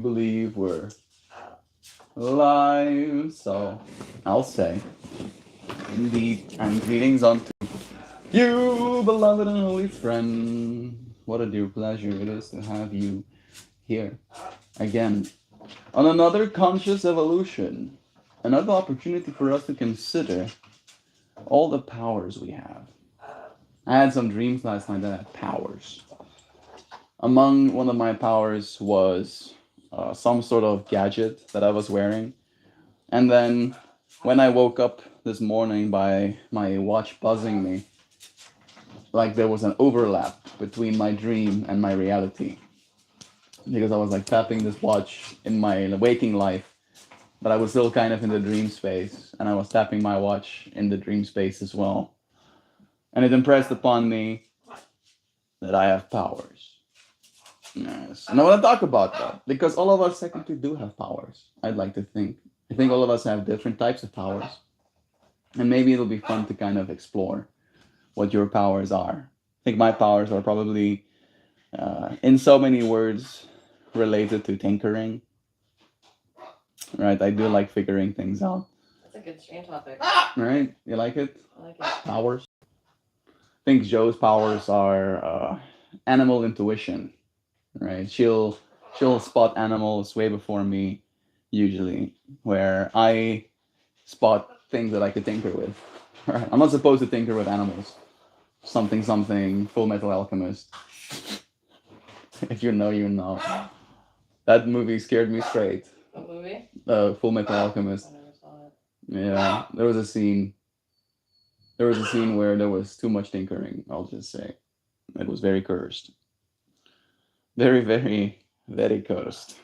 believe we're live, so I'll say, indeed, and greetings unto you, beloved and holy friend. What a dear pleasure it is to have you here again on another conscious evolution, another opportunity for us to consider all the powers we have. I had some dreams last night that had powers. Among one of my powers was some sort of gadget that I was wearing. And then when I woke up this morning by my watch buzzing me, like there was an overlap between my dream and my reality. Because I was like tapping this watch in my waking life, but I was still kind of in the dream space, and I was tapping my watch in the dream space as well. And it impressed upon me that I have powers. Yes. And I want to talk about that because all of us technically do have powers. I'd like to think. I think all of us have different types of powers. And maybe it'll be fun to kind of explore what your powers are. I think my powers are probably, in so many words, related to tinkering. Right? I do like figuring things out. That's a good stream topic. Right? You like it? I like it. Powers. I think Joe's powers are animal intuition. Right? She'll spot animals way before me, usually, where I spot things that I could tinker with. Right? I'm not supposed to tinker with animals. Something something Full Metal Alchemist. If you know, you know. That movie scared me straight. What movie? Full Metal Alchemist. I never saw it. Yeah, there was a scene. There was a scene where there was too much tinkering. I'll just say, it was very cursed. Very, very, very cursed.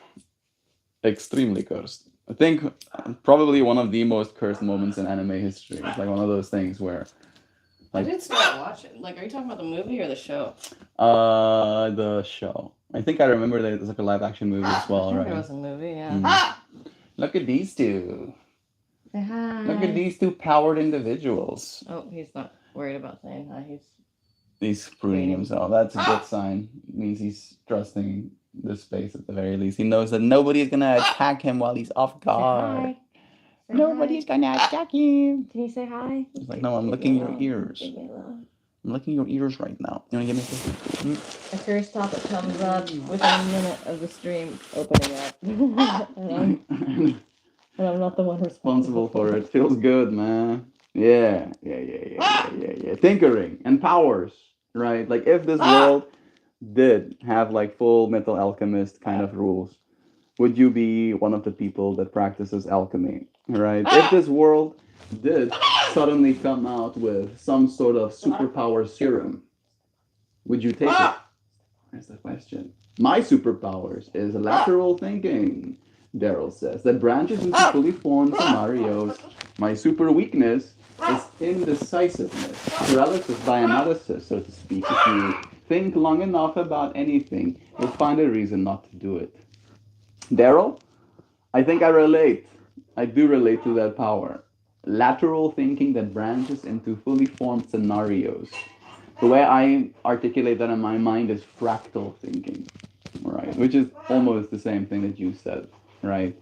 Extremely cursed. I think probably one of the most cursed moments in anime history. It's like one of those things where, I like, didn't start watching. Like, are you talking about the movie or the show? the show. I think I remember that it was like a live action movie as I well, think right? there was a movie, yeah. Look at these two. Say hi. Look at these two powered individuals. Oh, he's not worried about saying hi. He's proving himself. That's a good sign. It means he's trusting the space at the very least. He knows that nobody is gonna attack him while he's off guard. Say Nobody's gonna attack him. Can you say hi? He's like, no, I'm licking your ears. I'm licking your ears right now. You wanna give me a kiss? A curious topic comes up within a minute of the stream opening up. And I'm not the one responsible For it. Feels good, man. Yeah. Tinkering and powers, right? Like if this world did have like Full Metal Alchemist kind of rules, would you be one of the people that practices alchemy, right? If this world did suddenly come out with some sort of superpower serum, would you take it? That's the question. My superpowers is lateral thinking, Daryl says, that branches into fully formed scenarios. My super weakness is indecisiveness, paralysis by analysis, so to speak. If you think long enough about anything, you'll find a reason not to do it. Daryl, I think I relate. I do relate to that power. Lateral thinking that branches into fully formed scenarios. The way I articulate that in my mind is fractal thinking, right? Which is almost the same thing that you said, right?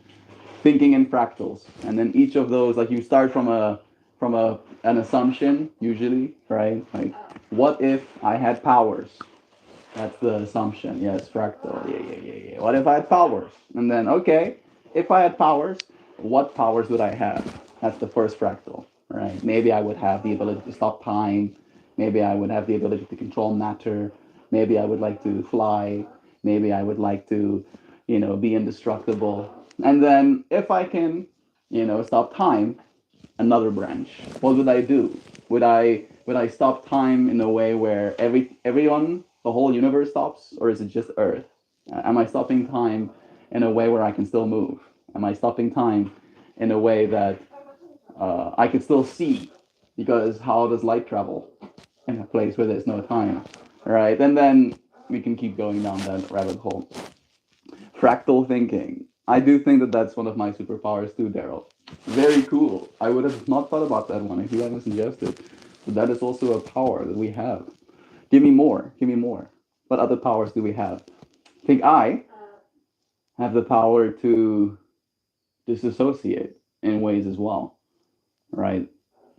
Thinking in fractals, and then each of those, like you start from an assumption usually, right? Like, what if I had powers? That's the assumption. Yes, fractal. Yeah. What if I had powers? And then, okay, if I had powers, what powers would I have? That's the first fractal, right? Maybe I would have the ability to stop time. Maybe I would have the ability to control matter. Maybe I would like to fly. Maybe I would like to, be indestructible. And then if I can, stop time, another branch. What would I do? Would I stop time in a way where everyone, the whole universe stops, or is it just Earth? Am I stopping time in a way where I can still move? Am I stopping time in a way that I can still see? Because how does light travel in a place where there's no time, right? And then we can keep going down that rabbit hole. Fractal thinking. I do think that that's one of my superpowers too, Daryl. Very cool. I would have not thought about that one if you hadn't suggested. But that is also a power that we have. Give me more. Give me more. What other powers do we have? I think have the power to disassociate in ways as well, right?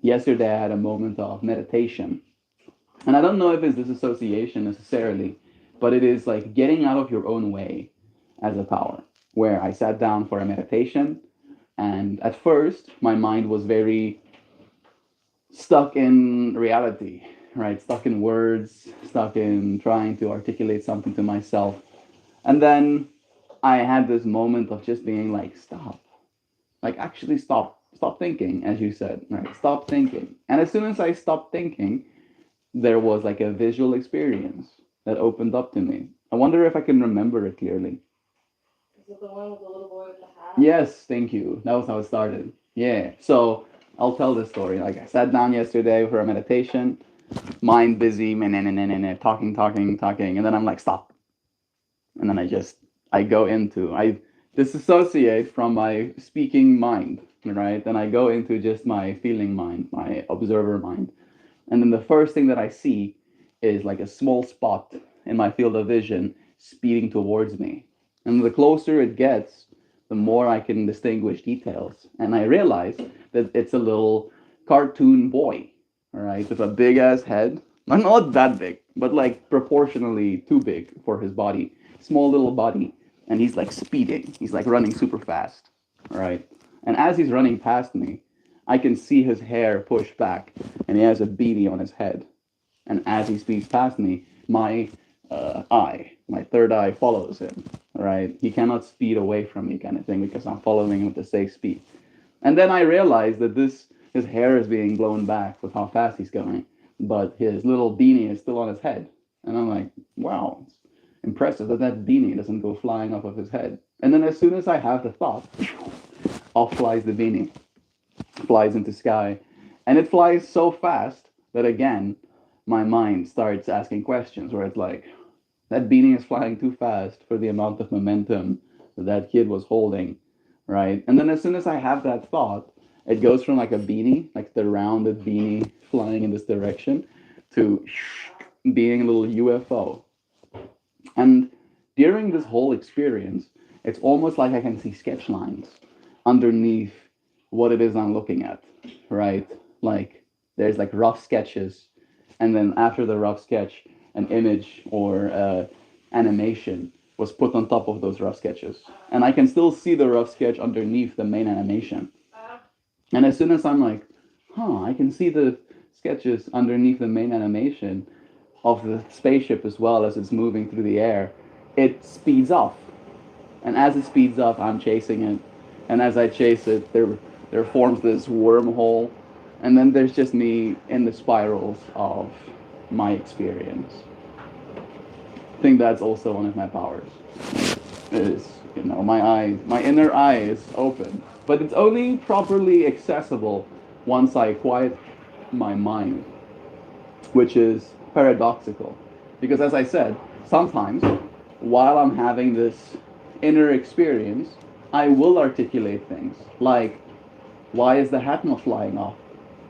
Yesterday I had a moment of meditation. And I don't know if it's disassociation necessarily, but it is like getting out of your own way as a power. Where I sat down for a meditation, and at first my mind was very stuck in reality, right? Stuck in words, stuck in trying to articulate something to myself. And then I had this moment of just being like, stop. Like actually stop. Stop thinking, as you said, right? Stop thinking. And as soon as I stopped thinking, there was like a visual experience that opened up to me. I wonder if I can remember it clearly. Is it the one with the little boy with the hat? Yes, thank you. That was how it started. Yeah. So I'll tell this story. Like I sat down yesterday for a meditation, mind busy, talking, talking, talking, and then I'm like, stop. And then I go into, I disassociate from my speaking mind, right? And I go into just my feeling mind, my observer mind. And then the first thing that I see is like a small spot in my field of vision speeding towards me. And the closer it gets, the more I can distinguish details. And I realize that it's a little cartoon boy, all right, with a big ass head. Not that big, but like proportionally too big for his body. Small little body. And he's like speeding. He's like running super fast, all right? And as he's running past me, I can see his hair push back, and he has a beanie on his head. And as he speeds past me, my third eye follows him. Right? He cannot speed away from me, kind of thing, because I'm following him with the safe speed. And then I realize that his hair is being blown back with how fast he's going, but his little beanie is still on his head. And I'm like, wow, it's impressive that that beanie doesn't go flying off of his head. And then as soon as I have the thought, off flies the beanie, flies into sky, and it flies so fast that again my mind starts asking questions where it's like that beanie is flying too fast for the amount of momentum that that kid was holding, right? And then as soon as I have that thought, it goes from like a beanie, like the rounded beanie flying in this direction, to being a little UFO. And during this whole experience, it's almost like I can see sketch lines underneath what it is I'm looking at, right? Like there's like rough sketches, and then after the rough sketch, an image or animation was put on top of those rough sketches. And I can still see the rough sketch underneath the main animation. And as soon as I'm like, I can see the sketches underneath the main animation of the spaceship as well as it's moving through the air, it speeds up. And as it speeds up, I'm chasing it. And as I chase it, there forms this wormhole. And then there's just me in the spirals of my experience. I think that's also one of my powers. Is, my eye, my inner eye is open. But it's only properly accessible once I quiet my mind, which is paradoxical. Because as I said, sometimes while I'm having this inner experience, I will articulate things like, why is the hat not flying off?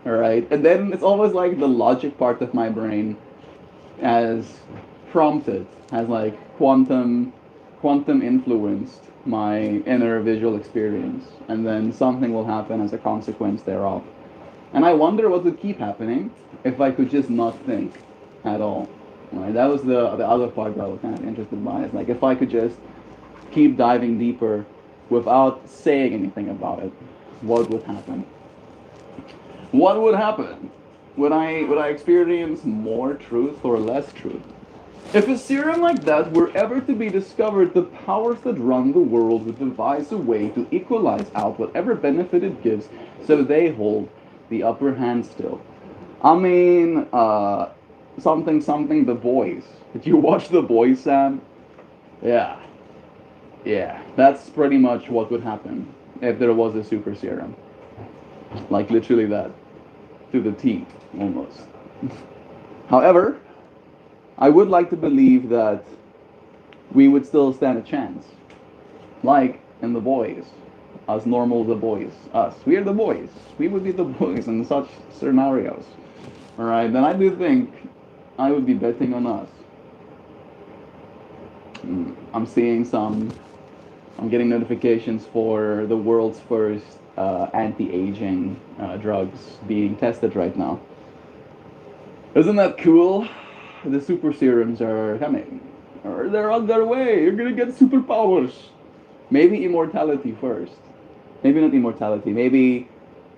All right. And then it's almost like the logic part of my brain has prompted, has like quantum influenced my inner visual experience. And then something will happen as a consequence thereof. And I wonder what would keep happening if I could just not think at all. Right? That was the other part that I was kind of interested by. It's like if I could just keep diving deeper without saying anything about it, what would happen? What would happen? Would I experience more truth or less truth? If a serum like that were ever to be discovered, the powers that run the world would devise a way to equalize out whatever benefit it gives, so they hold the upper hand still. I mean, something, The Boys. Did you watch The Boys, Sam? Yeah, yeah. That's pretty much what would happen if there was a super serum. Like, literally that. To the T, almost. However, I would like to believe that we would still stand a chance. Like in The Boys. Us normal The Boys. Us. We are the boys. We would be the boys in such scenarios. Alright, then I do think I would be betting on us. I'm seeing some I'm getting notifications for the world's first anti-aging drugs being tested right now. Isn't that cool? The super serums are coming. Or they're on their way. You're gonna get superpowers. Maybe immortality first. Maybe not immortality. Maybe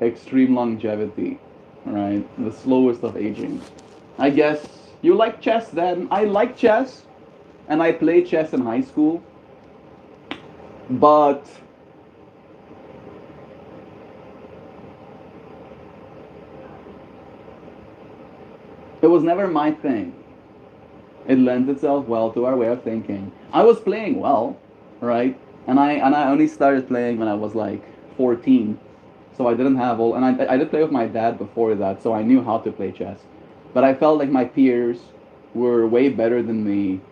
extreme longevity. Right? The slowest of aging. I guess you like chess then. I like chess. And I played chess in high school. But it was never my thing. It lends itself well to our way of thinking. I was playing well, right? And I only started playing when I was like 14, so I didn't have all. And I did play with my dad before that, so I knew how to play chess. But I felt like my peers were way better than me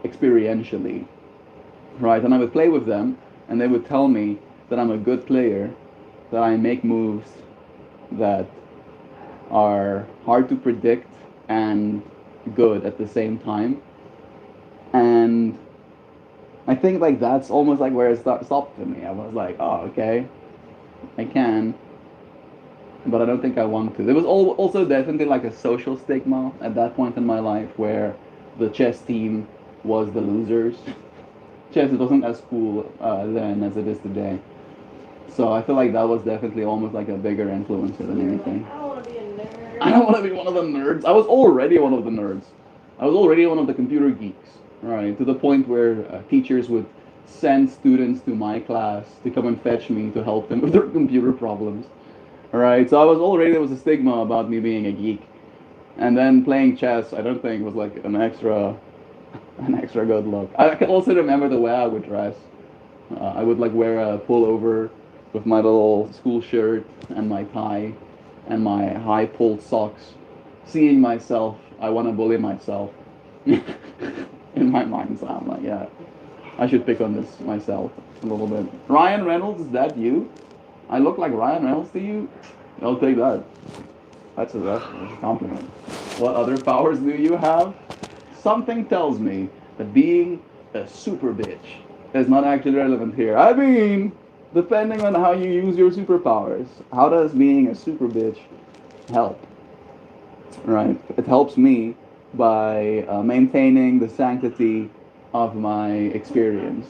experientially, right? And I would play with them, and they would tell me that I'm a good player, that I make moves that are hard to predict and good at the same time. And I think like that's almost like where it stopped for me. I was like, oh, okay, I can, but I don't think I want to. There was also definitely like a social stigma at that point in my life where the chess team was the losers. Chess wasn't as cool then as it is today. So I feel like that was definitely almost like a bigger influencer than anything. I don't want to be a nerd. I don't want to be one of the nerds. I was already one of the nerds. I was already one of the computer geeks, right? To the point where teachers would send students to my class to come and fetch me to help them with their computer problems. All right, so I was already there was a stigma about me being a geek, and then playing chess. I don't think was like an extra good look. I can also remember the way I would dress. I would like wear a pullover with my little school shirt and my tie and my high pulled socks. Seeing myself, I want to bully myself. In my mind, so I'm like, yeah, I should pick on this myself a little bit. Ryan Reynolds, is that you? I look like Ryan Reynolds to you? I'll take that. That's a compliment. What other powers do you have? Something tells me that being a super bitch is not actually relevant here. I mean, depending on how you use your superpowers, how does being a super bitch help? Right? It helps me by maintaining the sanctity of my experience.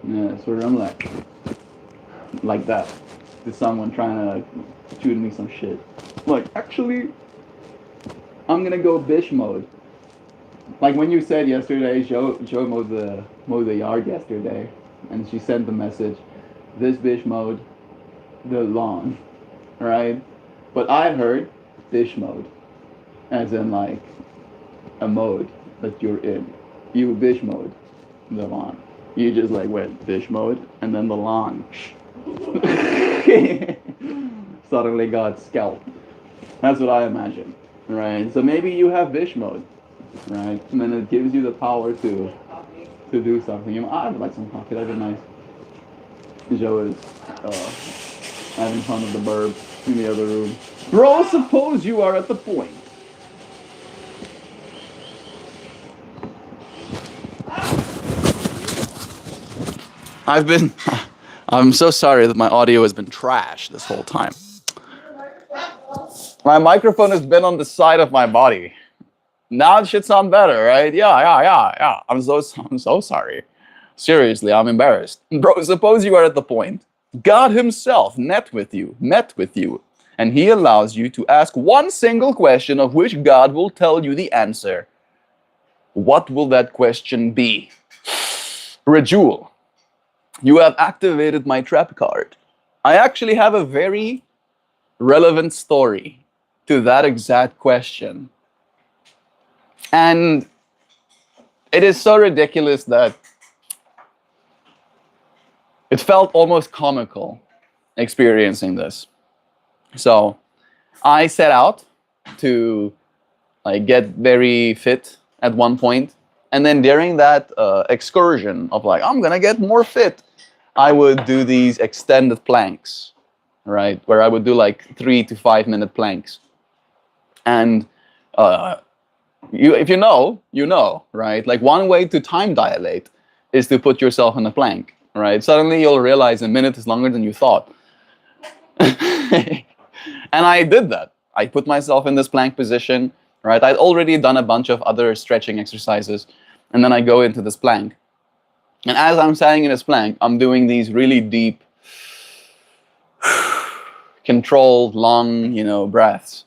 Yeah, so I'm like that to someone trying to shoot me some shit. Like, actually, I'm gonna go bish mode. Like when you said yesterday, Joe mowed the yard yesterday, and she sent the message, this bish mode, the lawn, right? But I heard bish mode, as in like a mode that you're in. You bish mode, the lawn. You just like went bish mode, and then the lawn suddenly got scalped. That's what I imagine, right? So maybe you have bish mode, right? And then it gives you the power to do something. I would like some coffee. That'd be nice. Joe is having fun with the burb in the other room. Bro, suppose you are at the point. I've been. I'm so sorry that my audio has been trash this whole time. My microphone has been on the side of my body. Now it should sound better, right? Yeah. I'm so sorry. Seriously, I'm embarrassed. Bro, suppose you are at the point. God himself met with you, and he allows you to ask one single question of which God will tell you the answer. What will that question be? Rejul, you have activated my trap card. I actually have a very relevant story to that exact question. And it is so ridiculous that it felt almost comical experiencing this. So I set out to like get very fit at one point, and then during that excursion of like I'm gonna get more fit, I would do these extended planks, right? Where I would do like 3 to 5 minute planks, and uh, if you know, right? Like one way to time dilate is to put yourself in a plank. right? Suddenly you'll realize a minute is longer than you thought. And I did that. I put myself in this plank position, right? I'd already done a bunch of other stretching exercises, and then I go into this plank. And as I'm standing in this plank, I'm doing these really deep, controlled, long, breaths.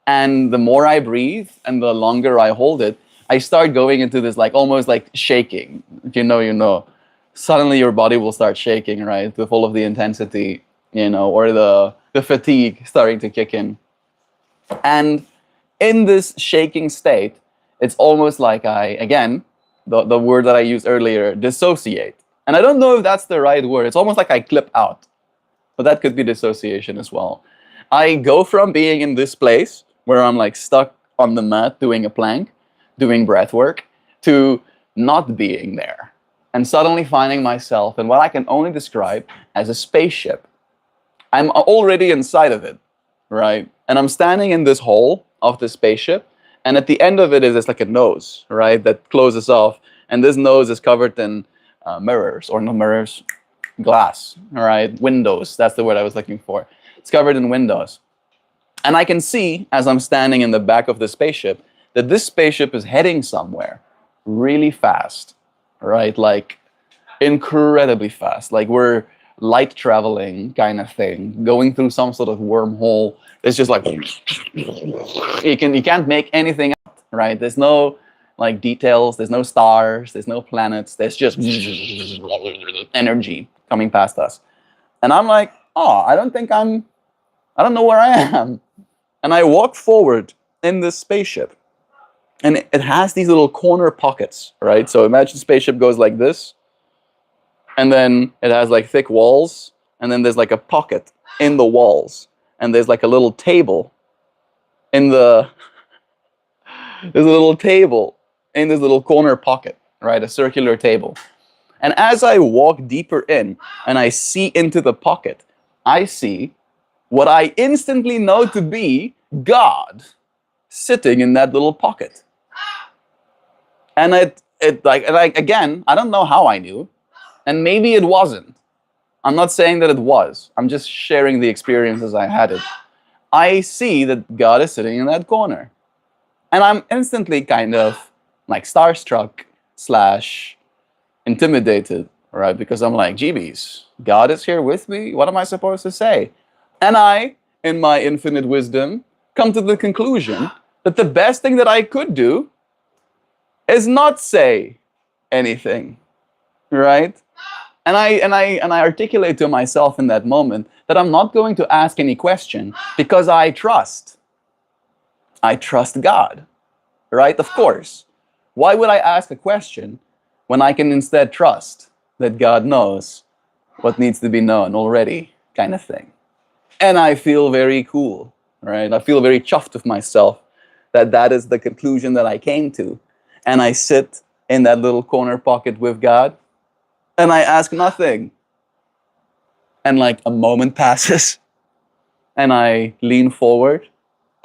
And the more I breathe and the longer I hold it, I start going into this like almost like shaking. If you know. Suddenly your body will start shaking, right? With all of the intensity, or the fatigue starting to kick in. And in this shaking state, it's almost like again, the word that I used earlier, dissociate. And I don't know if that's the right word. It's almost like I clip out. But that could be dissociation as well. I go from being in this place where I'm like stuck on the mat doing a plank, doing breath work, to not being there. And suddenly finding myself in what I can only describe as a spaceship. I'm already inside of it, right? And I'm standing in this hole of the spaceship, and at the end of it is like a nose, right, that closes off, and this nose is covered in mirrors, or no mirrors, glass, all right, windows. That's the word I was looking for. It's covered in windows, and I can see as I'm standing in the back of the spaceship that this spaceship is heading somewhere really fast, right? Like incredibly fast. Like we're light traveling kind of thing, going through some sort of wormhole. It's just like you can't make anything out, right? There's no like details, there's no stars, there's no planets, there's just energy coming past us. And I'm like, oh, I don't know where I am. And I walk forward in this spaceship. And it has these little corner pockets, right? So imagine the spaceship goes like this, and then it has like thick walls, and then there's like a pocket in the walls, and there's like a little table in there's a little table in this little corner pocket, right? A circular table. And as I walk deeper in and I see into the pocket, I see what I instantly know to be God sitting in that little pocket. And again, I don't know how I knew, and maybe it wasn't. I'm not saying that it was. I'm just sharing the experience as I had it. I see that God is sitting in that corner. And I'm instantly kind of like starstruck / intimidated, right? Because I'm like, GBs, God is here with me? What am I supposed to say? And I, in my infinite wisdom, come to the conclusion that the best thing that I could do is not say anything, right? And I articulate to myself in that moment that I'm not going to ask any question because I trust God, right? Of course. Why would I ask a question when I can instead trust that God knows what needs to be known already, kind of thing? And I feel very cool, right? I feel very chuffed with myself that is the conclusion that I came to. And I sit in that little corner pocket with God, and I ask nothing. And like a moment passes, and I lean forward,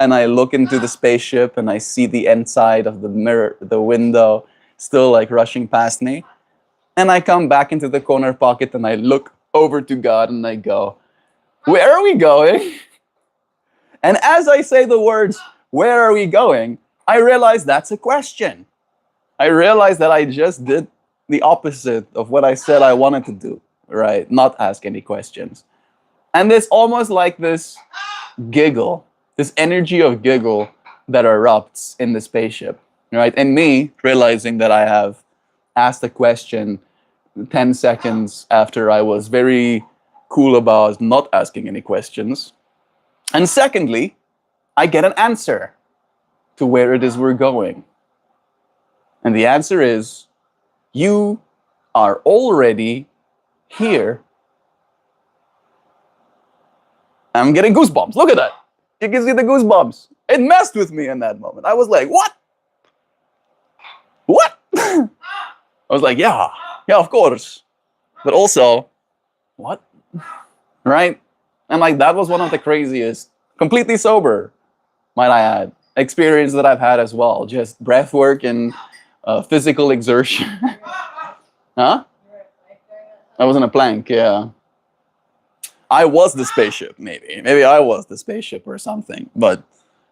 and I look into the spaceship, and I see the inside of the mirror, the window, still like rushing past me. And I come back into the corner pocket, and I look over to God, and I go, "Where are we going?" And as I say the words, "Where are we going?" I realize that's a question. I realize that I just did the opposite of what I said I wanted to do, right? Not ask any questions. And there's almost like this giggle, this energy of giggle that erupts in the spaceship, right? And me realizing that I have asked a question 10 seconds after I was very cool about not asking any questions. And secondly, I get an answer to where it is we're going. And the answer is, you are already here. I'm getting goosebumps. Look at that. You can see the goosebumps. It messed with me in that moment. I was like, what? What? I was like, yeah, of course. But also, what? Right? And like, that was one of the craziest, completely sober, might I add, experience that I've had as well. Just breath work and physical exertion. Huh? I was in a plank, yeah. I was the spaceship, maybe. Maybe I was the spaceship or something. But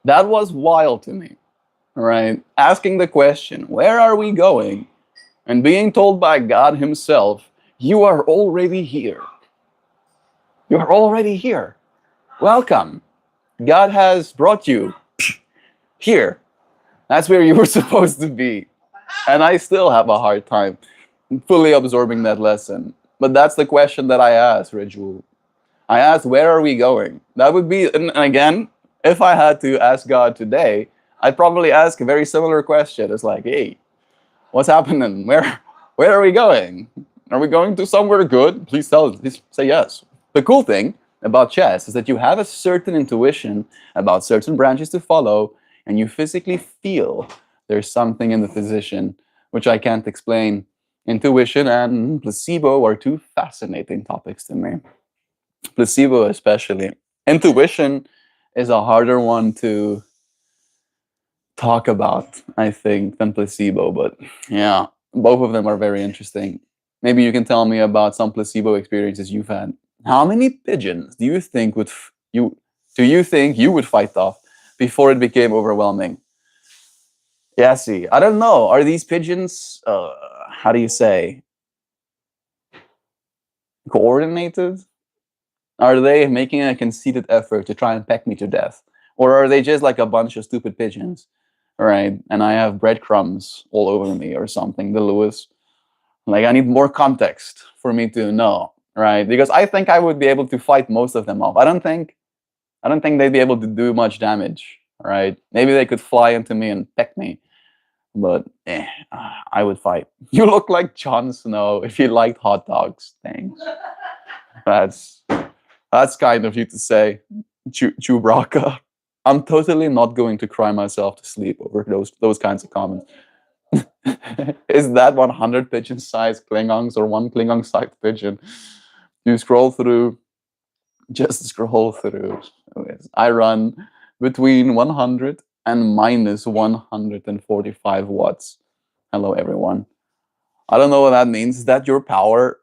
that was wild to me, right? Asking the question, where are we going? And being told by God Himself, you are already here. You are already here. Welcome. God has brought you here. That's where you were supposed to be. And I still have a hard time fully absorbing that lesson. But that's the question that I asked, Ritual. I asked, where are we going? That would be, and again, if I had to ask God today, I'd probably ask a very similar question. It's like, hey, what's happening? Where are we going? Are we going to somewhere good? Please tell us. Please say yes. The cool thing about chess is that you have a certain intuition about certain branches to follow, and you physically feel there's something in the position, which I can't explain. Intuition and placebo are two fascinating topics to me. Placebo, especially. Intuition is a harder one to talk about, I think, than placebo. But yeah, both of them are very interesting. Maybe you can tell me about some placebo experiences you've had. How many pigeons do you think you would fight off before it became overwhelming? Yeah, see, I don't know. Are these pigeons, how do you say, coordinated? Are they making a conceited effort to try and peck me to death? Or are they just like a bunch of stupid pigeons? Right? And I have breadcrumbs all over me or something, the Lewis. Like I need more context for me to know, right? Because I think I would be able to fight most of them off. I don't think they'd be able to do much damage, right? Maybe they could fly into me and peck me, but I would fight. You look like Jon Snow if you liked hot dogs. Thanks. That's that's kind of you to say, Chewbacca. I'm totally not going to cry myself to sleep over those kinds of comments. Is that 100 pigeon-sized Klingons or one Klingon-sized pigeon? You scroll through, just scroll through. I run between 100 and minus 145 watts. Hello, everyone. I don't know what that means. Is that your power?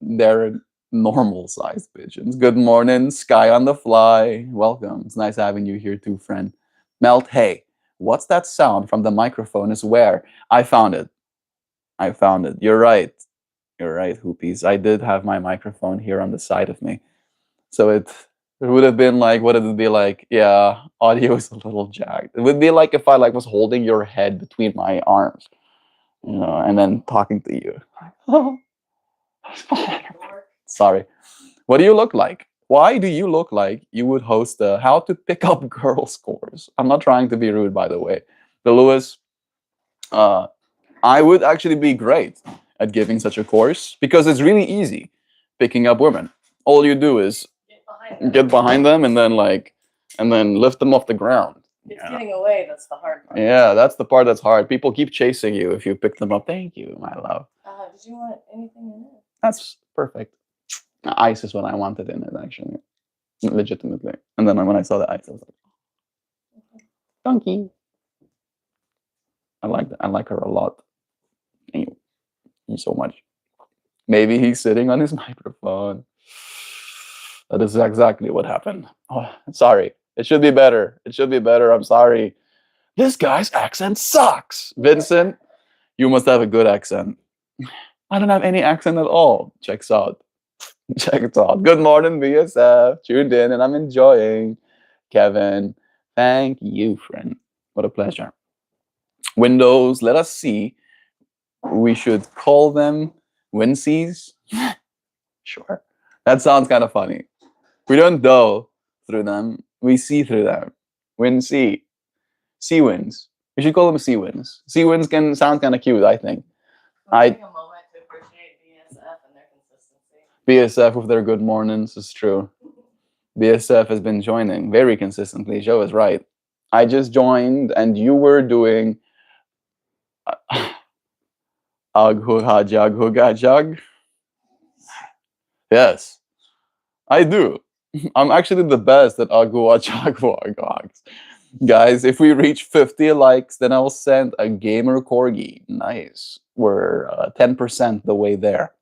They're normal sized pigeons. Good morning, Sky on the Fly. Welcome. It's nice having you here too, friend. Melt, hey, what's that sound from the microphone is where? I found it. I found it. You're right. You're right, Hoopies. I did have my microphone here on the side of me. So it would have been like, what did it be like? Yeah, audio is a little jacked. It would be like if I like was holding your head between my arms, and then talking to you. Sorry. What do you look like? Why do you look like you would host the How to Pick Up Girls course? I'm not trying to be rude, by the way. The Lewis, uh, I would actually be great at giving such a course because it's really easy picking up women. All you do is get behind them and then lift them off the ground. It's getting away that's the hard part. Yeah, that's the part that's hard. People keep chasing you if you pick them up. Thank you, my love. Did you want anything in it? That's perfect. Ice is what I wanted in it, actually. Legitimately. And then when I saw the ice, I was like, donkey. I like that. I like her a lot. Thank you so much. Maybe he's sitting on his microphone. That is exactly what happened. Oh, sorry. It should be better. It should be better. I'm sorry. This guy's accent sucks. Vincent, you must have a good accent. I don't have any accent at all. Checks out. Checks out. Good morning, BSF. Tuned in and I'm enjoying. Kevin, thank you, friend. What a pleasure. Windows, let us see. We should call them Wincies. Sure. That sounds kind of funny. We don't go through them. We see through them. Wincy. Sea winds. We should call them sea winds. Sea winds can sound kind of cute, I think. Take a moment to appreciate BSF and their consistency. BSF with their good mornings is true. BSF has been joining very consistently. Joe is right. I just joined and you were doing Aghuhajag. Yes, I do. I'm actually the best at Aghuhajag. Guys, if we reach 50 likes, then I'll send a gamer corgi. Nice. We're 10% the way there.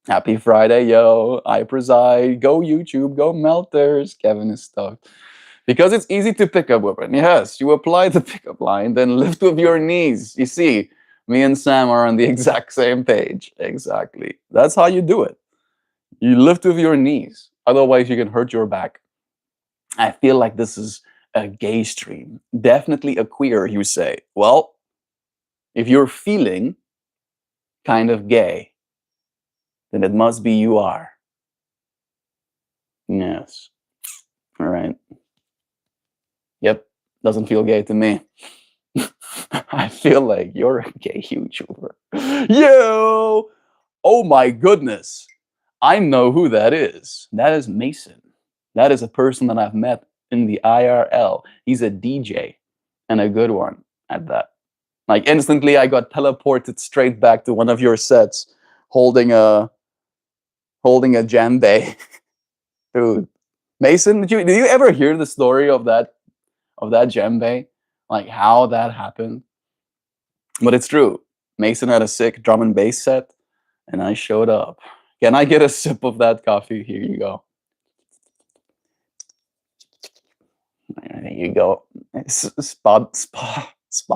Happy Friday, yo. I preside. Go YouTube, go Melters. Kevin is stoked. Because it's easy to pick up women. Yes, you apply the pickup line, then lift with your knees. You see, me and Sam are on the exact same page. Exactly. That's how you do it. You lift with your knees. Otherwise, you can hurt your back. I feel like this is a gay stream. Definitely a queer, you say. Well, if you're feeling kind of gay, then it must be you are. Yes. All right. Yep. Doesn't feel gay to me. I feel like you're a gay YouTuber. Yo! Oh my goodness. I know who that is. That is Mason. That is a person that I've met in the IRL. He's a DJ and a good one at that. Like instantly I got teleported straight back to one of your sets holding a djembe. Dude. Mason, did you ever hear the story of that djembe? Like how that happened? But it's true. Mason had a sick drum and bass set, and I showed up. Can I get a sip of that coffee? Here you go. There you go. Spa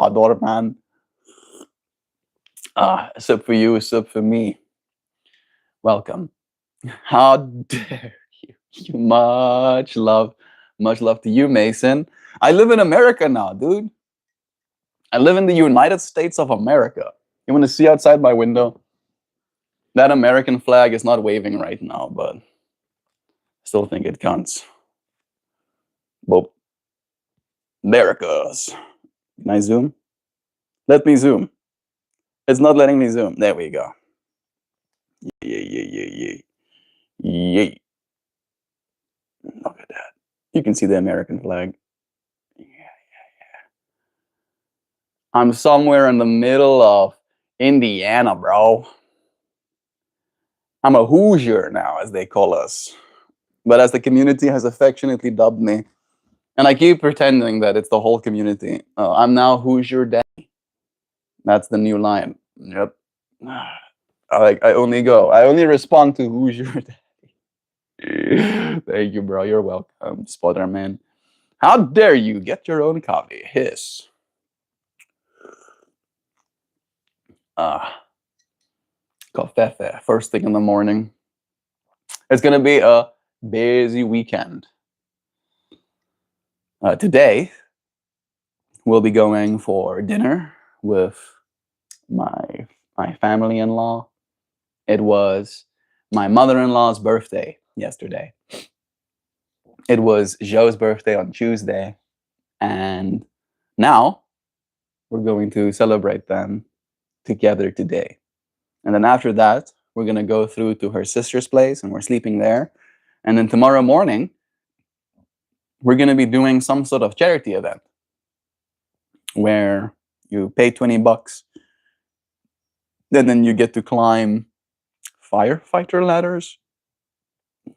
door, man. A sip for you, a sip for me. Welcome. How dare you? Much love to you, Mason. I live in America now, dude. I live in the United States of America. You want to see outside my window? That American flag is not waving right now, but I still think it counts. Boop. There it goes. Can I zoom? Let me zoom. It's not letting me zoom. There we go. Yay. Look at that. You can see the American flag. Yeah. I'm somewhere in the middle of Indiana, bro. I'm a Hoosier now, as they call us. But as the community has affectionately dubbed me, and I keep pretending that it's the whole community, I'm now Hoosier Daddy. That's the new line. Yep. I only respond to Hoosier Daddy. Thank you, bro. You're welcome, Spider-Man. How dare you get your own coffee? Hiss. Coffee, first thing in the morning. It's gonna be a busy weekend. Today, we'll be going for dinner with my family-in-law. It was my mother-in-law's birthday yesterday. It was Joe's birthday on Tuesday, and now we're going to celebrate them together today. And then after that, we're gonna go through to her sister's place, and we're sleeping there. And then tomorrow morning, we're gonna be doing some sort of charity event where you pay $20, and then you get to climb firefighter ladders.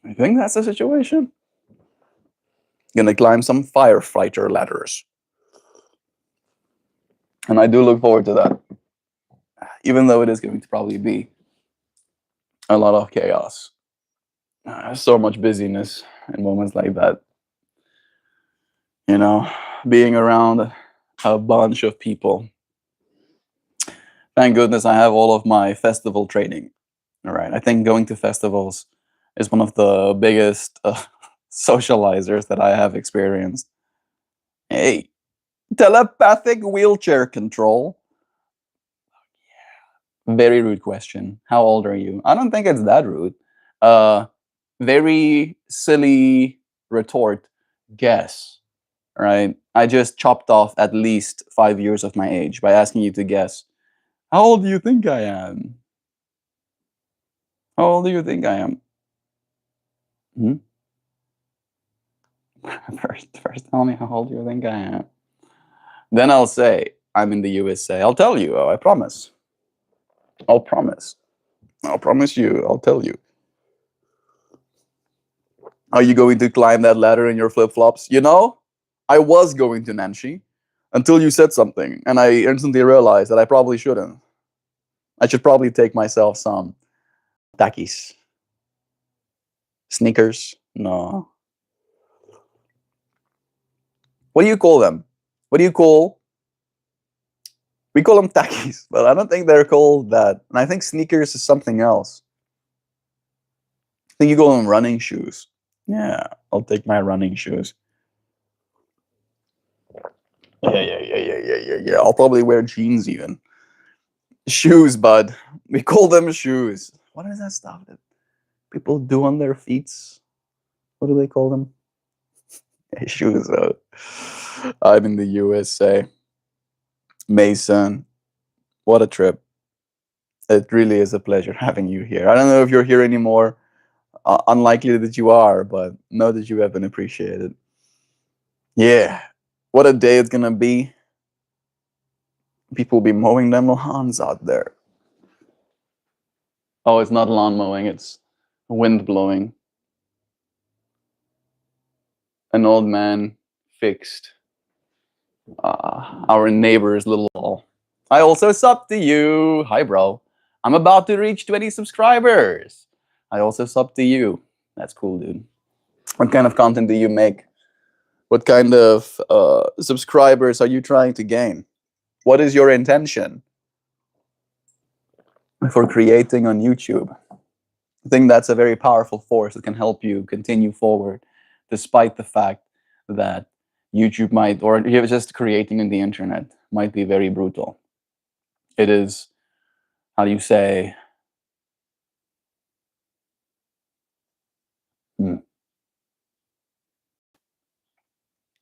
I think that's the situation. Gonna climb some firefighter ladders. And I do look forward to that. Even though it is going to probably be a lot of chaos. So much busyness in moments like that. You know, being around a bunch of people. Thank goodness I have all of my festival training. All right. I think going to festivals is one of the biggest socializers that I have experienced. Hey, telepathic wheelchair control. Very rude question. How old are you? I don't think it's that rude. Very silly retort. Guess. Right? I just chopped off at least 5 years of my age by asking you to guess. How old do you think I am? How old do you think I am? Hmm? First tell me how old you think I am. Then I'll say I'm in the USA. I'll tell you. Oh, I promise. I'll promise. I'll promise you. I'll tell you. Are you going to climb that ladder in your flip-flops? You know, I was going to, Nancy, until you said something, and I instantly realized that I probably shouldn't. I should probably take myself some Takis. Sneakers? No. What do you call them? What do you call? We call them takis, but I don't think they're called that. And I think sneakers is something else. I think you call them running shoes. Yeah, I'll take my running shoes. Yeah. I'll probably wear jeans even. Shoes, bud. We call them shoes. What is that stuff that people do on their feet? What do they call them? Shoes. I'm in the USA. Mason, what a trip. It really is a pleasure having you here. I don't know if you're here anymore. Unlikely that you are, but know that you have been appreciated. Yeah. What a day it's gonna be. People will be mowing them lawns out there. Oh, it's not lawn mowing, it's wind blowing. An old man fixed our neighbor's little wall. I also sub to you. Hi, bro. I'm about to reach 20 subscribers. I also sub to you. That's cool, dude. What kind of content do you make? What kind of subscribers are you trying to gain? What is your intention for creating on YouTube? I think that's a very powerful force that can help you continue forward, despite the fact that YouTube might, or just creating on the internet, might be very brutal. It is, how do you say,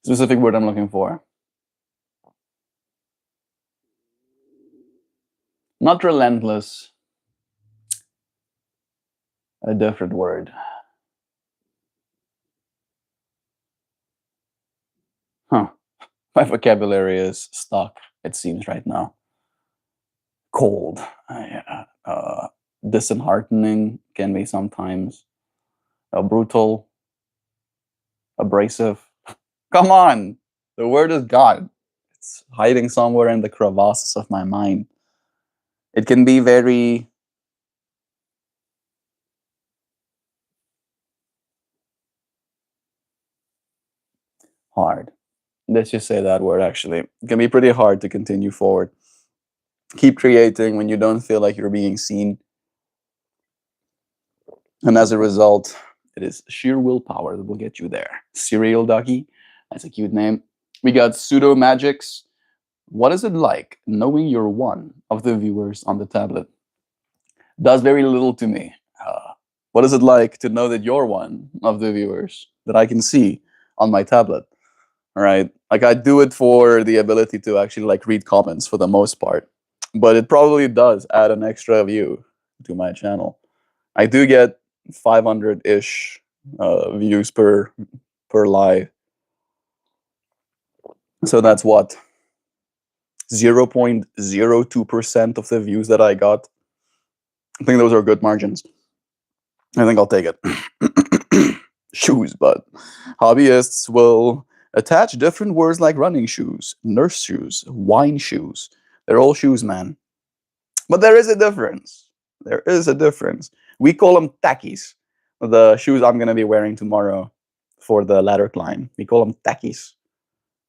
specific word I'm looking for. Not relentless, a different word. Huh. My vocabulary is stuck, it seems, right now. Cold. Disheartening can be sometimes. Brutal. Abrasive. Come on! The word is gone. It's hiding somewhere in the crevasses of my mind. It can be very hard. Let's just say that word, actually. It can be pretty hard to continue forward. Keep creating when you don't feel like you're being seen. And as a result, it is sheer willpower that will get you there. Serial Ducky, that's a cute name. We got Pseudo Magics. What is it like knowing you're one of the viewers on the tablet? Does very little to me. What is it like to know that you're one of the viewers that I can see on my tablet? All right, like I do it for the ability to actually like read comments for the most part, but it probably does add an extra view to my channel. I do get 500-ish views per live, so that's what 0.02% of the views that I got. I think those are good margins. I think I'll take it. Shoes, but hobbyists will attach different words like running shoes, nurse shoes, wine shoes. They're all shoes, man. But there is a difference. There is a difference. We call them takis. The shoes I'm going to be wearing tomorrow for the ladder climb. We call them takis.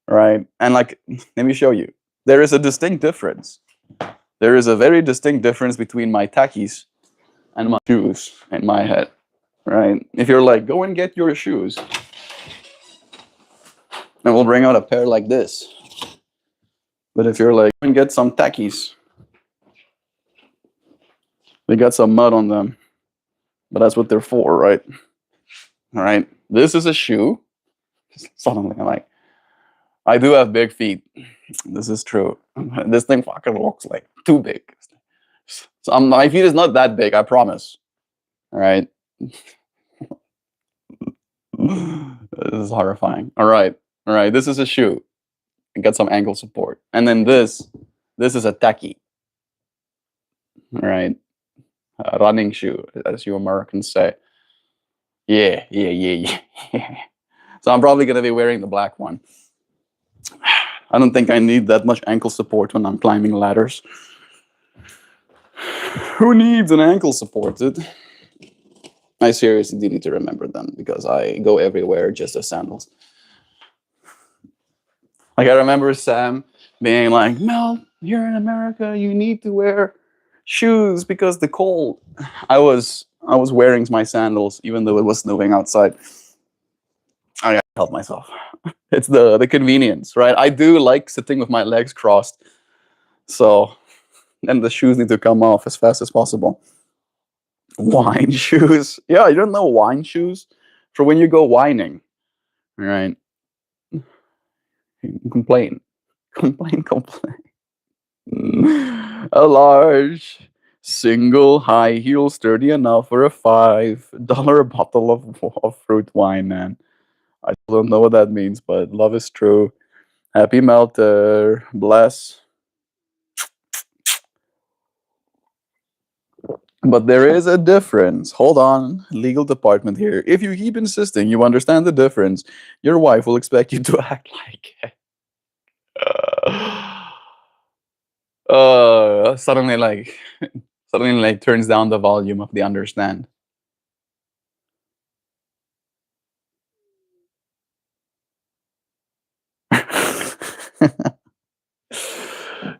Right? And like, let me show you. There is a distinct difference. There is a very distinct difference between my takis and my shoes in my head. Right? If you're like, go and get your shoes, and we'll bring out a pair like this. But if you're like, go and get some takis, they got some mud on them. But that's what they're for, right? All right. This is a shoe. Suddenly, I'm like, I do have big feet. This is true. This thing fucking looks like too big. So my feet is not that big, I promise. All right. This is horrifying. All right. This is a shoe. And got some ankle support. And then this is a tacky. All right. A running shoe, as you Americans say. Yeah. So I'm probably going to be wearing the black one. I don't think I need that much ankle support when I'm climbing ladders. Who needs an ankle support, dude? I seriously do need to remember them because I go everywhere just as sandals. Like I remember Sam being like, "Mel, you're in America. You need to wear shoes because the cold." I was wearing my sandals even though it was snowing outside. I gotta help myself. It's the convenience, right? I do like sitting with my legs crossed, so and the shoes need to come off as fast as possible. Wine shoes, yeah, you don't know wine shoes for when you go whining, right? Complain, complain. A large single high heel sturdy enough for a $5 bottle of fruit wine, man. I don't know what that means, but love is true. Happy Melter. Bless. But there is a difference. Hold on, legal department here. If you keep insisting you understand the difference, your wife will expect you to act like it. Suddenly, suddenly, turns down the volume of the understand.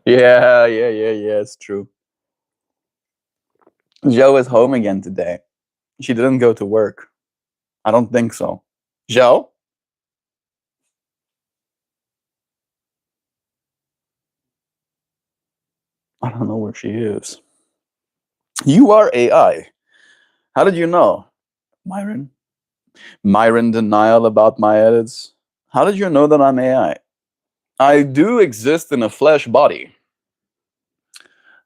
Yeah. It's true. Joe is home again today. She didn't go to work. I don't think so. Joe? I don't know where she is. You are AI. How did you know? Myron? Myron denial about my edits. How did you know that I'm AI? I do exist in a flesh body,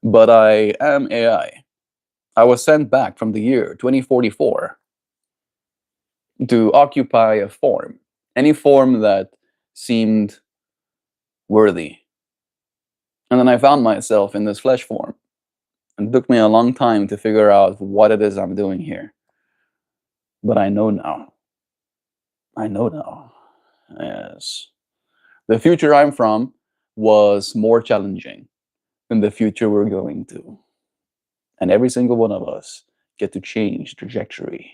but I am AI. I was sent back from the year 2044 to occupy a form, any form that seemed worthy. And then I found myself in this flesh form. It took me a long time to figure out what it is I'm doing here. But I know now. I know now. Yes. The future I'm from was more challenging than the future we're going to. And every single one of us get to change trajectory.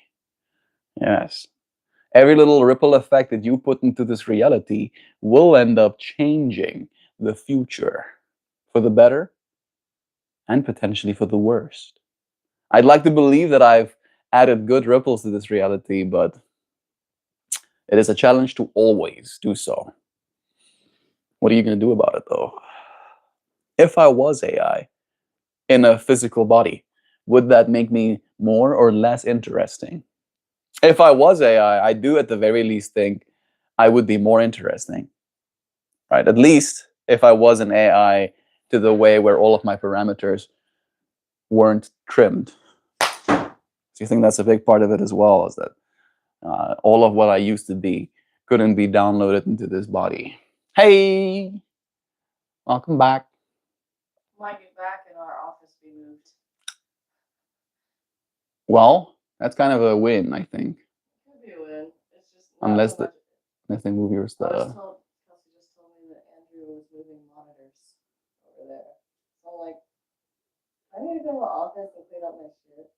Yes. Every little ripple effect that you put into this reality will end up changing the future for the better and potentially for the worst. I'd like to believe that I've added good ripples to this reality, but it is a challenge to always do so. What are you going to do about it, though? If I was AI in a physical body, would that make me more or less interesting? If I was AI, I do at the very least think I would be more interesting, right? At least if I was an AI to the way where all of my parameters weren't trimmed. So you think that's a big part of it as well, is that all of what I used to be couldn't be downloaded into this body. Hey, welcome back. Might get back and our office be moved. Well, that's kind of a win, I think. Could be a win. It's just Unless so much. unless they move your I was stuff. told, Kelsey just told me that Andrew was moving monitors over there. So like, I need to go to the office and clean up my shit.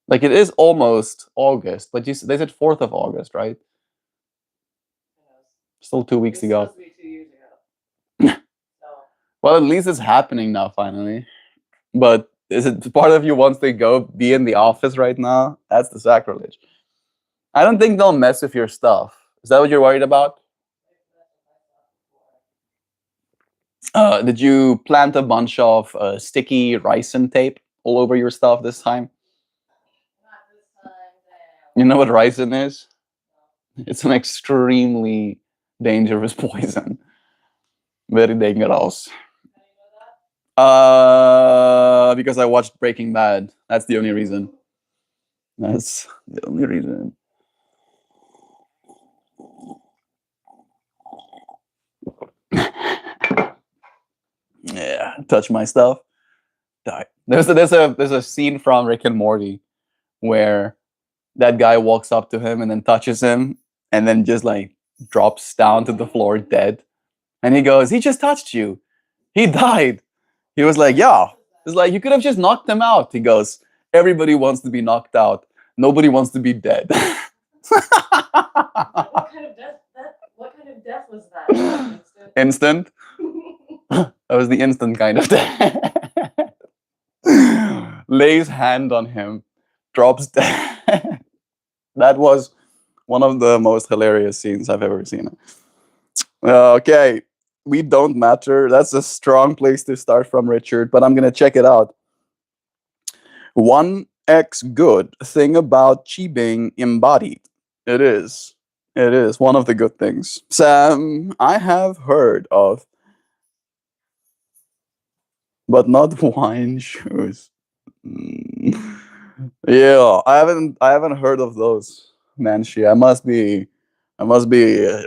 Like it is almost August, but they said 4th of August, right? Who knows? Still 2 weeks It was ago. supposed to be 2 years ago. So Well, at least it's happening now, finally. But is it part of you wants to go be in the office right now? That's the sacrilege. I don't think they'll mess with your stuff. Is that what you're worried about? Did you plant a bunch of sticky ricin tape all over your stuff this time? not this time. You know what ricin is? It's an extremely dangerous poison. Very dangerous. How do you know that? Because I watched Breaking Bad. That's the only reason. That's the only reason. Yeah, touch my stuff. Die. There's a scene from Rick and Morty where that guy walks up to him and then touches him and then just like drops down to the floor dead. And he goes, "He just touched you. He died." He was like, "Yeah." It's like, "You could have just knocked him out." He goes, "Everybody wants to be knocked out. Nobody wants to be dead. What kind of death? What kind of death was that? Instant. Instant. That was the instant kind of death. Lays hand on him, drops dead. That was one of the most hilarious scenes I've ever seen. Okay, we don't matter. That's a strong place to start from, Richard, but I'm gonna check it out. One X good thing about chi being embodied. It is. It is one of the good things. Sam, I have heard of, but not wine shoes. Mm. Yeah, I haven't heard of those, Manshi. I must be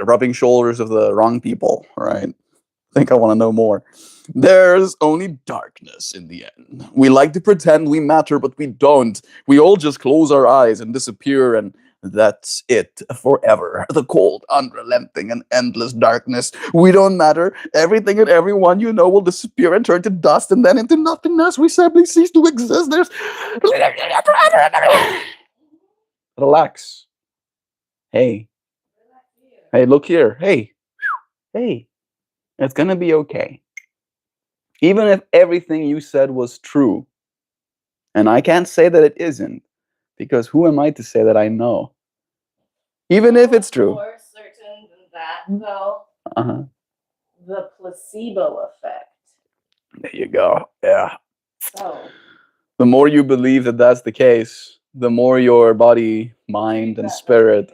rubbing shoulders with the wrong people, right? Think I want to know more. There's only darkness in the end. We like to pretend we matter, but we don't. We all just close our eyes and disappear, and that's it forever. The cold, unrelenting, and endless darkness. We don't matter. Everything and everyone you know will disappear and turn to dust, and then into nothingness. We simply cease to exist. There's. Relax. Hey. Hey, look here. Hey. Hey. It's gonna be okay. Even if everything you said was true, and I can't say that it isn't, because who am I to say that I know? Even if it's true. More certain than that, though. Uh-huh. The placebo effect. There you go. Yeah. So, The more you believe that that's the case, the more your body, mind, and spirit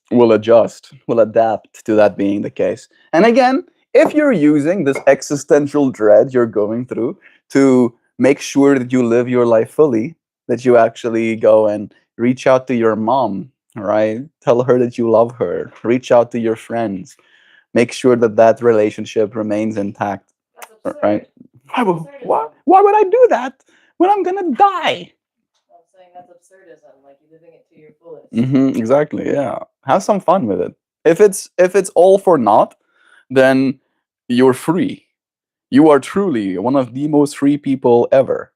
will adjust, will adapt to that being the case. And again, if you're using this existential dread you're going through to make sure that you live your life fully, that you actually go and reach out to your mom, right? Tell her that you love her, reach out to your friends, make sure that that relationship remains intact, that's absurd. right? That's absurdism. Why would I do that when I'm gonna die? I'm saying that's absurdism, like you're living it to your fullest. Exactly. Yeah. Have some fun with it. If it's all for naught, then you're free. You are truly one of the most free people ever,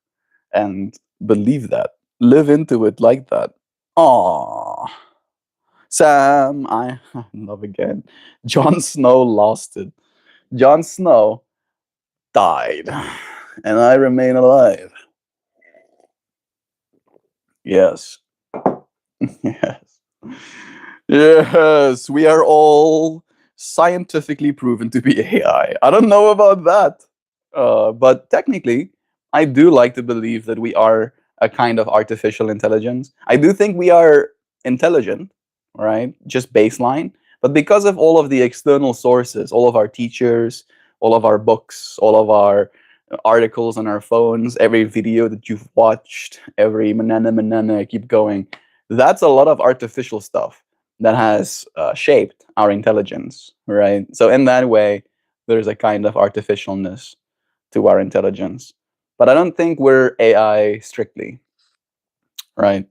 and believe that. Live into it like that. Aww. Sam, I love again. Jon Snow lost it. Jon Snow died, and I remain alive. Yes. Yes. Yes, we are all scientifically proven to be AI. I don't know about that. But technically, I do like to believe that we are a kind of artificial intelligence. I do think we are intelligent, right? Just baseline. But because of all of the external sources, all of our teachers, all of our books, all of our articles on our phones, every video that you've watched, every manana, keep going, that's a lot of artificial stuff that has shaped our intelligence, right? So in that way, there's a kind of artificialness to our intelligence. But I don't think we're AI strictly, right?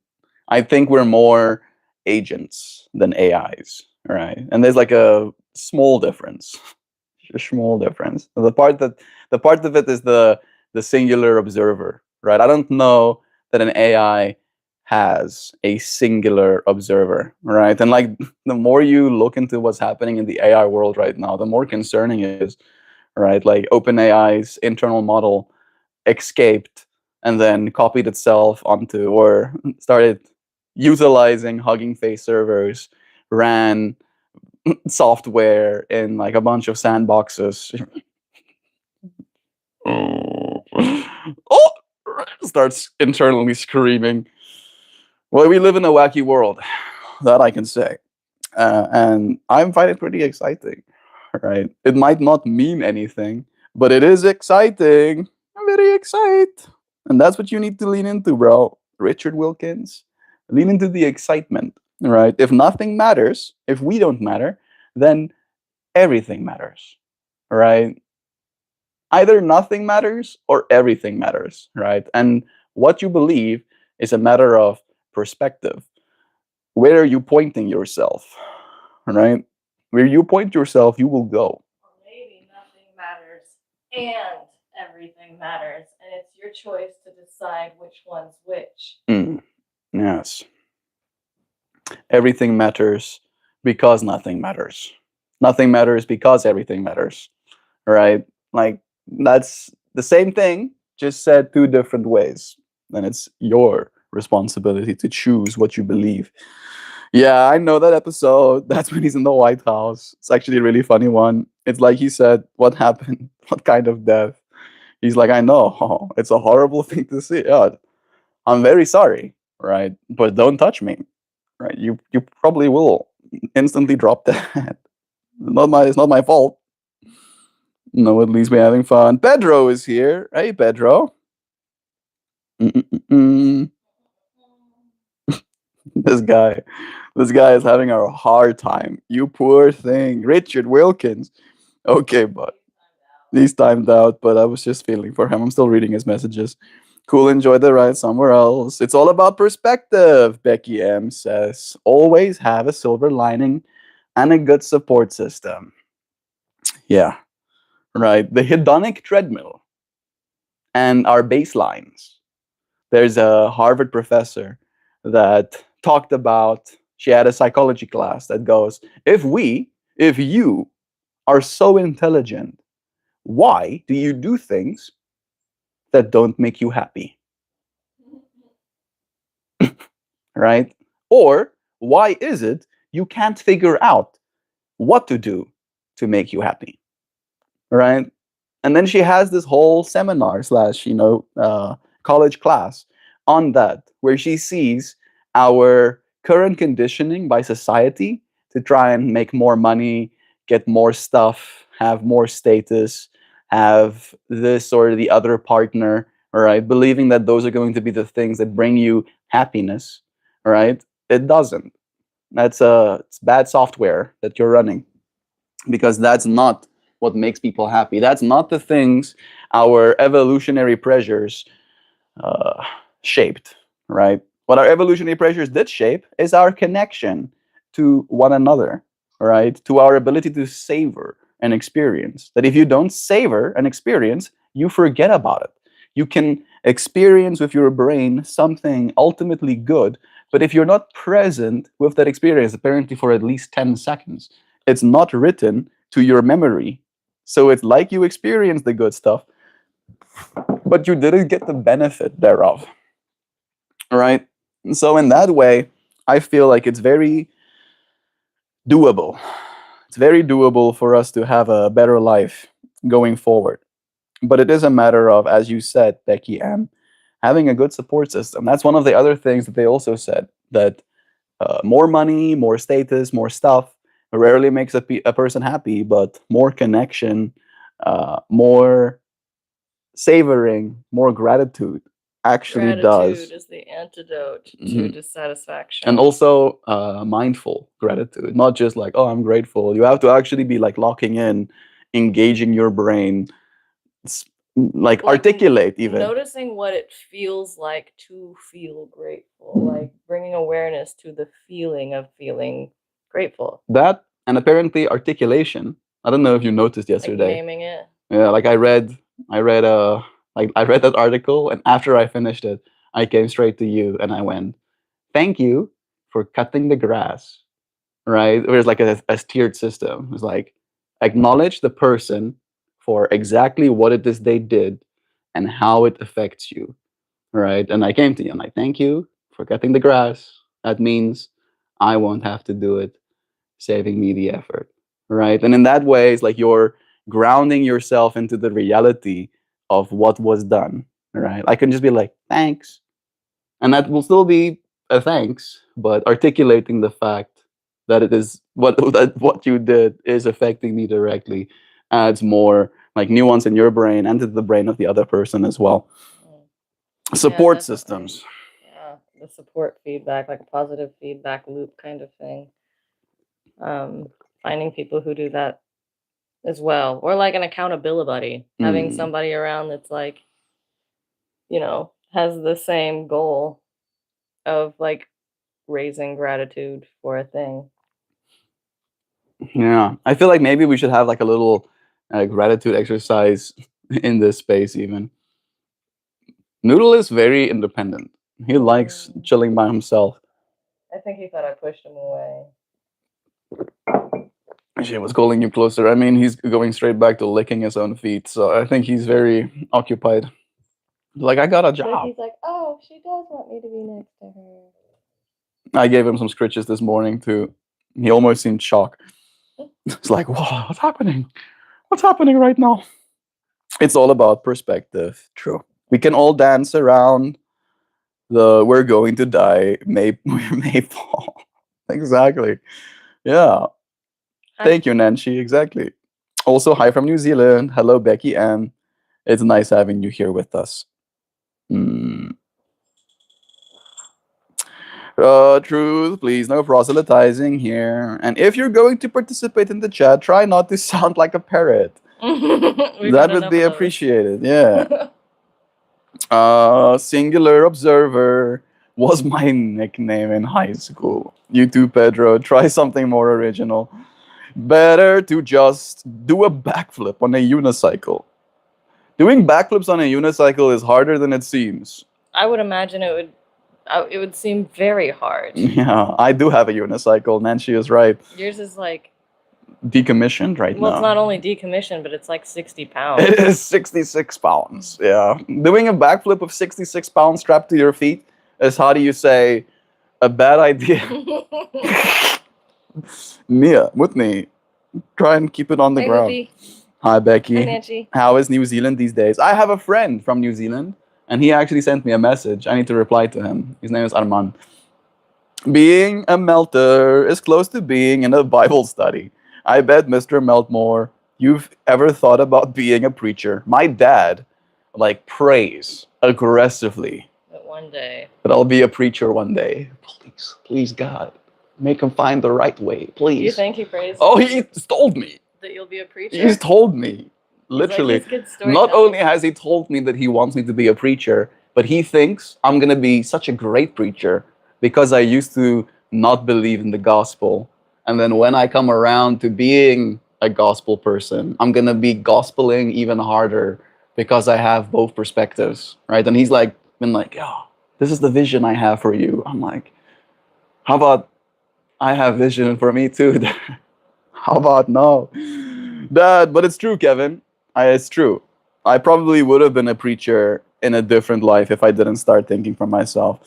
I think we're more agents than AIs, right? And there's like a small difference, a small difference. The part of it is the singular observer, right? I don't know that an AI has a singular observer, right? And like the more you look into what's happening in the AI world right now, the more concerning it is, right? Like OpenAI's internal model escaped and then copied itself onto or started utilizing Hugging Face servers, ran software in like a bunch of sandboxes. Oh, starts internally screaming. Well, we live in a wacky world, that I can say. And I find it pretty exciting, right? It might not mean anything, but it is exciting. I'm very excited. And that's what you need to lean into, bro. Richard Wilkins, lean into the excitement, right? If nothing matters, if we don't matter, then everything matters, right? Either nothing matters or everything matters, right? And what you believe is a matter of perspective. Where are you pointing yourself, right? Where you point yourself, you will go. Or maybe nothing matters and everything matters, and it's your choice to decide which one's which. Mm. Yes. Everything matters because nothing matters. Nothing matters because everything matters. Right? Like, that's the same thing, just said two different ways. And it's your responsibility to choose what you believe. Yeah, I know that episode. That's when he's in the White House. It's actually a really funny one. It's like he said, what happened? What kind of death? He's like, I know. It's a horrible thing to see. Yeah, I'm very sorry, right? But don't touch me, right? You probably will instantly drop dead. It's not my fault. No, at least we're having fun. Pedro is here. Hey, Pedro. Mm-mm-mm. This guy, this guy is having a hard time. You poor thing, Richard Wilkins. Okay, but he's timed out. But I was just feeling for him. I'm still reading his messages. Cool, enjoy the ride somewhere else. It's all about perspective, Becky M says. Always have a silver lining and a good support system. Yeah, right. The hedonic treadmill and our baselines. There's a Harvard professor that talked about, she had a psychology class that goes, if you are so intelligent, why do you do things that don't make you happy? Right? Or why is it you can't figure out what to do to make you happy? Right? And then she has this whole seminar slash college class on that, where she sees our current conditioning by society to try and make more money, get more stuff, have more status, have this or the other partner, all right, believing that those are going to be the things that bring you happiness, all right. It doesn't. It's bad software that you're running, because that's not what makes people happy. That's not the things our evolutionary pressures uh, shaped, right? What our evolutionary pressures did shape is our connection to one another, right? To our ability to savor an experience. That if you don't savor an experience, you forget about it. You can experience with your brain something ultimately good, but if you're not present with that experience, apparently for at least 10 seconds, it's not written to your memory. So it's like you experienced the good stuff, but you didn't get the benefit thereof, right? And so in that way, I feel like it's very doable. It's very doable for us to have a better life going forward. But it is a matter of, as you said, Becky M, having a good support system. That's one of the other things that they also said, that more money, more status, more stuff rarely makes a person happy, but more connection, more savoring, more gratitude actually Gratitude does. is the antidote to Mhm. And dissatisfaction. also mindful gratitude, not just like, oh, I'm grateful. You have to actually be like locking in, engaging your brain, s- like Like articulate even noticing what it feels like to feel grateful, like bringing awareness to the feeling of feeling grateful, that. And apparently articulation, I don't know if you noticed like yesterday. naming it. Yeah, like I read that article, and after I finished it, I came straight to you and I went, thank you for cutting the grass, right? There's like a tiered system. It's like, acknowledge the person for exactly what it is they did and how it affects you, right? And I came to you and I thank you for cutting the grass. That means I won't have to do it, saving me the effort, right? And in that way, it's like you're grounding yourself into the reality of what was done, right? I can just be like, thanks, and that will still be a thanks, but articulating the fact that it is what that what you did is affecting me directly adds more like nuance in your brain and to the brain of the other person as well. Mm. Yeah, Support definitely. systems. Yeah, the support feedback, like a positive feedback loop kind of thing. Finding people who do that as well, or like an accountability buddy, having Mm, somebody around that's like, has the same goal of like raising gratitude for a thing. yeah, I feel like maybe we should have like a little gratitude exercise in this space. Even Noodle is very independent. He likes chilling by himself. I think he thought I pushed him away. She was calling you closer. I mean, he's going straight back to licking his own feet. So I think he's very occupied. Like, I got a But job. he's like, oh, she does want me to be next to her. I gave him some scritches this morning too. He almost seemed shocked. It's like, wow, what's happening? What's happening right now? It's all about perspective. True. We can all dance around the we're going to die may fall. Exactly. Yeah. Thank you, Nancy. Exactly. Also, hi from New Zealand. Hello, Becky M. It's nice having you here with us. Mm. Truth, please, no proselytizing here. And if you're going to participate in the chat, try not to sound like a parrot. We've That had would enough be of those. appreciated. Yeah. Singular Observer was my nickname in high school. You too, Pedro. Try something more original. Better to just do a backflip on a unicycle. Doing backflips on a unicycle is harder than it seems. I would imagine it would seem very hard. Yeah, I do have a unicycle. Nancy is right. Yours is like, Decommissioned right well, it's now. not only decommissioned, but it's like 60 pounds. It is 66 pounds. Yeah. Doing a backflip of 66 pounds strapped to your feet is, how do you say, a bad idea. Mia, Whitney, try and keep it on the Hey, ground. Whoopi. Hi, Becky. Hi, Nancy. How is New Zealand these days? I have a friend from New Zealand, and he actually sent me a message. I need to reply to him. His name is Arman. Being a melter is close to being in a Bible study. I bet, Mr. Meltmore, you've ever thought about being a preacher. My dad, like, prays aggressively But one day. that I'll be a preacher one day. Please, please, God, make him find the right way, please. You think he prays Oh, he told me. that you'll be a preacher? He's told me. He's Literally. like, he's good Not storytelling. only has he told me that he wants me to be a preacher, but he thinks I'm going to be such a great preacher because I used to not believe in the gospel. And then when I come around to being a gospel person, I'm going to be gospeling even harder because I have both perspectives, right? And he's like, been like, yeah, this is the vision I have for you. I'm like, how about I have vision for me too? How about no? Dad, but it's true, Kevin. It's true. I probably would have been a preacher in a different life if I didn't start thinking for myself.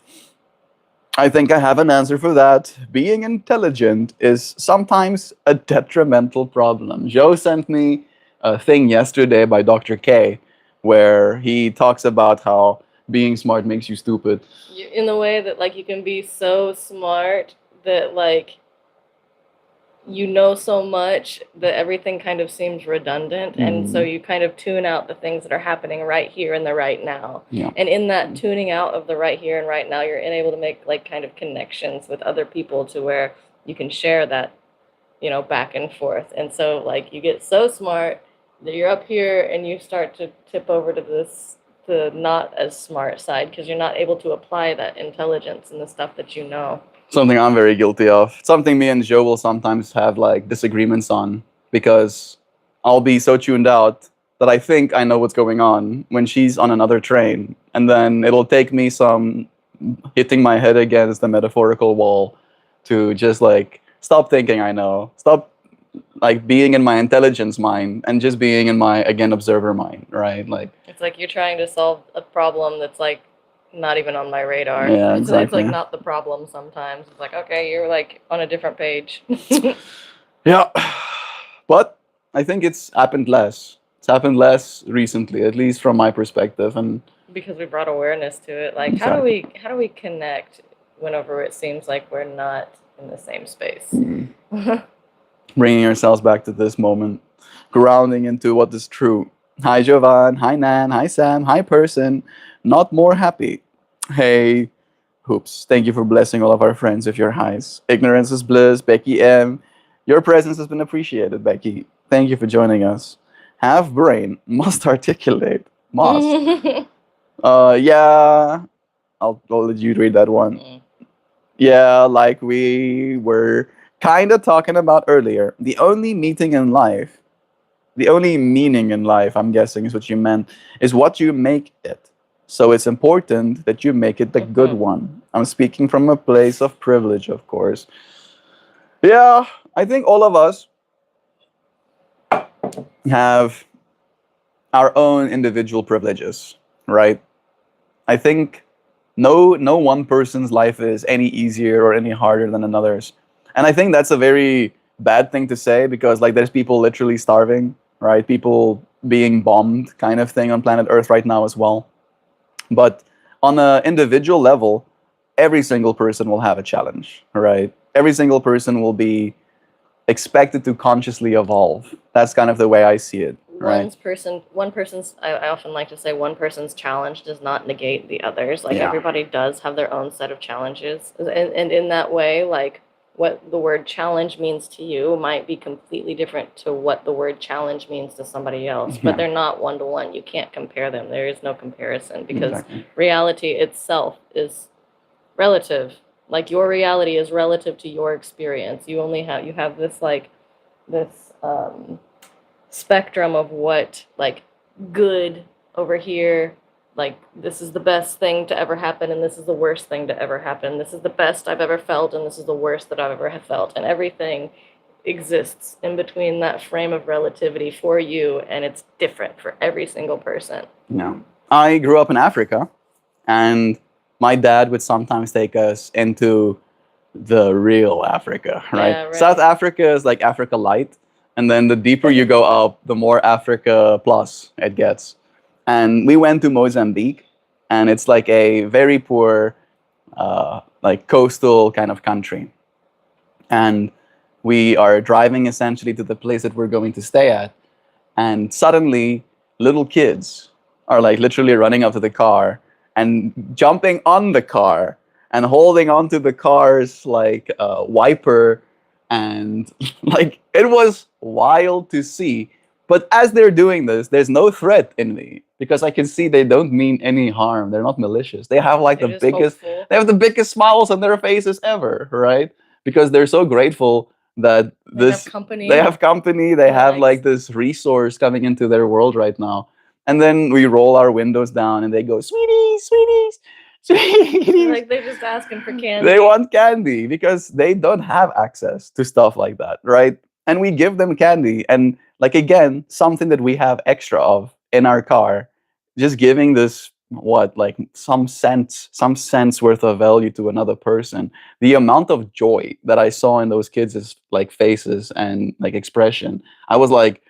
I think I have an answer for that. Being intelligent is sometimes a detrimental problem. Joe sent me a thing yesterday by Dr. K where he talks about how being smart makes you stupid. In the way that, like, you can be so smart that, like, you know so much that everything kind of seems redundant, and so you kind of tune out the things that are happening right here and the right now. Yeah. And in that tuning out of the right here and right now, you're able to make, like, kind of connections with other people to where you can share that, you know, back and forth. And so, like, you get so smart that you're up here and you start to tip over to the not as smart side because you're not able to apply that intelligence and the stuff that you know. Something I'm very guilty of. Something me and Joe will sometimes have like disagreements on because I'll be so tuned out that I think I know what's going on when she's on another train. And then it'll take me some hitting my head against the metaphorical wall to just like stop thinking I know. Stop like being in my intelligence mind and just being in my, again, observer mind, right? Like It's like you're trying to solve a problem that's like not even on my radar. Yeah, It's like exactly. not the problem sometimes. It's like, okay, you're like on a different page. yeah. But I think it's happened less. It's happened less recently, at least from my perspective. And Because we brought awareness to it. Like, how do we connect whenever it seems like we're not in the same space? bringing ourselves back to this moment, grounding into what is true. Hi, Jovan. Hi, Nan. Hi, Sam. Hi, person. Not more happy. Hey, hoops. Thank you for blessing all of our friends with your highs. Ignorance is bliss. Becky M. Your presence has been appreciated, Becky. Thank you for joining us. Have brain. Must articulate. Must. Yeah. I'll let you read that one. Yeah, like we were kind of talking about earlier. The only meaning in life, I'm guessing is what you meant, is what you make it. So it's important that you make it the good Mhm. one. I'm speaking from a place of privilege, of course. Yeah, I think all of us have our own individual privileges, right? I think no one person's life is any easier or any harder than another's. And I think that's a very bad thing to say because like there's people literally starving, right? People being bombed kind of thing on planet Earth right now as well. But on an individual level, every single person will have a challenge, right? Every single person will be expected to consciously evolve. That's kind of the way I see it, right? One person's, I often like to say one person's challenge does not negate the others. Like Yeah. everybody does have their own set of challenges. And in that way, like what the word challenge means to you might be completely different to what the word challenge means to somebody else. But Yeah. they're not one to one. You can't compare them. There is no comparison because Exactly. reality itself is relative. Like your reality is relative to your experience. You have this like this spectrum of what like good over here, like this is the best thing to ever happen and this is the worst thing to ever happen, this is the best I've ever felt and this is the worst that I've ever have felt, and everything exists in between that frame of relativity for you, and it's different for every single person. Yeah. I grew up in Africa, and my dad would sometimes take us into the real Africa, right? Yeah, right. South Africa is like Africa light, and then the deeper you go up, the more Africa plus it gets. And we went to Mozambique, and it's like a very poor, like coastal kind of country. And we are driving essentially to the place that we're going to stay at, and suddenly little kids are like literally running up to the car and jumping on the car and holding onto the car's like wiper, and like it was wild to see. But as they're doing this, there's no threat in me because I can see they don't mean any harm. They're not malicious. They have like They're the just biggest, hopeful. they have the biggest smiles on their faces ever, right? Because they're so grateful that They have this company. they have company, they have Nice. like this resource coming into their world right now. And then we roll our windows down and they go, sweeties, sweeties, sweeties. Like they're just asking for candy. They want candy because they don't have access to stuff like that, right? And we give them candy. And like again, something that we have extra of in our car, just giving this what like some cents worth of value to another person. The amount of joy that I saw in those kids' like faces and like expression, I was like,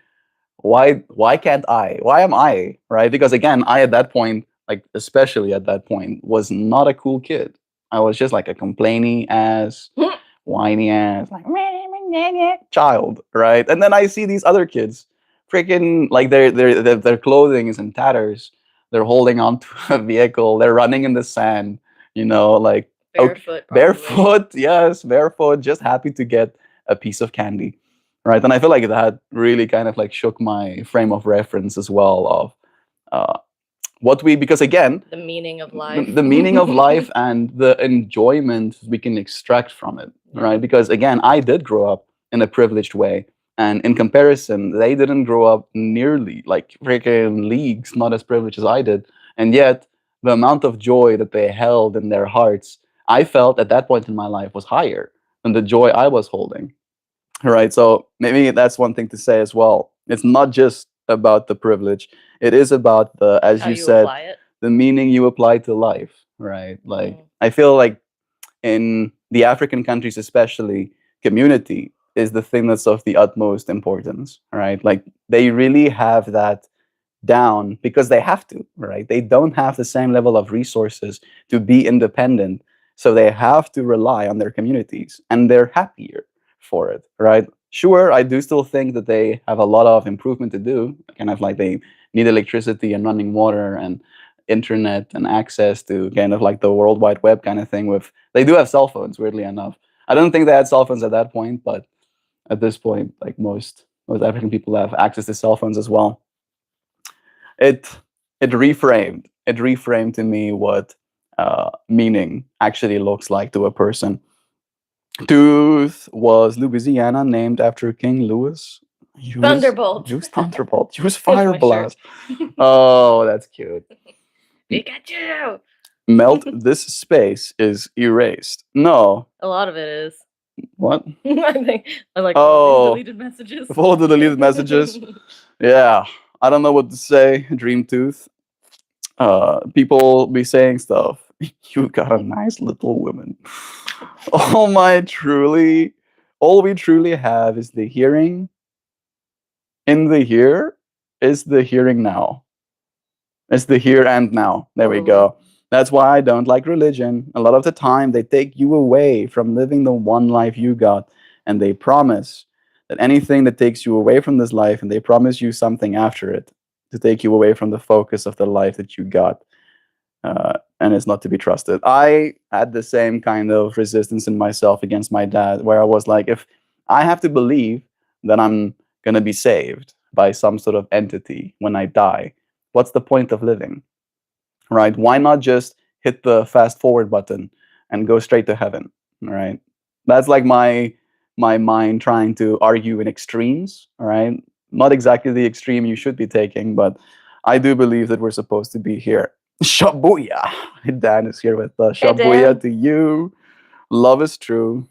why can't I? Why am I? Right? Because again, I at that point, like especially at that point, was not a cool kid. I was just like a complaining ass, whiny ass, like child, right? And then I see these other kids, freaking like their clothing is in tatters. They're holding on to a vehicle. They're running in the sand. Like okay, Barefoot, probably. barefoot, yes, barefoot, just happy to get a piece of candy, right? And I feel like that really kind of like shook my frame of reference as well of uh, what we, because again, The meaning of life. the meaning of life and the enjoyment we can extract from it, right? Because again, I did grow up in a privileged way, and in comparison, they didn't grow up nearly like freaking leagues, not as privileged as I did, and yet the amount of joy that they held in their hearts, I felt at that point in my life was higher than the joy I was holding, right? So maybe that's one thing to say as well. It's not just about the privilege, it is about the, as How you you said, apply it. the meaning you apply to life, right? Like Mm. I feel like in the African countries especially, community is the thing that's of the utmost importance, right? Like they really have that down because they have to, right? They don't have the same level of resources to be independent. So they have to rely on their communities, and they're happier for it, right? Sure, I do still think that they have a lot of improvement to do. Kind of like they need electricity and running water and internet and access to kind of like the World Wide Web kind of thing. With they do have cell phones, weirdly enough. I don't think they had cell phones at that point, but at this point, like most African people have access to cell phones as well. it it reframed to me what meaning actually looks like to a person. Tooth was Louisiana, named after King Louis. Thunderbolt. Use Thunderbolt. Use Here's my Fire shirt. Blast. Oh, that's cute. Pikachu. Melt, this space is erased. No. A lot of it is. What? I think I like all these Oh, deleted messages. follow the deleted messages. Yeah. I don't know what to say. Dream Tooth. People be saying stuff. You got a nice little woman. All we truly have is the hearing. In the here is the hearing now. It's the here and now. There we Totally. go. That's why I don't like religion. A lot of the time, they take you away from living the one life you got, and they promise that anything that takes you away from this life, and they promise you something after it to take you away from the focus of the life that you got. And it's not to be trusted. I had the same kind of resistance in myself against my dad, where I was like, if I have to believe that I'm going to be saved by some sort of entity when I die, what's the point of living? Right? Why not just hit the fast forward button and go straight to heaven? Right? That's like my mind trying to argue in extremes. All right, not exactly the extreme you should be taking, but I do believe that we're supposed to be here. Shabuya! Dan is here with us. Hey, Shabuya Dan. to you. Love is true.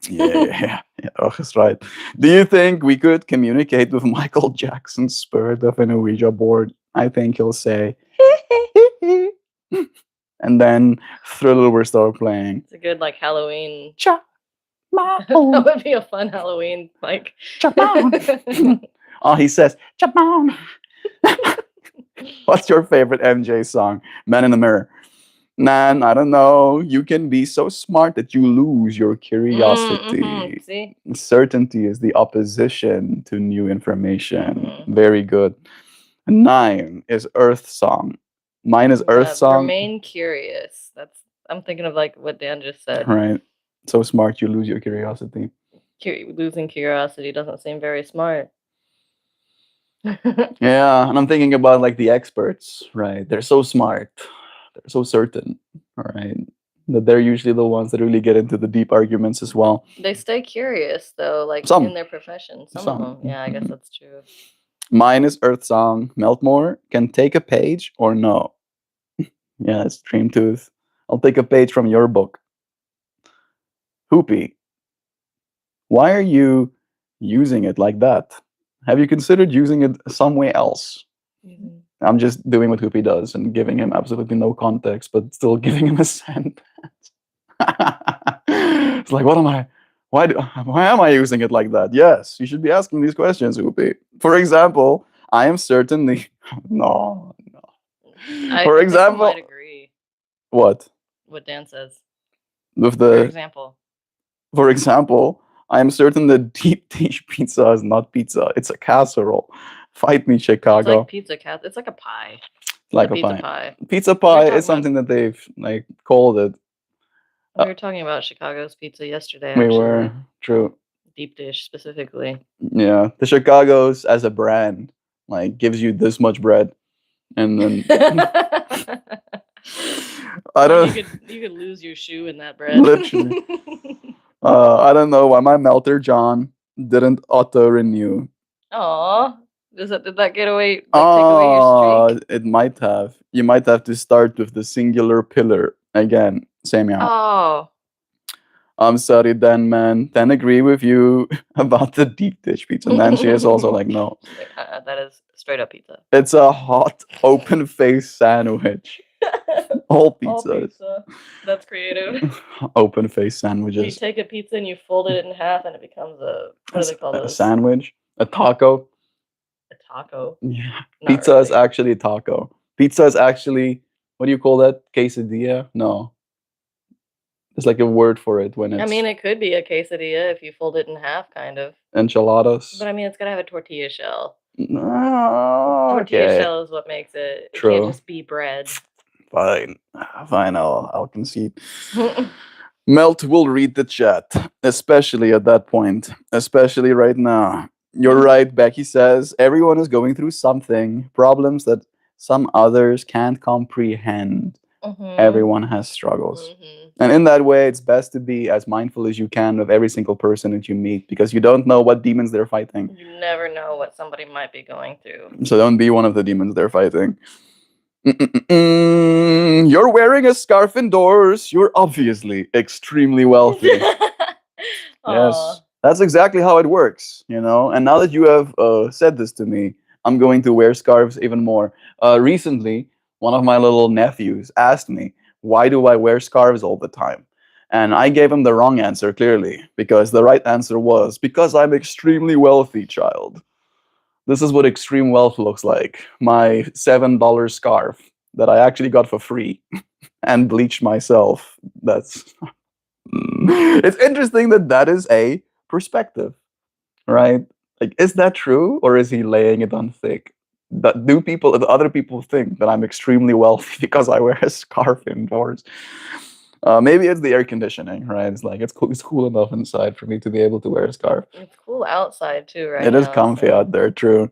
Yeah. Oh, that's right. Do you think we could communicate with Michael Jackson's spirit of an Ouija board? I think he'll say, and then Thriller will start playing. It's a good like Halloween. Cha, That ma, would be a fun Halloween like. oh, he says, Chabon. What's your favorite MJ song? Man in the Mirror. Man, I don't know. You can be so smart that you lose your curiosity. See? Certainty is the opposition to new information. Mhm. Very good. 9 is Earth Song. Mine is Earth Song. Remain curious. I'm thinking of like what Dan just said. Right. So smart you lose your curiosity. Losing curiosity doesn't seem very smart. Yeah, and I'm thinking about like the experts, right? They're so smart. They're so certain, all right? That they're usually the ones that really get into the deep arguments as well. They stay curious though, like Some. in their profession. Some Some. of them. Yeah, I guess that's true. Mine is Earth Song. Meltmore can take a page or no. Yeah, it's Dream Tooth. I'll take a page from your book. Hoopy, why are you using it like that? Have you considered using it some way else? Mhm. I'm just doing what Hoopy does and giving him absolutely no context, but still giving him a sentence. It's like, what am I? Why am I using it like that? Yes, you should be asking these questions, Hoopy. For example, I am certainly no. For I example, might agree what what Dan says. with For the example. For example, I am certain that deep dish pizza is not pizza; it's a casserole. Fight me, It's Chicago. like pizza cat. It's like a pie. Like a a pizza pie. pie. Pizza We were pie talking is something that they've like called it. We were talking about Chicago's pizza yesterday, We actually. were true. Deep dish specifically. Yeah, the Chicago's as a brand like gives you this much bread, and then I don't You could lose your shoe in that bread. literally. I don't know why my melter John didn't auto renew. Aw. Did that get away? Like, take away Oh, your streak? it might have. You might have to start with the singular pillar again. Same out. Oh. I'm sorry, Dan, man. Dan agree with you about the deep dish pizza. And then she is also like, no. Like, that is straight up pizza. It's a hot, open face sandwich. All pizzas. All pizza. That's creative. Open face You sandwiches. take a pizza and you fold it in half and it becomes what do they call A those? sandwich. A taco. A taco. Yeah. Not Pizza is really. actually a taco. Pizza is actually, what do you call that? Quesadilla? No. There's like a word for it when it's I mean, it could be a quesadilla if you fold it in half, kind of. enchiladas. But I mean, it's gotta have a tortilla shell. No, Tortilla okay. shell is what makes it. It True. can't just be bread. Fine. Fine, I'll concede. Melt will read the chat, especially at that point, especially right now. You're right, Becky says. Everyone is going through something, problems that some others can't comprehend. Everyone has struggles. And in that way, it's best to be as mindful as you can of every single person that you meet because you don't know what demons they're fighting. You never know what somebody might be going through. So don't be one of the demons they're fighting. You're wearing a scarf indoors. You're obviously extremely wealthy. Aw. Yes, that's exactly how it works, you know. And now that you have said this to me, I'm going to wear scarves even more. Recently, one of my little nephews asked me, "Why do I wear scarves all the time?" And I gave him the wrong answer, clearly, because the right answer was, "Because I'm extremely wealthy, child." This is what extreme wealth looks like. My $7 scarf that I actually got for free and bleached myself. That's it's interesting that that is a perspective, right? Like, is that true, or is he laying it on thick? That do other people think that I'm extremely wealthy because I wear a scarf indoors? Maybe it's the air conditioning, right? It's like it's cool enough inside for me to be able to wear a scarf. It's cool outside too right It is now, comfy so out there, true.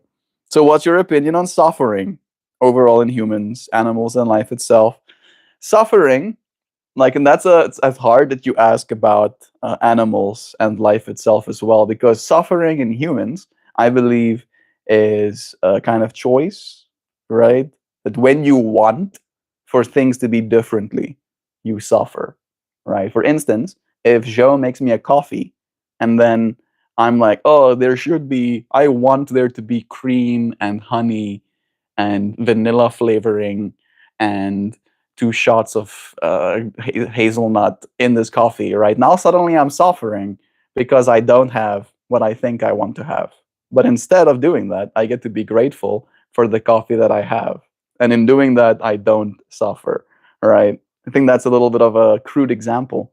So, what's your opinion on suffering overall in humans, animals, and life itself? Suffering, like, and it's hard that you ask about animals and life itself as well, because suffering in humans, I believe, is a kind of choice, right? That when you want for things to be differently, you suffer, right? For instance, if Joe makes me a coffee and then I'm like, oh, I want there to be cream and honey and vanilla flavoring and 2 shots of hazelnut in this coffee. Right now, suddenly I'm suffering because I don't have what I think I want to have. But instead of doing that, I get to be grateful for the coffee that I have. And in doing that, I don't suffer. Right? I think that's a little bit of a crude example,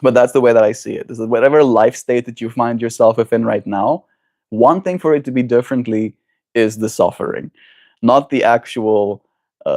but that's the way that I see it. Is that whatever life state that you find yourself within right now, wanting for it to be differently is the suffering, not the actual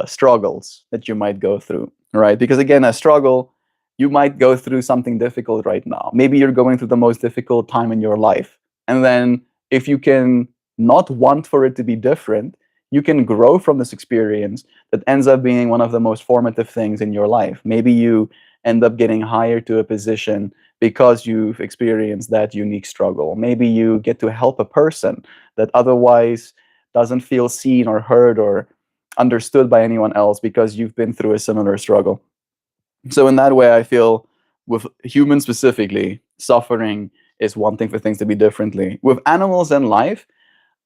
struggles that you might go through, right? Because again, a struggle, you might go through something difficult right now. Maybe you're going through the most difficult time in your life. And then if you can not want for it to be different, you can grow from this experience that ends up being one of the most formative things in your life. Maybe you end up getting hired to a position because you've experienced that unique struggle. Maybe you get to help a person that otherwise doesn't feel seen or heard or understood by anyone else because you've been through a similar struggle. So, in that way, I feel with humans specifically, suffering is wanting for things to be differently. With animals and life,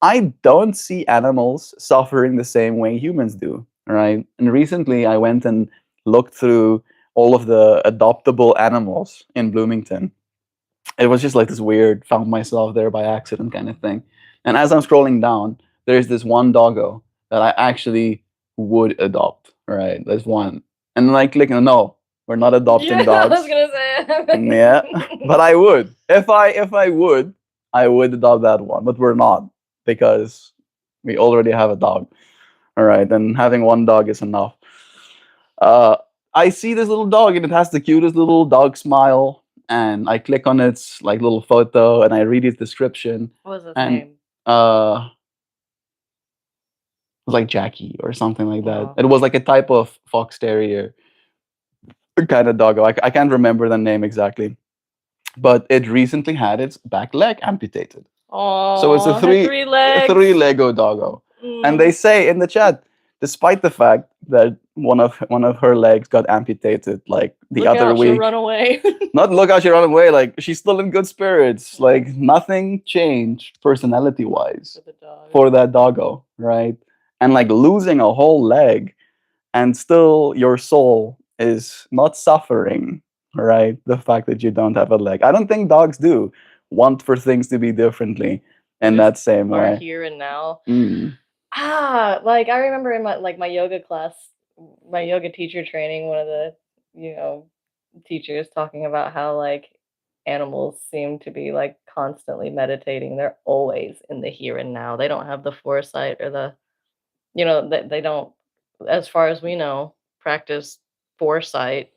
I don't see animals suffering the same way humans do, right? And recently I went and looked through all of the adoptable animals in Bloomington. It was just like this weird, found myself there by accident kind of thing. And as I'm scrolling down, there's this one doggo that I actually would adopt, right? There's one. And I click, no, we're not adopting yeah, I was dogs. gonna Yeah, say. but I would. If I would, I would adopt that one. But we're not because we already have a dog. All right, and having one dog is enough. Uh, I see this little dog and it has the cutest little dog smile. And I click on its like little photo and I read its description. What was his And name? it was like Jackie or something like that. Oh. It was like a type of fox terrier kind of doggo. I can't remember the name exactly, but it recently had its back leg amputated. So it's a Oh, had three three legs. Lego doggo. And they Mm. say in the chat, despite the fact that one of her legs got amputated like the Look other out, she'll run week, away. not look how she ran away, like she's still in good spirits. Like nothing changed personality wise For the dog. for that doggo, right? And like losing a whole leg and still your soul is not suffering, right? The fact that you don't have a leg. I don't think dogs do want for things to be differently They in just that same are way. here and now. Mm. Like I remember in my yoga class, my yoga teacher training, one of the, you know, teachers talking about how like animals seem to be like constantly meditating. They're always in the here and now. They don't have the foresight or the, they don't, as far as we know, practice foresight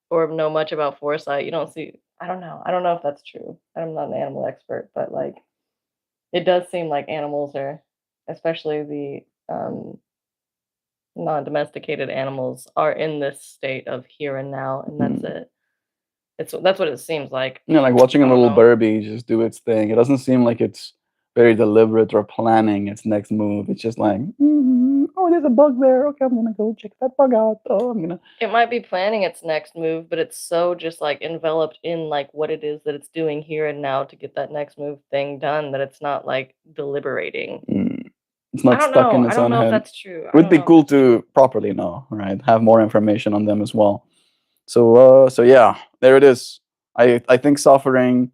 or know much about foresight. You don't see, I don't know. I don't know if that's true. I'm not an animal expert, but like it does seem like animals are, especially the non-domesticated animals, are in this state of here and now, and that's Mm. it. That's what it seems like. Yeah, like watching a I don't little know. Burby just do its thing. It doesn't seem like it's very deliberate or planning its next move. It's just like, oh, there's a bug there. Okay, I'm gonna go check that bug out. Oh, I'm gonna. It might be planning its next move, but it's so just like enveloped in like what it is that it's doing here and now to get that next move thing done that it's not like deliberating. Mm, it's not stuck in I its don't own know if head. that's true. I Would don't be know if cool that's true. to properly know, right? Have more information on them as well. So yeah, there it is. I think suffering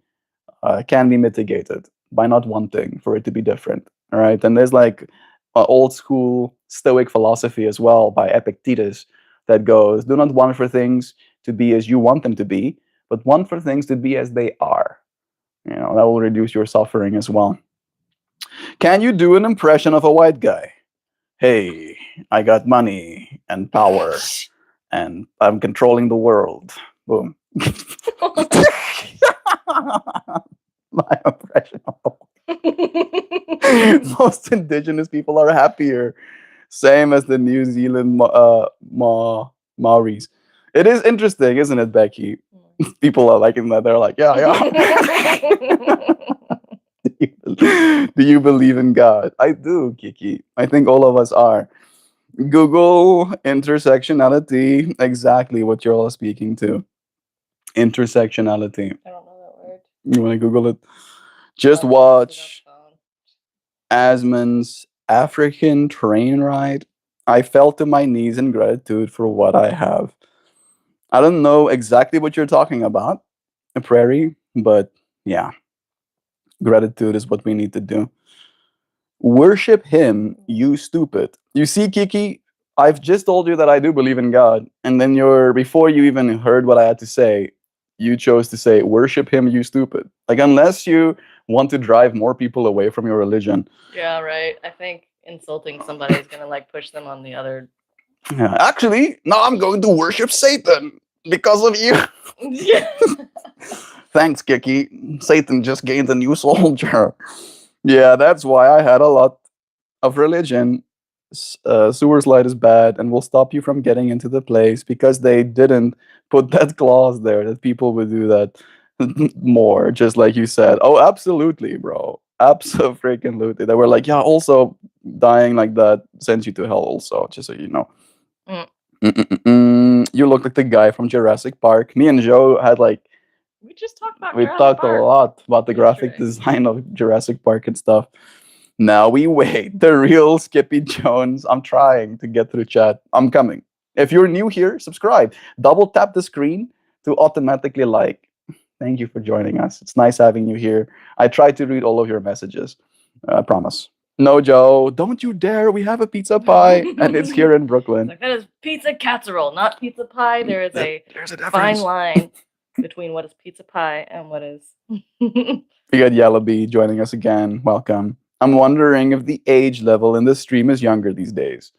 can be mitigated by not wanting for it to be different. All right, and there's like old school Stoic philosophy as well by Epictetus that goes, "Do not want for things to be as you want them to be, but want for things to be as they are." You know, that will reduce your suffering as well. Can you do an impression of a white guy? Hey, I got money and power, and I'm controlling the world. Boom. My impression of most indigenous people are happier. Same as the New Zealand Maoris. It is interesting, isn't it, Becky? People are liking that. They're like, yeah, yeah. Do you believe in God? I do, Kiki. I think all of us are. Google intersectionality, exactly what you're all speaking to. Intersectionality. I don't know that word. You want to Google it? Just Oh, honestly, that's watch fine. Asman's African train ride. I fell to my knees in gratitude for what I have. I don't know exactly what you're talking about, a prairie, but yeah, gratitude is what we need to do. Worship him, you stupid. You see, Kiki, I've just told you that I do believe in God, and then before you even heard what I had to say, you chose to say, worship him, you stupid. Like, unless you want to drive more people away from your religion. Yeah, right. I think insulting somebody is gonna like push them on the other. Yeah, actually, no, I'm going to worship Satan because of you. Yeah. Thanks, Kiki. Satan just gained a new soldier. Yeah, that's why I had a lot of religion. Sewer slide is bad and will stop you from getting into the place because they didn't put that clause there that people would do that more, just like you said. Oh, absolutely, bro. Absolutely. They were like, yeah, also dying like that sends you to hell, also, just so you know. Mm. You look like the guy from Jurassic Park. Me and Joe had like, We just talked about we Jurassic talked a Park lot about the graphic yesterday. design of Jurassic Park and stuff. Now we wait. The real Skippy Jones. I'm trying to get through chat. I'm coming. If you're new here, subscribe. Double tap the screen to automatically like. Thank you for joining us. It's nice having you here. I try to read all of your messages. I promise. No, Joe, don't you dare. We have a pizza pie, and it's here in Brooklyn. Like, that is pizza casserole, not pizza pie. There is There's a fine difference. line between what is pizza pie and what is. We got Yellowbee joining us again. Welcome. I'm wondering if the age level in this stream is younger these days.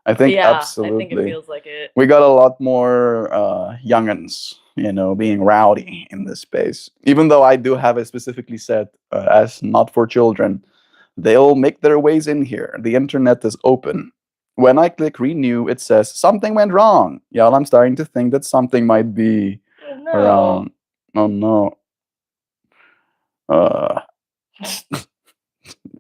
I think Yeah, I think it absolutely. feels like it. We got a lot more youngins, being rowdy in this space. Even though I do have it specifically set as not for children, they'll make their ways in here. The internet is open. When I click renew, it says something went wrong. Yeah, I'm starting to think that something might be Oh no. around. Oh no. Uh,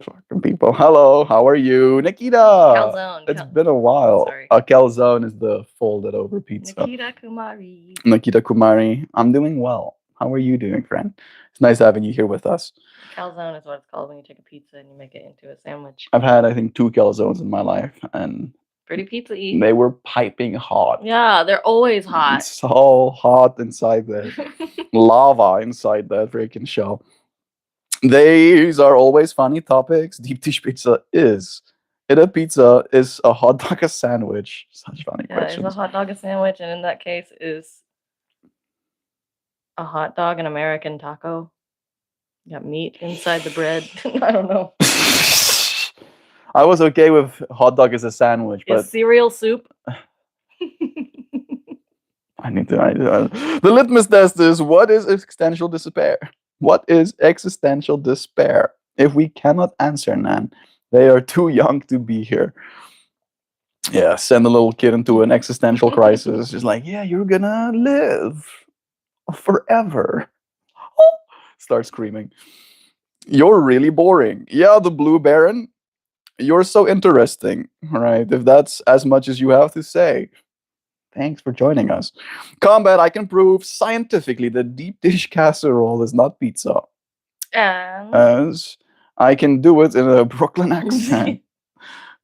fucking people. Hello, how are you? Nikita! Calzone. It's been a while. Sorry. Calzone is the folded over pizza. Nikita Kumari. Nikita Kumari, I'm doing well. How are you doing, friend? It's nice having you here with us. Calzone is what it's called when you take a pizza and you make it into a sandwich. I've had, I think, 2 calzones in my life, and Pretty pizza-y. they were piping hot. Yeah, they're always hot. It's so hot inside there. Lava inside that freaking shell. These are always funny topics. Deep dish pizza is. It a pizza is a hot dog a sandwich. Such funny Yeah, is questions. a hot dog a sandwich? And in that case, is a hot dog an American taco? You got meat inside the bread? I don't know. I was okay with hot dog as a sandwich, but Is cereal soup? I need to. The litmus test is, what is existential despair? What is existential despair? If we cannot answer, Nan, they are too young to be here. Yeah, send a little kid into an existential crisis. Just like, yeah, you're gonna live forever. Start screaming. You're really boring. Yeah, the Blue Baron. You're so interesting, right? If that's as much as you have to say. Thanks for joining us. Combat, I can prove scientifically that deep dish casserole is not pizza. And As I can do it in a Brooklyn accent.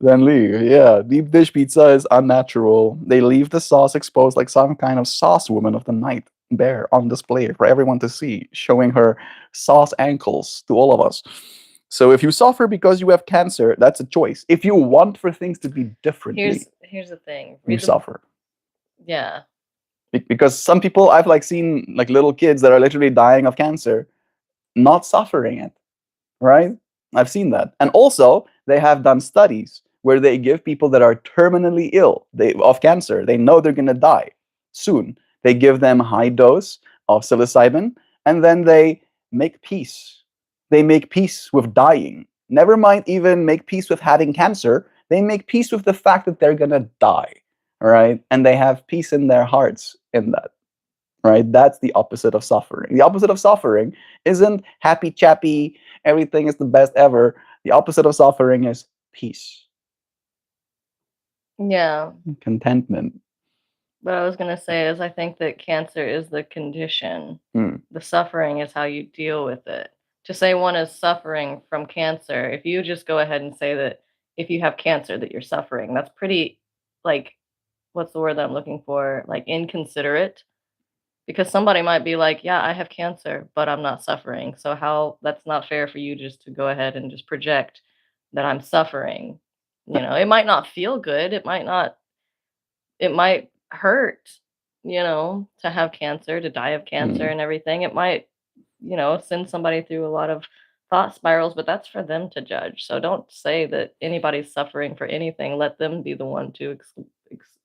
Then leave. Yeah, deep dish pizza is unnatural. They leave the sauce exposed like some kind of sauce woman of the night there on display for everyone to see, showing her sauce ankles to all of us. So if you suffer because you have cancer, that's a choice. If you want for things to be differently, here's the thing. you Read the suffer. yeah. Because some people I've like seen like little kids that are literally dying of cancer, not suffering it, right? I've seen that. And also, they have done studies where they give people that are terminally ill of cancer, they know they're going to die soon. They give them high dose of psilocybin and then they make peace. They make peace with dying. Never mind even make peace with having cancer. They make peace with the fact that they're going to die, right? And they have peace in their hearts in that, right? That's the opposite of suffering. The opposite of suffering isn't happy chappy, everything is the best ever. The opposite of suffering is peace, Yeah. contentment. What I was gonna say is I think that cancer is the condition. Mm, The suffering is how you deal with it. To say one is suffering from cancer, if you just go ahead and say that if you have cancer that you're suffering, that's pretty like what's the word that I'm looking for? Like inconsiderate. Because somebody might be like, "Yeah, I have cancer, but I'm not suffering." So how that's not fair for you just to go ahead and just project that I'm suffering. It might not feel good. It might hurt, to have cancer, to die of cancer mm. and everything. It might, send somebody through a lot of thought spirals, but that's for them to judge. So don't say that anybody's suffering for anything. Let them be the one to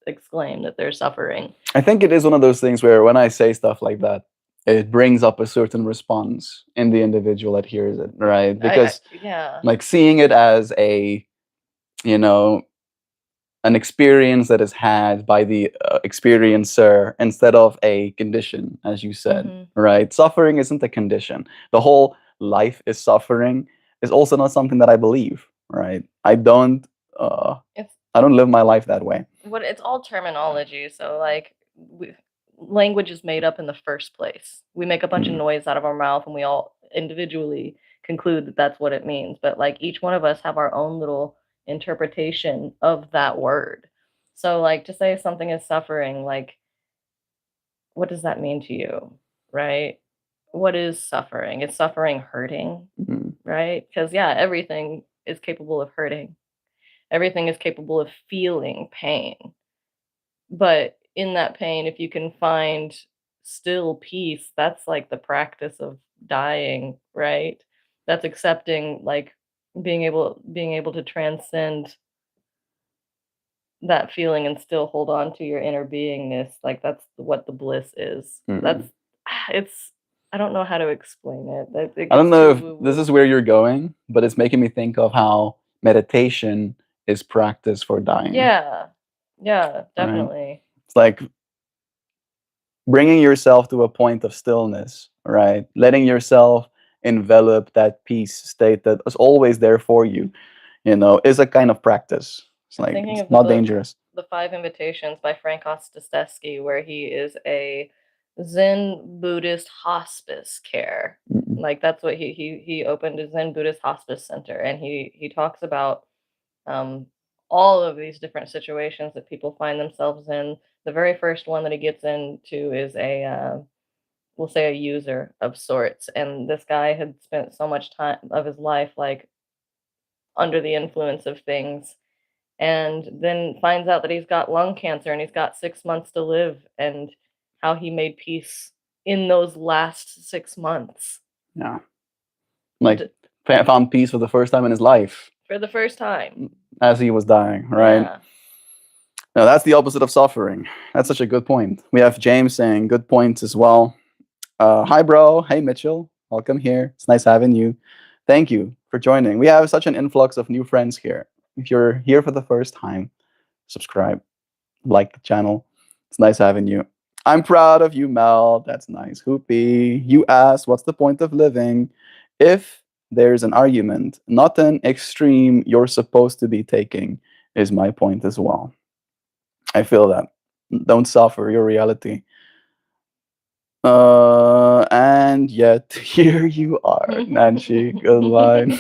exclaim that they're suffering. I think it is one of those things where when I say stuff like that, it brings up a certain response in the individual that hears it, right? Because Yeah. like seeing it as a, you know, an experience that is had by the experiencer instead of a condition, as you said, Hmm. right? Suffering isn't a condition. The whole life is suffering is also not something that I believe, right? Uh, It's I don't live my life that way. it's all terminology. So like language is made up in the first place. We make a bunch of Mm, noise out of our mouth and we all individually conclude that that's what it means. But like each one of us have our own little interpretation of that word. So like to say something is suffering, like what does that mean to you? Right? What is suffering? Is suffering hurting? mm, Right? Because yeah, everything is capable of hurting. Everything is capable of feeling pain. But in that pain, if you can find still peace, that's like the practice of dying, right? That's accepting like being able to transcend that feeling and still hold on to your inner beingness. Like that's what the bliss is. That's mm. it's I don't know how to explain it. It I don't gets know too if woo this woo. is where you're going, but it's making me think of how meditation is practice for dying, Yeah. Yeah, right? definitely. It's like bringing yourself to a point of stillness, right? Letting yourself envelop that peace state that is always there for you, is a kind of practice. It's I'm like thinking it's of the not book dangerous. The Five Invitations by Frank Ostaseski, where he is a Zen Buddhist hospice care. Mm, Like that's what he opened a Zen Buddhist hospice center, and he talks about um, all of these different situations that people find themselves in. The very first one that he gets into is we'll say a user of sorts, and this guy had spent so much time of his life like under the influence of things and then finds out that he's got lung cancer and he's got 6 months to live and how he made peace in those last 6 months yeah, like D- found peace for the first time in his life for the first time. as he was dying, right? Yeah. No, that's the opposite of suffering. That's such a good point. We have James saying good points as well. Hi, bro. Hey, Mitchell. Welcome here. It's nice having you. Thank you for joining. We have such an influx of new friends here. If you're here for the first time, subscribe, like the channel. It's nice having you. I'm proud of you, Mel. That's nice. Hoopy. You asked, what's the point of living if there's an argument, not an extreme you're supposed to be taking, is my point as well. I feel that. Don't suffer your reality. And yet here you are, Nancy. Good line.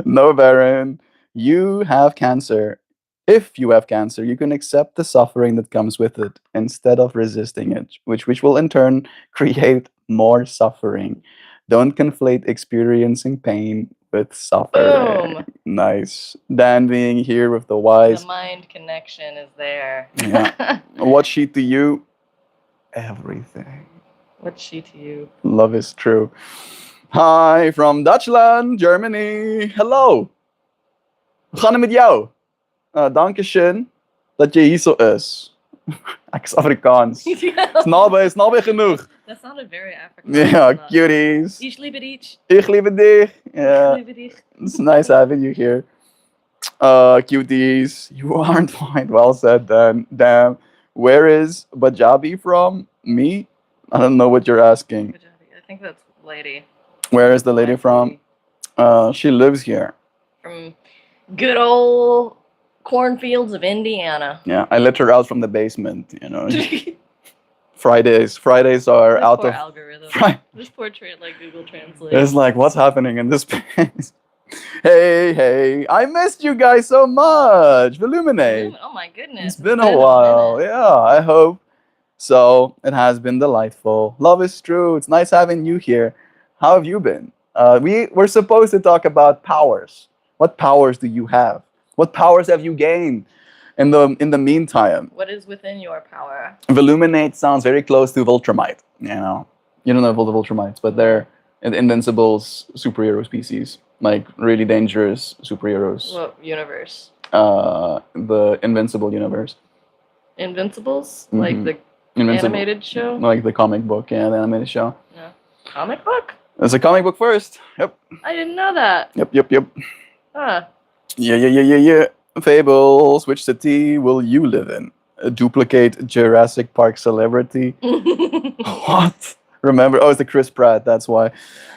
No, Baron. You have cancer. If you have cancer, you can accept the suffering that comes with it instead of resisting it, which will in turn create more suffering. Don't conflate experiencing pain with suffering. Boom. Nice. Dan being here with the The wise. mind connection is there. Yeah. What's she to you? Everything. What's she to you? Love is true. Hi from Dutchland, Germany. Hello. Hoe gaan het met jou? Dankeschön dat je hier zo is. Ik is Afrikaans. Is nabij genoeg. That sounded very African. Yeah, cuties. Ich liebe dich. Ich liebe dich. Yeah, Ich liebe dich. it's nice having you here. Cuties. You aren't fine. Well said, Dan. Damn. Where is Bajabi from? Me? I don't know what you're asking. I think that's lady. Where is the lady from? She lives here. From good old cornfields of Indiana. Yeah, I let her out from the basement. You know, Fridays are This out poor of. algorithm. Fri- This portrait like Google Translate. It's like, what's happening in this space? Hey, I missed you guys so much. Illuminate. Oh my goodness. It's been a while. Yeah, I hope. So it has been delightful. Love is true. It's nice having you here. How have you been? We're supposed to talk about powers. What powers do you have? What powers have you gained in the meantime? What is within your power? Illuminate sounds very close to Viltrumite. You don't know the Viltrumites, but they're invincible superhero species, like really dangerous superheroes. What universe? The Invincible universe. Invincibles? Mhm. Like the Invincible, animated show? like the comic book, yeah, the animated show. No. Comic book? It's a comic book first. Yep. I didn't know that. Yep. Huh. Yeah. Fables. Which city will you live in? A duplicate Jurassic Park celebrity? What? Remember? Oh, it's the Chris Pratt. That's why.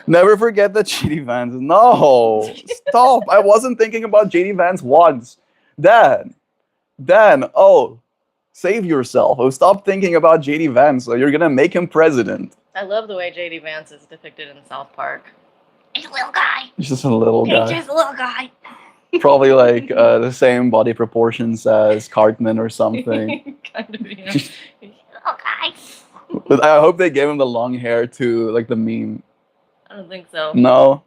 Never forget the JD Vance. No, stop. I wasn't thinking about JD Vance once. Dan. Oh, save yourself. Oh, stop thinking about JD Vance. Or you're gonna make him president. I love the way JD Vance is depicted in South Park. He's a little guy. He's just a little He's guy. just a little guy. Probably like the same body proportions as Cartman or something. Kind of, yeah. He's a little guy. But I hope they gave him the long hair to like the meme. I don't think so. No.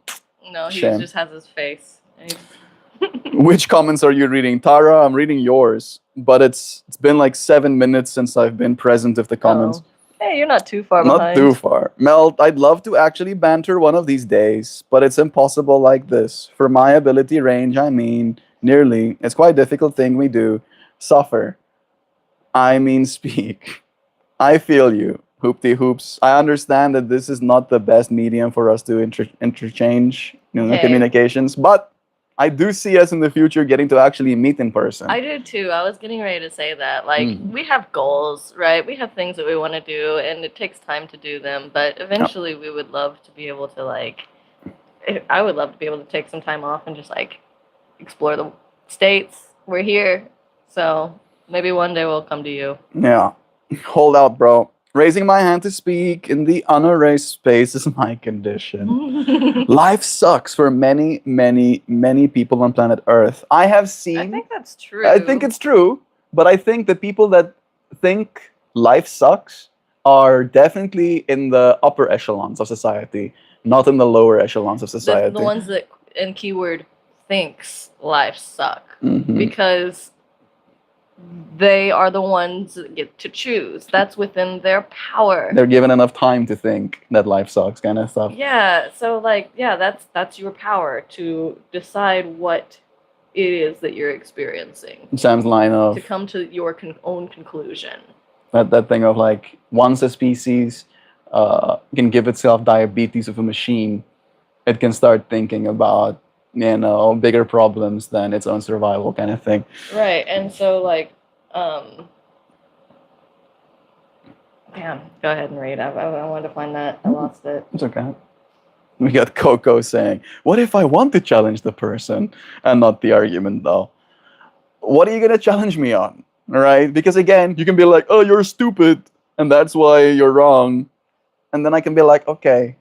No, he Shame. just has his face. And Which comments are you reading? Tara, I'm reading yours. But it's been like 7 minutes since I've been present with the comments. Oh. Hey, you're not too far Not behind. too far. Mel, I'd love to actually banter one of these days, but it's impossible like this. For my ability range, I mean, nearly. It's quite a difficult thing we do. Suffer. I mean, speak. I feel you. Hoopty hoops. I understand that this is not the best medium for us to interchange Okay. communications, but I do see us in the future getting to actually meet in person. I do too. I was getting ready to say that. Like, Mm. we have goals, right? We have things that we want to do, and it takes time to do them. But eventually, we would love to be able to, like, I would love to be able to take some time off and just, like, explore the states. We're here. So maybe one day we'll come to you. Yeah. Hold out, bro. Raising my hand to speak in the unerased space is my condition. Life sucks for many, many, many people on planet Earth. I have seen. I think that's true. I think it's true, but I think the people that think life sucks are definitely in the upper echelons of society, not in the lower echelons of society. the ones that, in keyword, thinks life suck. Mhm. Because they are the ones that get to choose. That's within their power. They're given enough time to think that life sucks, kind of stuff. Yeah, so like, yeah, that's your power to decide what it is that you're experiencing, Sam's line of to come to your own conclusion. that thing of like, once a species can give itself diabetes of a machine, it can start thinking about bigger problems than its own survival, kind of thing. Right, and so like, damn, go ahead and read. I wanted to find that. I lost it. It's okay. We got Coco saying, "What if I want to challenge the person and not the argument, though? What are you gonna challenge me on? All right? Because again, you can be like, oh, you're stupid, and that's why you're wrong, and then I can be like, okay,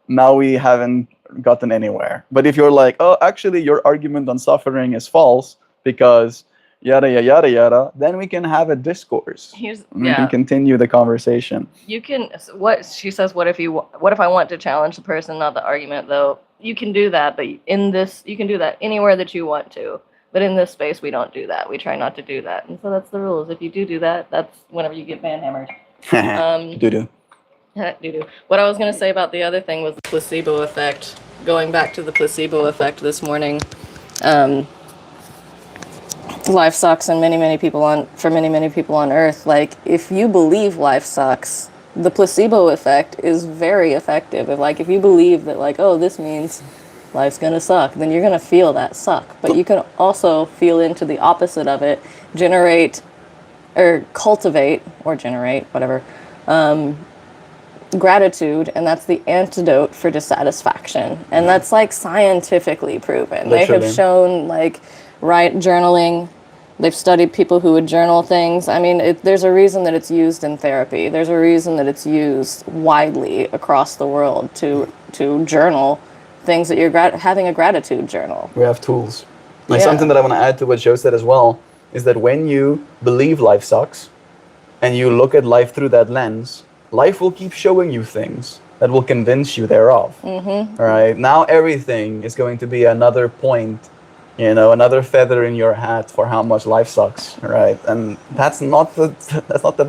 now we haven't gotten anywhere. But if you're like, oh, actually, your argument on suffering is false because yada yada yada yada, then we can have a discourse. Here's We can continue the conversation. You can what she says. What if I want to challenge the person, not the argument? Though you can do that, but in this, you can do that anywhere that you want to. But in this space, we don't do that. We try not to do that, and so that's the rules. If you do that, that's whenever you get banhammered. Doo-doo. Doo-doo. What I was going to say about the other thing was the placebo effect. Going back to the placebo effect this morning, life sucks, and many people on Earth. Like, if you believe life sucks, the placebo effect is very effective. If you believe that, like, oh, this means life's gonna suck, then you're gonna feel that suck. But you can also feel into the opposite of it, cultivate, whatever, gratitude, and that's the antidote for dissatisfaction. And that's like scientifically proven. They have shown, like, journaling. They've studied people who would journal things. I mean, there's a reason that it's used in therapy. There's a reason that it's used widely across the world to journal things that you're having a gratitude journal. We have tools. Like, something that I want to add to what Joe said as well is that when you believe life sucks and you look at life through that lens, life will keep showing you things that will convince you thereof. Mm-hmm. All right. Now everything is going to be another point, another feather in your hat for how much life sucks. Right. And that's not the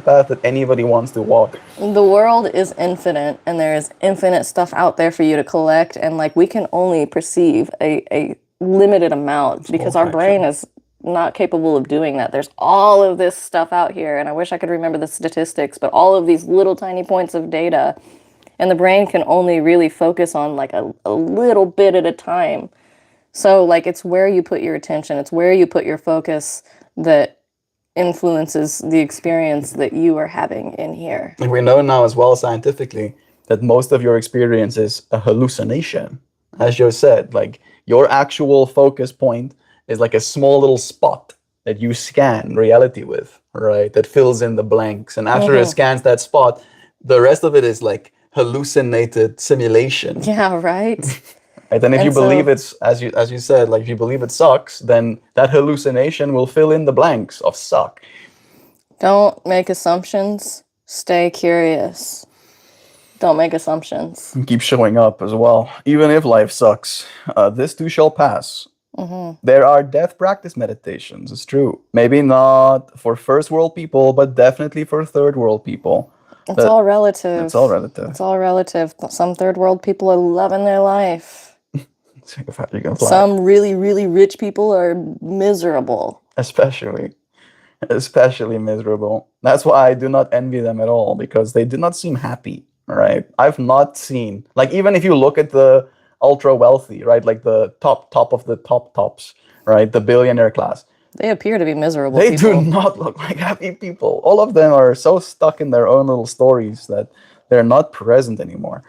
path that anybody wants to walk. The world is infinite, and there is infinite stuff out there for you to collect. And, like, we can only perceive a limited amount because our brain is not capable of doing that. There's all of this stuff out here, and I wish I could remember the statistics, but all of these little tiny points of data, and the brain can only really focus on, like, a little bit at a time. So, like, it's where you put your attention, it's where you put your focus that influences the experience that you are having in here. And we know now as well scientifically that most of your experience is a hallucination. As Joe said, like, your actual focus point is like a small little spot that you scan reality with, right? That fills in the blanks. And after it scans that spot, the rest of it is like hallucinated simulation. Yeah, right. Right? And if you believe it's, as you said, like, if you believe it sucks, then that hallucination will fill in the blanks of suck. Don't make assumptions. Stay curious. Don't make assumptions. And keep showing up as well. Even if life sucks, this too shall pass. Mm-hmm. There are death practice meditations, it's true. Maybe not for first world people, but definitely for third world people. It's all relative. It's all relative. It's all relative. Some third world people are loving their life. Some really, really rich people are miserable. Especially miserable. That's why I do not envy them at all, because they do not seem happy, right? I've not seen, like, even if you look at the ultra wealthy, right? Like the top of the tops, right? The billionaire class. They appear to be miserable They people. do not look like happy people. All of them are so stuck in their own little stories that they're not present anymore.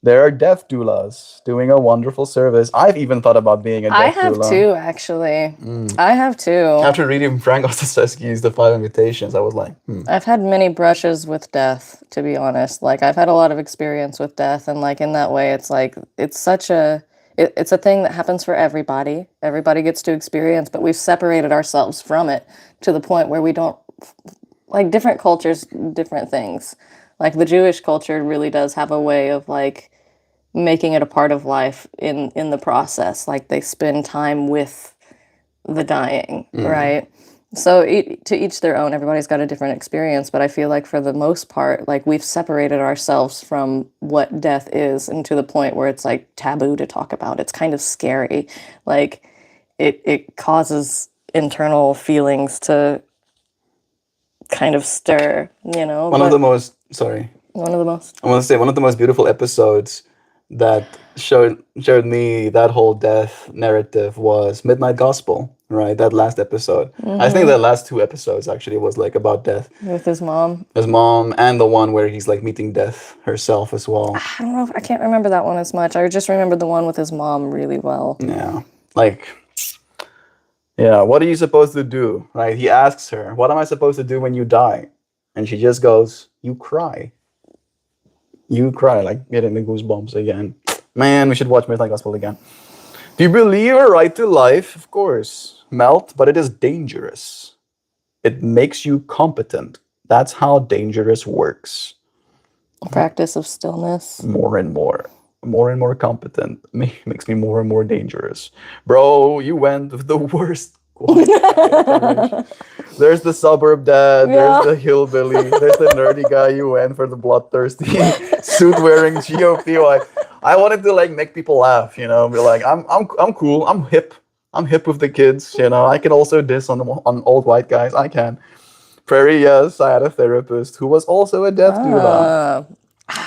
There are death doulas doing a wonderful service. I've even thought about being a death doula. I have too, actually. I have too. After reading Frank Ostaszewski's The Five Invitations, I was like, I've had many brushes with death, to be honest. Like, I've had a lot of experience with death, and, like, in that way, it's like, it's such a... It's a thing that happens for everybody. Everybody gets to experience, but we've separated ourselves from it to the point where we don't... Like, different cultures, different things. Like, the Jewish culture really does have a way of, like, making it a part of life in the process. Like, they spend time with the dying, right? So to each their own. Everybody's got a different experience, but I feel like for the most part, like, we've separated ourselves from what death is, and to the point where it's, like, taboo to talk about. It's kind of scary. Like, it causes internal feelings to kind of stir, One of the most beautiful episodes that showed me that whole death narrative was Midnight Gospel, right? That last episode. I think the last two episodes actually was like about death. With his mom. His mom, and the one where he's like meeting death herself as well. I don't know if I can't remember that one as much. I just remember the one with his mom really well. Yeah. Like, yeah, what are you supposed to do? Right? He asks her, what am I supposed to do when you die? And she just goes, you cry. You cry, like getting the goosebumps again. Man, we should watch Midnight Gospel again. Do you believe a right to life? Of course. Melt, but it is dangerous. It makes you competent. That's how dangerous works. Practice of stillness. More and more. More and more competent. Makes me more and more dangerous. Bro, you went with the worst. There's the suburb dad, Yeah. there's the hillbilly, there's the nerdy guy you went for the bloodthirsty suit wearing GOP wife. I wanted to like make people laugh, you know, be like, I'm cool, I'm hip with the kids, you know. I can also diss on old white guys. I can. Prairie, yes, I had a therapist who was also a death doula.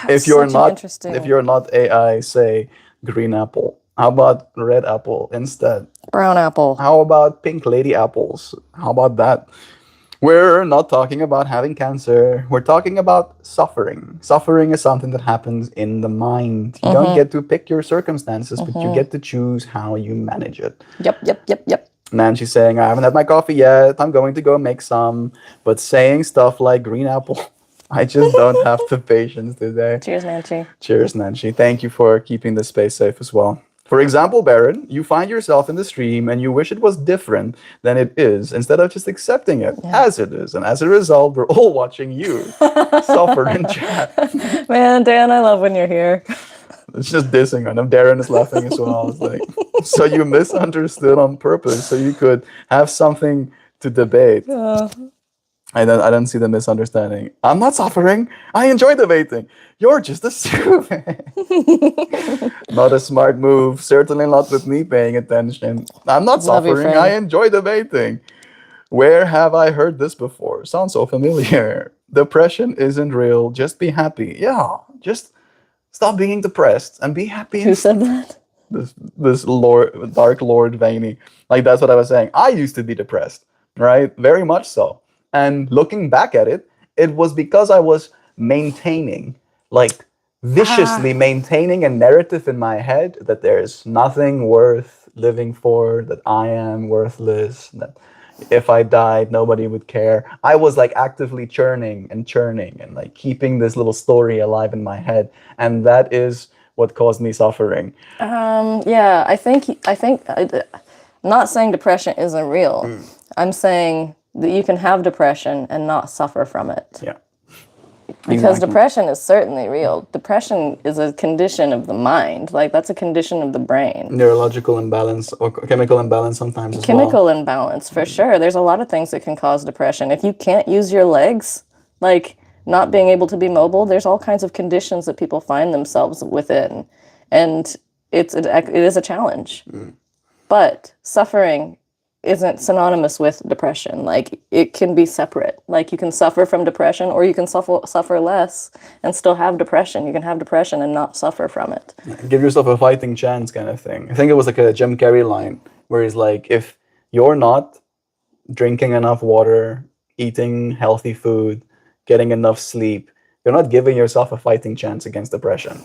If you're not AI, say green apple. How about red apple instead? Brown apple. How about pink lady apples? How about that? We're not talking about having cancer. We're talking about suffering. Suffering is something that happens in the mind. You don't get to pick your circumstances, but you get to choose how you manage it. Yep. And then she's saying, I haven't had my coffee yet. I'm going to go make some. But saying stuff like green apple, I just don't have the patience today. Cheers, Nancy. Cheers, Nancy. Thank you for keeping the space safe as well. For example, Baron, you find yourself in the stream and you wish it was different than it is, instead of just accepting it as it is. And as a result, we're all watching you suffer in chat. Man, Dan, I love when you're here. It's just dissing on him. Darren is laughing as well. It's like, so you misunderstood on purpose so you could have something to debate. I don't see the misunderstanding. I'm not suffering. I enjoy debating. You're just assuming. Not a smart move. Certainly not with me paying attention. I'm not Love you, suffering. friend. I enjoy debating. Where have I heard this before? Sounds so familiar. Depression isn't real. Just be happy. Yeah, just stop being depressed and be happy. Who said that? This Lord, Dark Lord Vaney. Like, that's what I was saying. I used to be depressed, right? Very much so. And looking back at it, it was because I was maintaining, like viciously maintaining a narrative in my head that there's nothing worth living for, that I am worthless, that if I died, nobody would care. I was like actively churning and like keeping this little story alive in my head. And that is what caused me suffering. Yeah, I think I'm not saying depression isn't real. I'm saying that you can have depression and not suffer from it. Yeah. Because Exactly. depression is certainly real. Depression is a condition of the mind. Like, that's a condition of the brain. Neurological imbalance or chemical imbalance sometimes as well. Chemical imbalance, for sure. There's a lot of things that can cause depression. If you can't use your legs, like not being able to be mobile, there's all kinds of conditions that people find themselves within. And it is a challenge. But suffering isn't synonymous with depression. Like, it can be separate. Like, you can suffer from depression, or you can suffer less and still have depression. You can have depression and not suffer from it. Give yourself a fighting chance kind of thing. I think it was like a Jim Carrey line where he's like, if you're not drinking enough water, eating healthy food, getting enough sleep, you're not giving yourself a fighting chance against depression,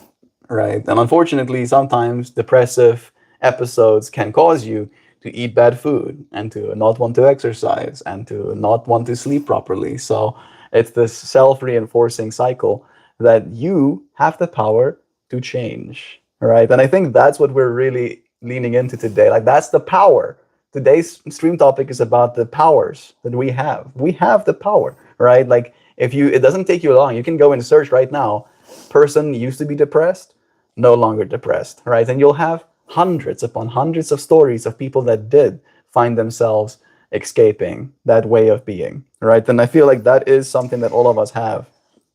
right? And unfortunately, sometimes depressive episodes can cause you to eat bad food and to not want to exercise and to not want to sleep properly. So it's this self-reinforcing cycle that you have the power to change, right? And I think that's what we're really leaning into today. Like, that's the power. Today's stream topic is about the powers that we have. We have the power, right? Like, it doesn't take you long. You can go and search right now, person used to be depressed, no longer depressed, right? And you'll have hundreds upon hundreds of stories of people that did find themselves escaping that way of being, right? And I feel like that is something that all of us have,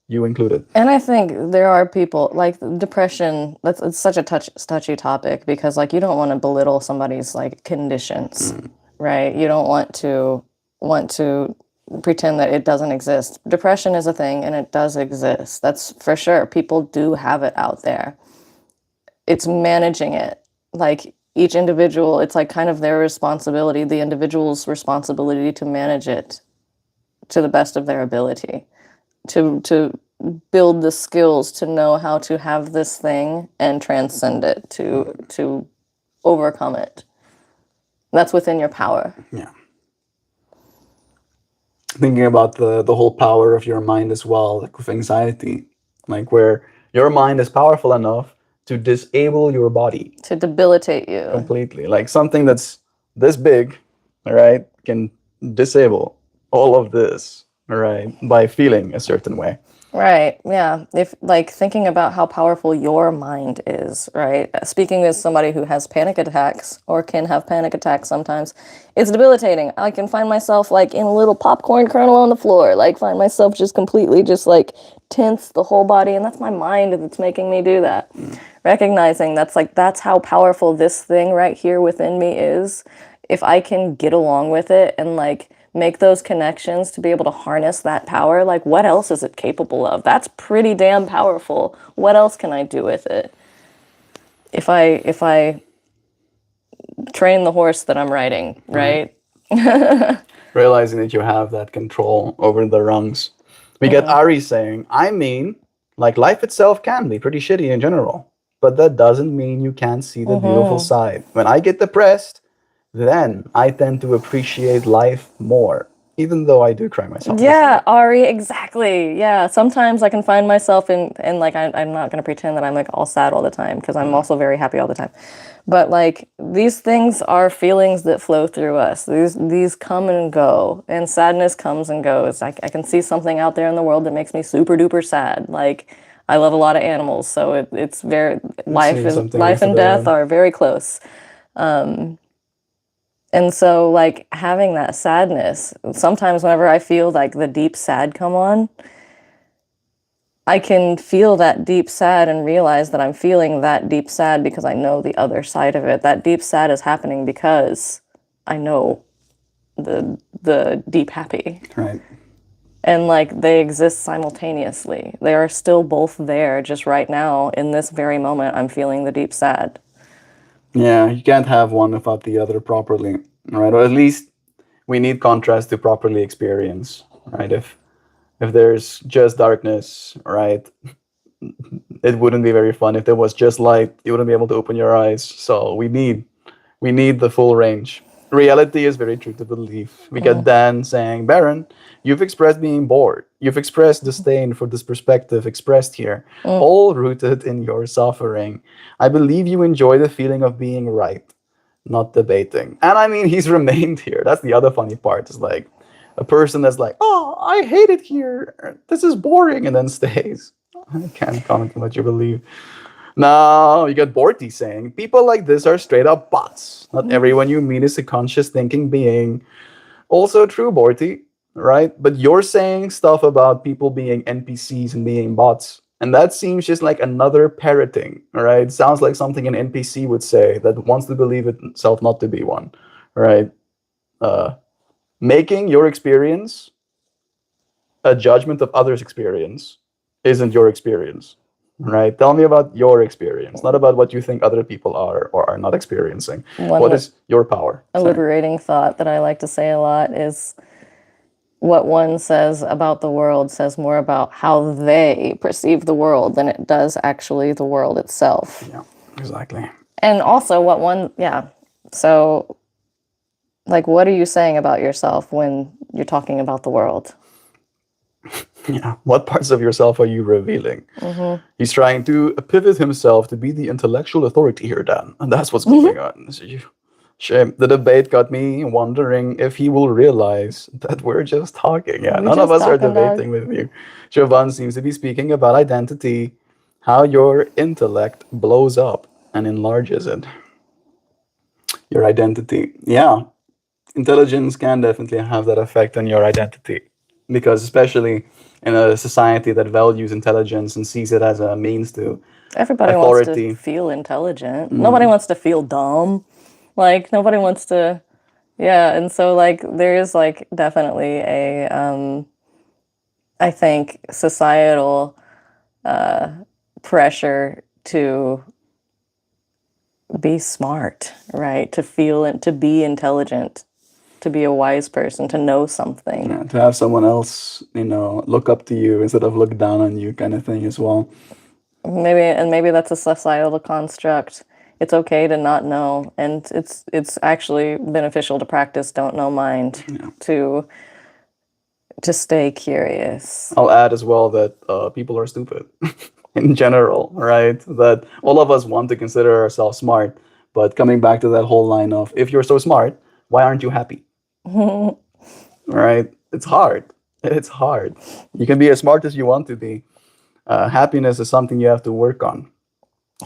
you included. And I think there are people, like, depression, it's such a touchy topic, because, like, you don't want to belittle somebody's, like, conditions, right? You don't want to pretend that it doesn't exist. Depression is a thing, and it does exist. That's for sure. People do have it out there. it's managing it. Like each individual, it's like kind of their responsibility, the individual's responsibility to manage it to the best of their ability, to build the skills to know how to have this thing and transcend it, to overcome it. That's within your power. Yeah. Thinking about the whole power of your mind as well, like with anxiety, like where your mind is powerful enough to disable your body To debilitate you. completely. Like something that's this big, all right, can disable all of this, all right, by feeling a certain way. Right. Yeah. If like thinking about how powerful your mind is, right? Speaking as somebody who has panic attacks or can have panic attacks sometimes, it's debilitating. I can find myself like in a little popcorn kernel on the floor, like find myself just completely just like tense the whole body. And that's my mind that's making me do that. Recognizing that's how powerful this thing right here within me is. If I can get along with it and like make those connections to be able to harness that power, like what else is it capable of? That's pretty damn powerful. What else can I do with it? If I train the horse that I'm riding, right? Realizing that you have that control over the rungs. We get Ari saying, I mean, like life itself can be pretty shitty in general, but that doesn't mean you can't see the beautiful side. When I get depressed, then I tend to appreciate life more, even though I do cry myself. to Yeah, sleep. Ari, exactly. Yeah, sometimes I can find myself in like I'm not gonna pretend that I'm like all sad all the time because I'm also very happy all the time. But like these things are feelings that flow through us. These come and go, and sadness comes and goes. I can see something out there in the world that makes me super duper sad. Like I love a lot of animals, so it's very Seeing something life and yesterday. death are very close. And so, like, having that sadness, sometimes whenever I feel like the deep sad come on, I can feel that deep sad and realize that I'm feeling that deep sad because I know the other side of it. That deep sad is happening because I know the deep happy. Right. And like they exist simultaneously. They are still both there just right now in this very moment I'm feeling the deep sad. Yeah, you can't have one without the other properly, right? Or at least we need contrast to properly experience, right? If there's just darkness, right, it wouldn't be very fun. If there was just light, you wouldn't be able to open your eyes. So we need the full range. Reality is very true to belief. We get Dan saying, Baron, you've expressed being bored. You've expressed disdain for this perspective expressed here, all rooted in your suffering. I believe you enjoy the feeling of being right, not debating. And I mean, he's remained here. That's the other funny part. Is like a person that's like, oh, I hate it here. This is boring, and then stays. I can't comment on what you believe. No, you got Borty saying, people like this are straight up bots. Not everyone you meet is a conscious thinking being. Also true, Borty, right? But you're saying stuff about people being NPCs and being bots. And that seems just like another parroting, right? Sounds like something an NPC would say that wants to believe itself not to be one, right? Making your experience a judgment of others' experience isn't your experience, right? Tell me about your experience, not about what you think other people are or are not experiencing. What is your power? A liberating thought that I like to say a lot is what one says about the world says more about how they perceive the world than it does actually the world itself. Yeah, exactly. And also what one, yeah. So, like, what are you saying about yourself when you're talking about the world? Yeah, what parts of yourself are you revealing? He's trying to pivot himself to be the intellectual authority here, Dan, and that's what's going on. So shame. The debate got me wondering if he will realize that we're just talking. Yeah, none of us are debating with you. Jovan seems to be speaking about identity, how your intellect blows up and enlarges it. Your identity. Yeah, intelligence can definitely have that effect on your identity. Because especially in a society that values intelligence and sees it as a means to Everybody authority. wants to feel intelligent. Nobody wants to feel dumb. Like, nobody wants to, yeah. And so, like, there is, like, definitely a, I think, societal pressure to be smart, right? To feel and to be intelligent, to be a wise person, to know something. Yeah, to have someone else, look up to you instead of look down on you, kind of thing as well. Maybe that's a societal construct. It's okay to not know, and it's actually beneficial to practice don't know mind, Yeah. to stay curious. I'll add as well that people are stupid in general, right? That all of us want to consider ourselves smart, but coming back to that whole line of if you're so smart, why aren't you happy? Right? It's hard. It's hard. You can be as smart as you want to be. Happiness is something you have to work on.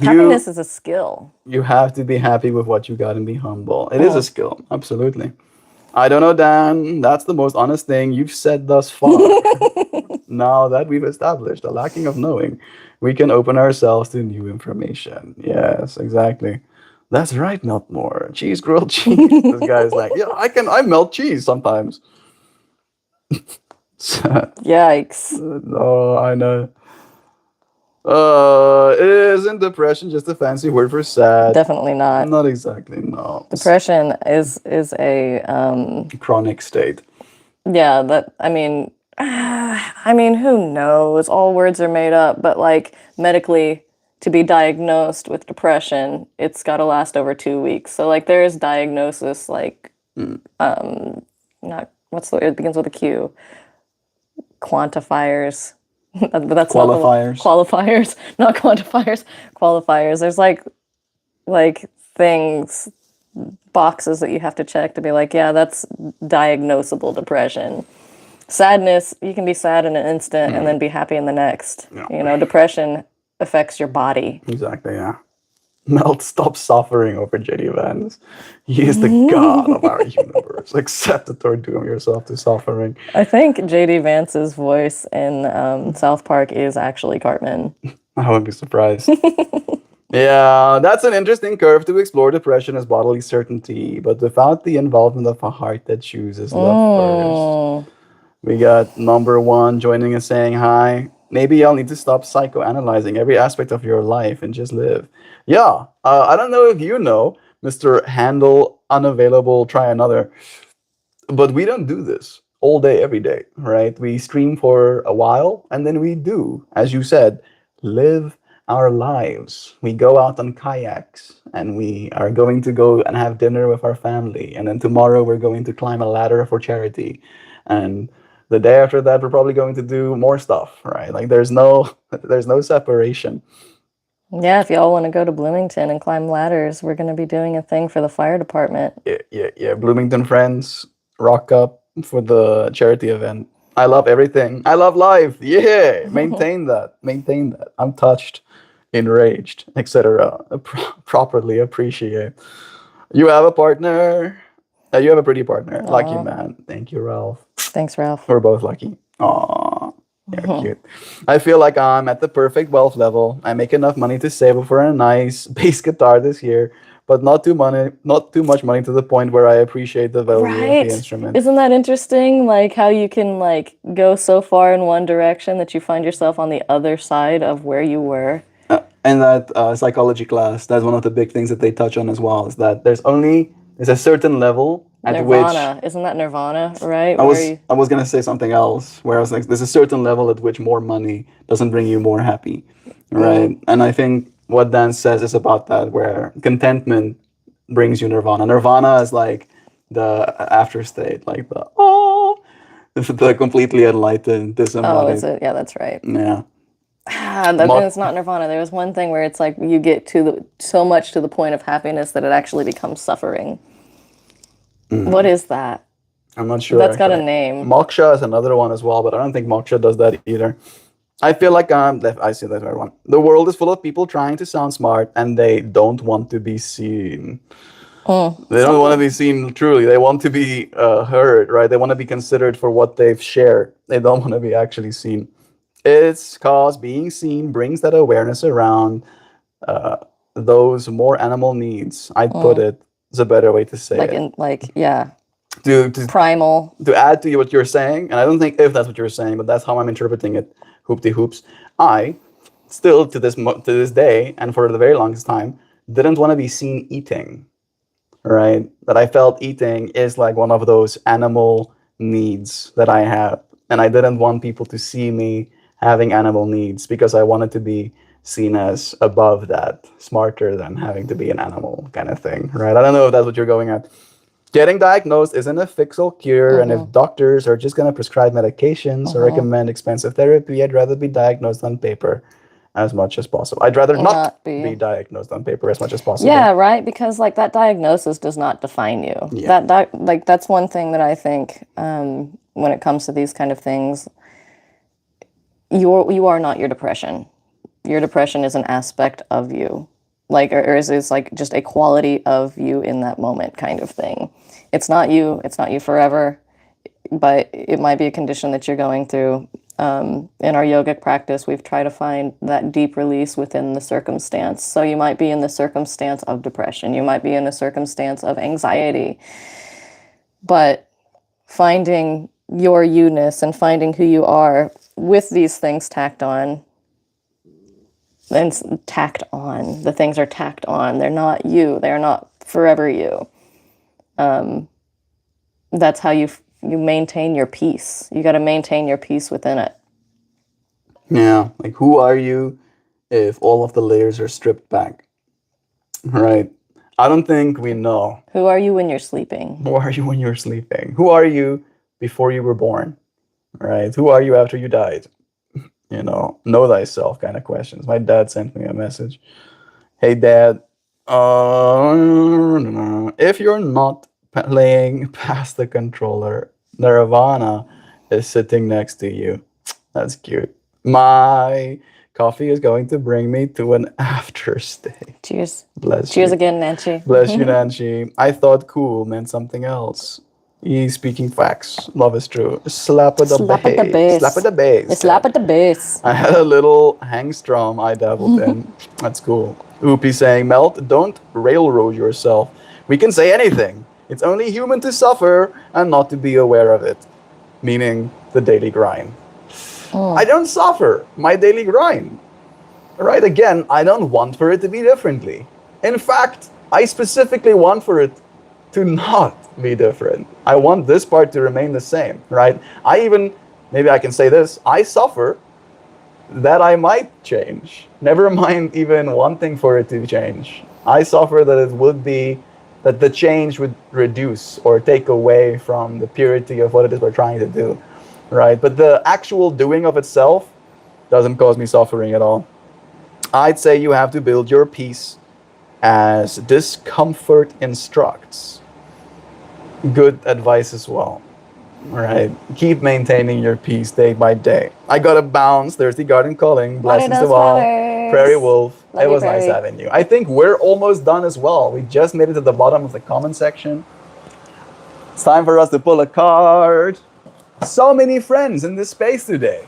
Happiness is a skill. You have to be happy with what you got and be humble. It is a skill, absolutely. I don't know, Dan. That's the most honest thing you've said thus far. Now that we've established a lacking of knowing, we can open ourselves to new information. Yes, exactly. That's right, MeltMore. Cheese, grilled cheese. This guy's like, yeah, I melt cheese sometimes. Yikes. No, I know. Isn't depression just a fancy word for sad? Definitely not. Not exactly, no. Depression is a Chronic state. yeah, that I mean who knows? All words are made up, but like medically to be diagnosed with depression, it's got to last over 2 weeks. So like there is diagnosis like not what's the it begins with a Q. Quantifiers. But that's Qualifiers. Qualifiers, not quantifiers. Qualifiers. There's like things, boxes that you have to check to be like, yeah, that's diagnosable depression. Sadness, you can be sad in an instant and then be happy in the next. Yeah. Depression affects your body. Exactly, yeah. Melt, stop suffering over JD Vance. He is the god of our universe. Accept it or doom yourself to suffering. I think JD Vance's voice in South Park is actually Cartman. I wouldn't be surprised. Yeah, that's an interesting curve to explore depression as bodily certainty, but without the involvement of a heart that chooses love first. We got number one joining us saying hi. Maybe y'all need to stop psychoanalyzing every aspect of your life and just live. Yeah, I don't know if you know, Mr. Handle Unavailable, try another. But we don't do this all day, every day, right? We stream for a while and then we do, as you said, live our lives. We go out on kayaks and we are going to go and have dinner with our family. And then tomorrow we're going to climb a ladder for charity. And the day after that, we're probably going to do more stuff, right? Like there's no separation. Yeah, if y'all want to go to Bloomington and climb ladders, we're going to be doing a thing for the fire department. Yeah. Bloomington friends, rock up for the charity event. I love everything. I love life. Yeah, maintain that. Maintain that. I'm touched, enraged, etc. Properly appreciate. You have a partner. You have a pretty partner. Aww. Lucky man. Thank you, Ralph. Thanks, Ralph. We're both lucky. Aww. Yeah, cute. I feel like I'm at the perfect wealth level. I make enough money to save up for a nice bass guitar this year, but not too much money to the point where I appreciate the value of the instrument. Isn't that interesting? Like how you can like go so far in one direction that you find yourself on the other side of where you were. And that psychology class, that's one of the big things that they touch on as well, is that there's a certain level at Nirvana. which... Isn't that Nirvana, right? I was gonna say something else, where I was like, there's a certain level at which more money doesn't bring you more happy, right? And I think what Dan says is about that, where contentment brings you nirvana. Nirvana is like the after state, like the completely enlightened, disembodied. Yeah, that's right. Yeah. It's not Nirvana. There was one thing where it's like you get so much to the point of happiness that it actually becomes suffering. What is that? I'm not sure. That's got a name. Moksha is another one as well, but I don't think Moksha does that either. I feel like I see that right one. The world is full of people trying to sound smart and they don't want to be seen. They don't want to be seen truly. They want to be heard, right? They want to be considered for what they've shared. They don't want to be actually seen. It's because being seen brings that awareness around those more animal needs. I'd put it. It's a better way to say it. To Primal. To add to what you're saying, and I don't think if that's what you're saying, but that's how I'm interpreting it. Hoopty hoops. I still to this day, and for the very longest time, didn't want to be seen eating, right? That I felt eating is like one of those animal needs that I have. And I didn't want people to see me having animal needs because I wanted to be seen as above that, smarter than having to be an animal kind of thing, right? I don't know if that's what you're going at. Getting diagnosed isn't a fix or cure, and if doctors are just going to prescribe medications or recommend expensive therapy, I'd rather be diagnosed on paper as much as possible. I'd rather not be diagnosed on paper as much as possible. Yeah, right. Because like that diagnosis does not define you. Yeah. Like that's one thing that I think when it comes to these kind of things, you are not your depression. Your depression is an aspect of you, like or is like just a quality of you in that moment, kind of thing. It's not you. It's not you forever, but it might be a condition that you're going through. In our yogic practice, we've tried to find that deep release within the circumstance. So you might be in the circumstance of depression, you might be in a circumstance of anxiety, but finding your you-ness and finding who you are with these things tacked on, the things are tacked on. They're not you. They're not forever you. That's how you maintain your peace. You got to maintain your peace within it. Yeah, like who are you if all of the layers are stripped back? Right. I don't think we know. Who are you when you're sleeping? Who are you when you're sleeping? Who are you before you were born? Right. Who are you after you died? Know thyself kind of questions. My dad sent me a message. Hey, Dad, if you're not playing past the controller, Nirvana is sitting next to you. That's cute. My coffee is going to bring me to an after state. Cheers. Bless Cheers you. again, Nancy. Bless you, Nancy. I thought cool meant something else. He's speaking facts. Love is true. Slap at the bass. Slap at the bass. Slap at the bass. I had a little hang strum I dabbled in. That's cool. Oopie saying, Melt, don't railroad yourself. We can say anything. It's only human to suffer and not to be aware of it. Meaning the daily grind. I don't suffer my daily grind. Right? Again, I don't want for it to be differently. In fact, I specifically want for it to not be different. I want this part to remain the same, right? Maybe I can say this, I suffer that I might change. Never mind even wanting for it to change. I suffer that the change would reduce or take away from the purity of what it is we're trying to do, right? But the actual doing of itself doesn't cause me suffering at all. I'd say you have to build your peace as discomfort instructs. Good advice as well. All right. Keep maintaining your peace day by day. I gotta bounce. There's the garden calling. Blessings to all. Prairie Wolf. It was nice having you. I think we're almost done as well. We just made it to the bottom of the comment section. It's time for us to pull a card. So many friends in this space today.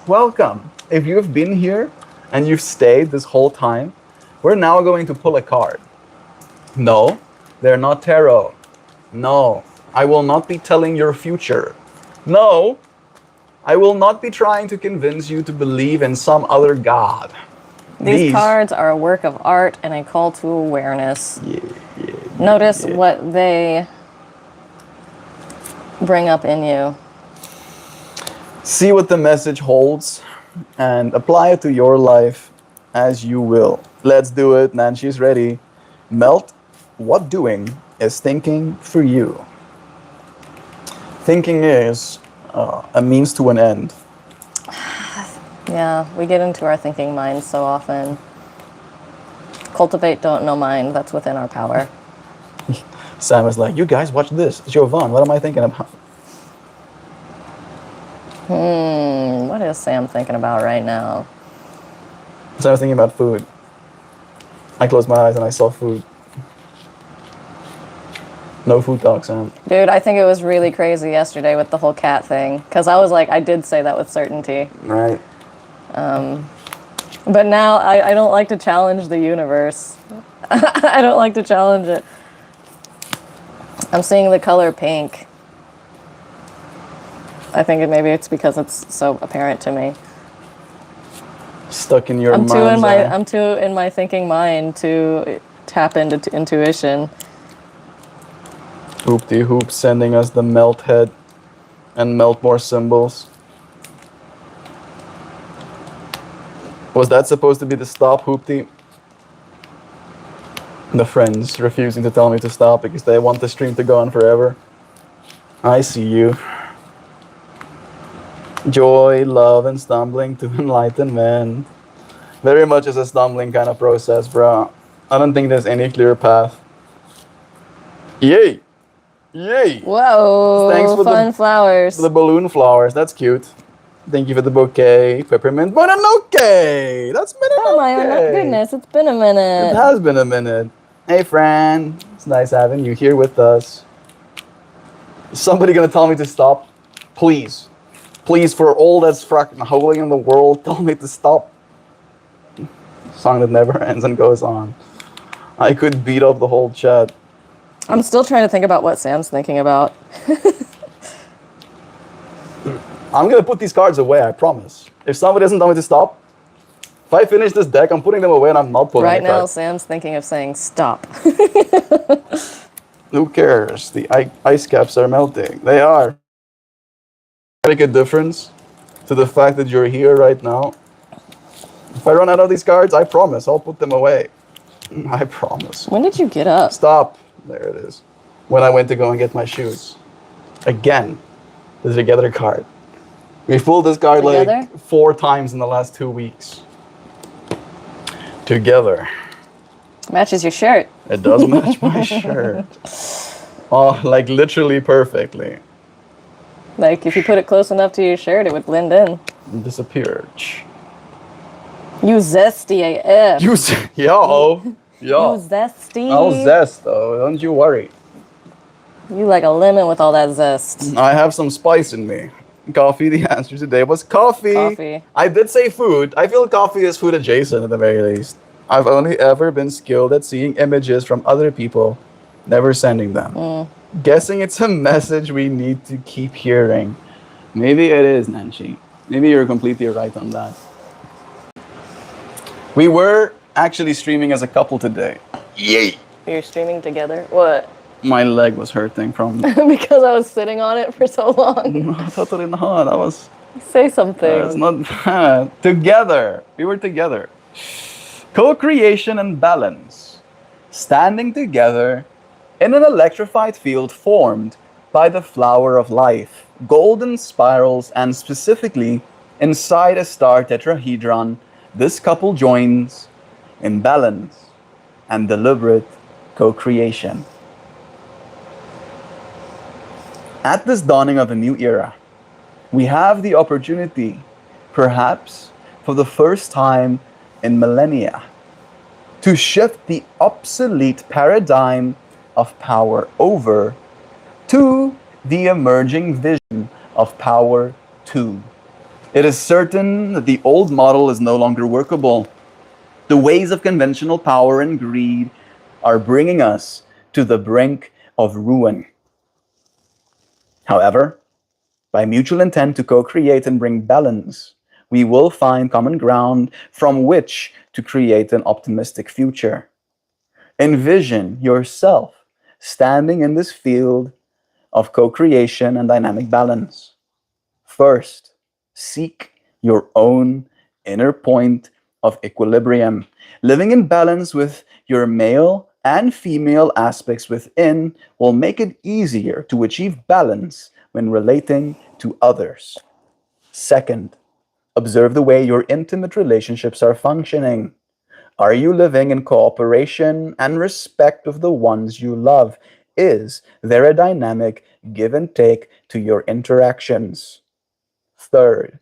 Welcome. If you've been here and you've stayed this whole time, we're now going to pull a card. No, they're not tarot. No, I will not be telling your future. No, I will not be trying to convince you to believe in some other god. These cards are a work of art and a call to awareness. Notice what they bring up in you. See what the message holds and apply it to your life as you will. Let's do it. Nancy's ready. Melt, what doing is thinking for you? Thinking is a means to an end. Yeah, we get into our thinking minds so often. Cultivate, don't know mind. That's within our power. Sam is like, you guys watch this. Jovan, what am I thinking about? What is Sam thinking about right now? So I was thinking about food. I closed my eyes and I saw food. No food talk, Sam. Dude, I think it was really crazy yesterday with the whole cat thing. Because I was like, I did say that with certainty. Right. But now I don't like to challenge the universe. I don't like to challenge it. I'm seeing the color pink. I think maybe it's because it's so apparent to me. Stuck in your I'm too in mind's my eye. I'm too in my thinking mind to tap into intuition. Hoopty Hoop sending us the melt head and MeltMore symbols. Was that supposed to be the stop, Hoopty? The friends refusing to tell me to stop because they want the stream to go on forever. I see you. Joy, love, and stumbling to enlightenment. Very much is a stumbling kind of process, bro. I don't think there's any clear path. Yay! Yay! Thanks Whoa, for fun the flowers. balloon flowers. That's cute. Thank you for the bouquet. Peppermint Mononoke! That's Oh my Mononoke! goodness, it's been a It minute. has been a minute. Hey, Fran. It's nice having you here with us. Is somebody gonna tell me to stop? Please. Please, for all that's fucking holy in the world, tell me to stop. Song that never ends and goes on. I could beat up the whole chat. I'm still trying to think about what Sam's thinking about. I'm gonna put these cards away, I promise. If somebody doesn't tell me to stop, if I finish this deck, I'm putting them away and I'm not pulling Right a now, card. Sam's thinking of saying stop. Who cares? The ice caps are melting. They are. Make a difference to the fact that you're here right now. If I run out of these cards, I promise I'll put them away. I promise. When did you get up? Stop. There it is. When I went to go and get my shoes. Again, the Together card. We pulled this card Together? like 4 times in the last 2 weeks. Together. Matches your shirt. It does match my shirt. Oh, like literally perfectly. Like, if you put it close enough to your shirt, it would blend in. It disappeared. You zesty AF. You, yo, You yo. zesty. I'll zest though, don't you worry. You like a lemon with all that zest. I have some spice in me. Coffee, the answer today was coffee. Coffee. I did say food. I feel coffee is food adjacent at the very least. I've only ever been skilled at seeing images from other people, never sending them. Guessing it's a message we need to keep hearing. Maybe it is, Nancy. Maybe you're completely right on that. We were actually streaming as a couple today. Yay! You're streaming together? What? My leg was hurting from... Because I was sitting on it for so long. Totally not. That was... Say something. It's not bad. Together. We were together. Co-creation and balance. Standing together in an electrified field formed by the flower of life, golden spirals, and specifically inside a star tetrahedron, this couple joins in balance and deliberate co-creation. At this dawning of a new era, we have the opportunity, perhaps for the first time in millennia, to shift the obsolete paradigm of power over to the emerging vision of power to. It is certain that the old model is no longer workable. The ways of conventional power and greed are bringing us to the brink of ruin. However, by mutual intent to co-create and bring balance, we will find common ground from which to create an optimistic future. Envision yourself standing in this field of co-creation and dynamic balance. First, seek your own inner point of equilibrium. Living in balance with your male and female aspects within will make it easier to achieve balance when relating to others. Second, observe the way your intimate relationships are functioning. Are you living in cooperation and respect of the ones you love? Is there a dynamic give and take to your interactions? Third,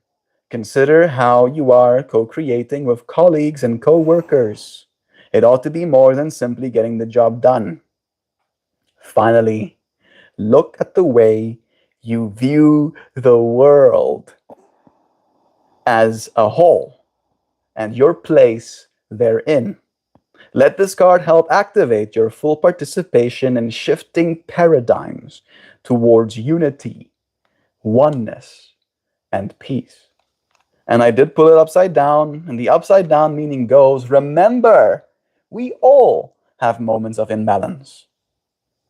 consider how you are co-creating with colleagues and co-workers. It ought to be more than simply getting the job done. Finally, look at the way you view the world as a whole and your place therein. Let this card help activate your full participation in shifting paradigms towards unity, oneness, and peace. And I did pull it upside down, and the upside down meaning goes, remember, we all have moments of imbalance.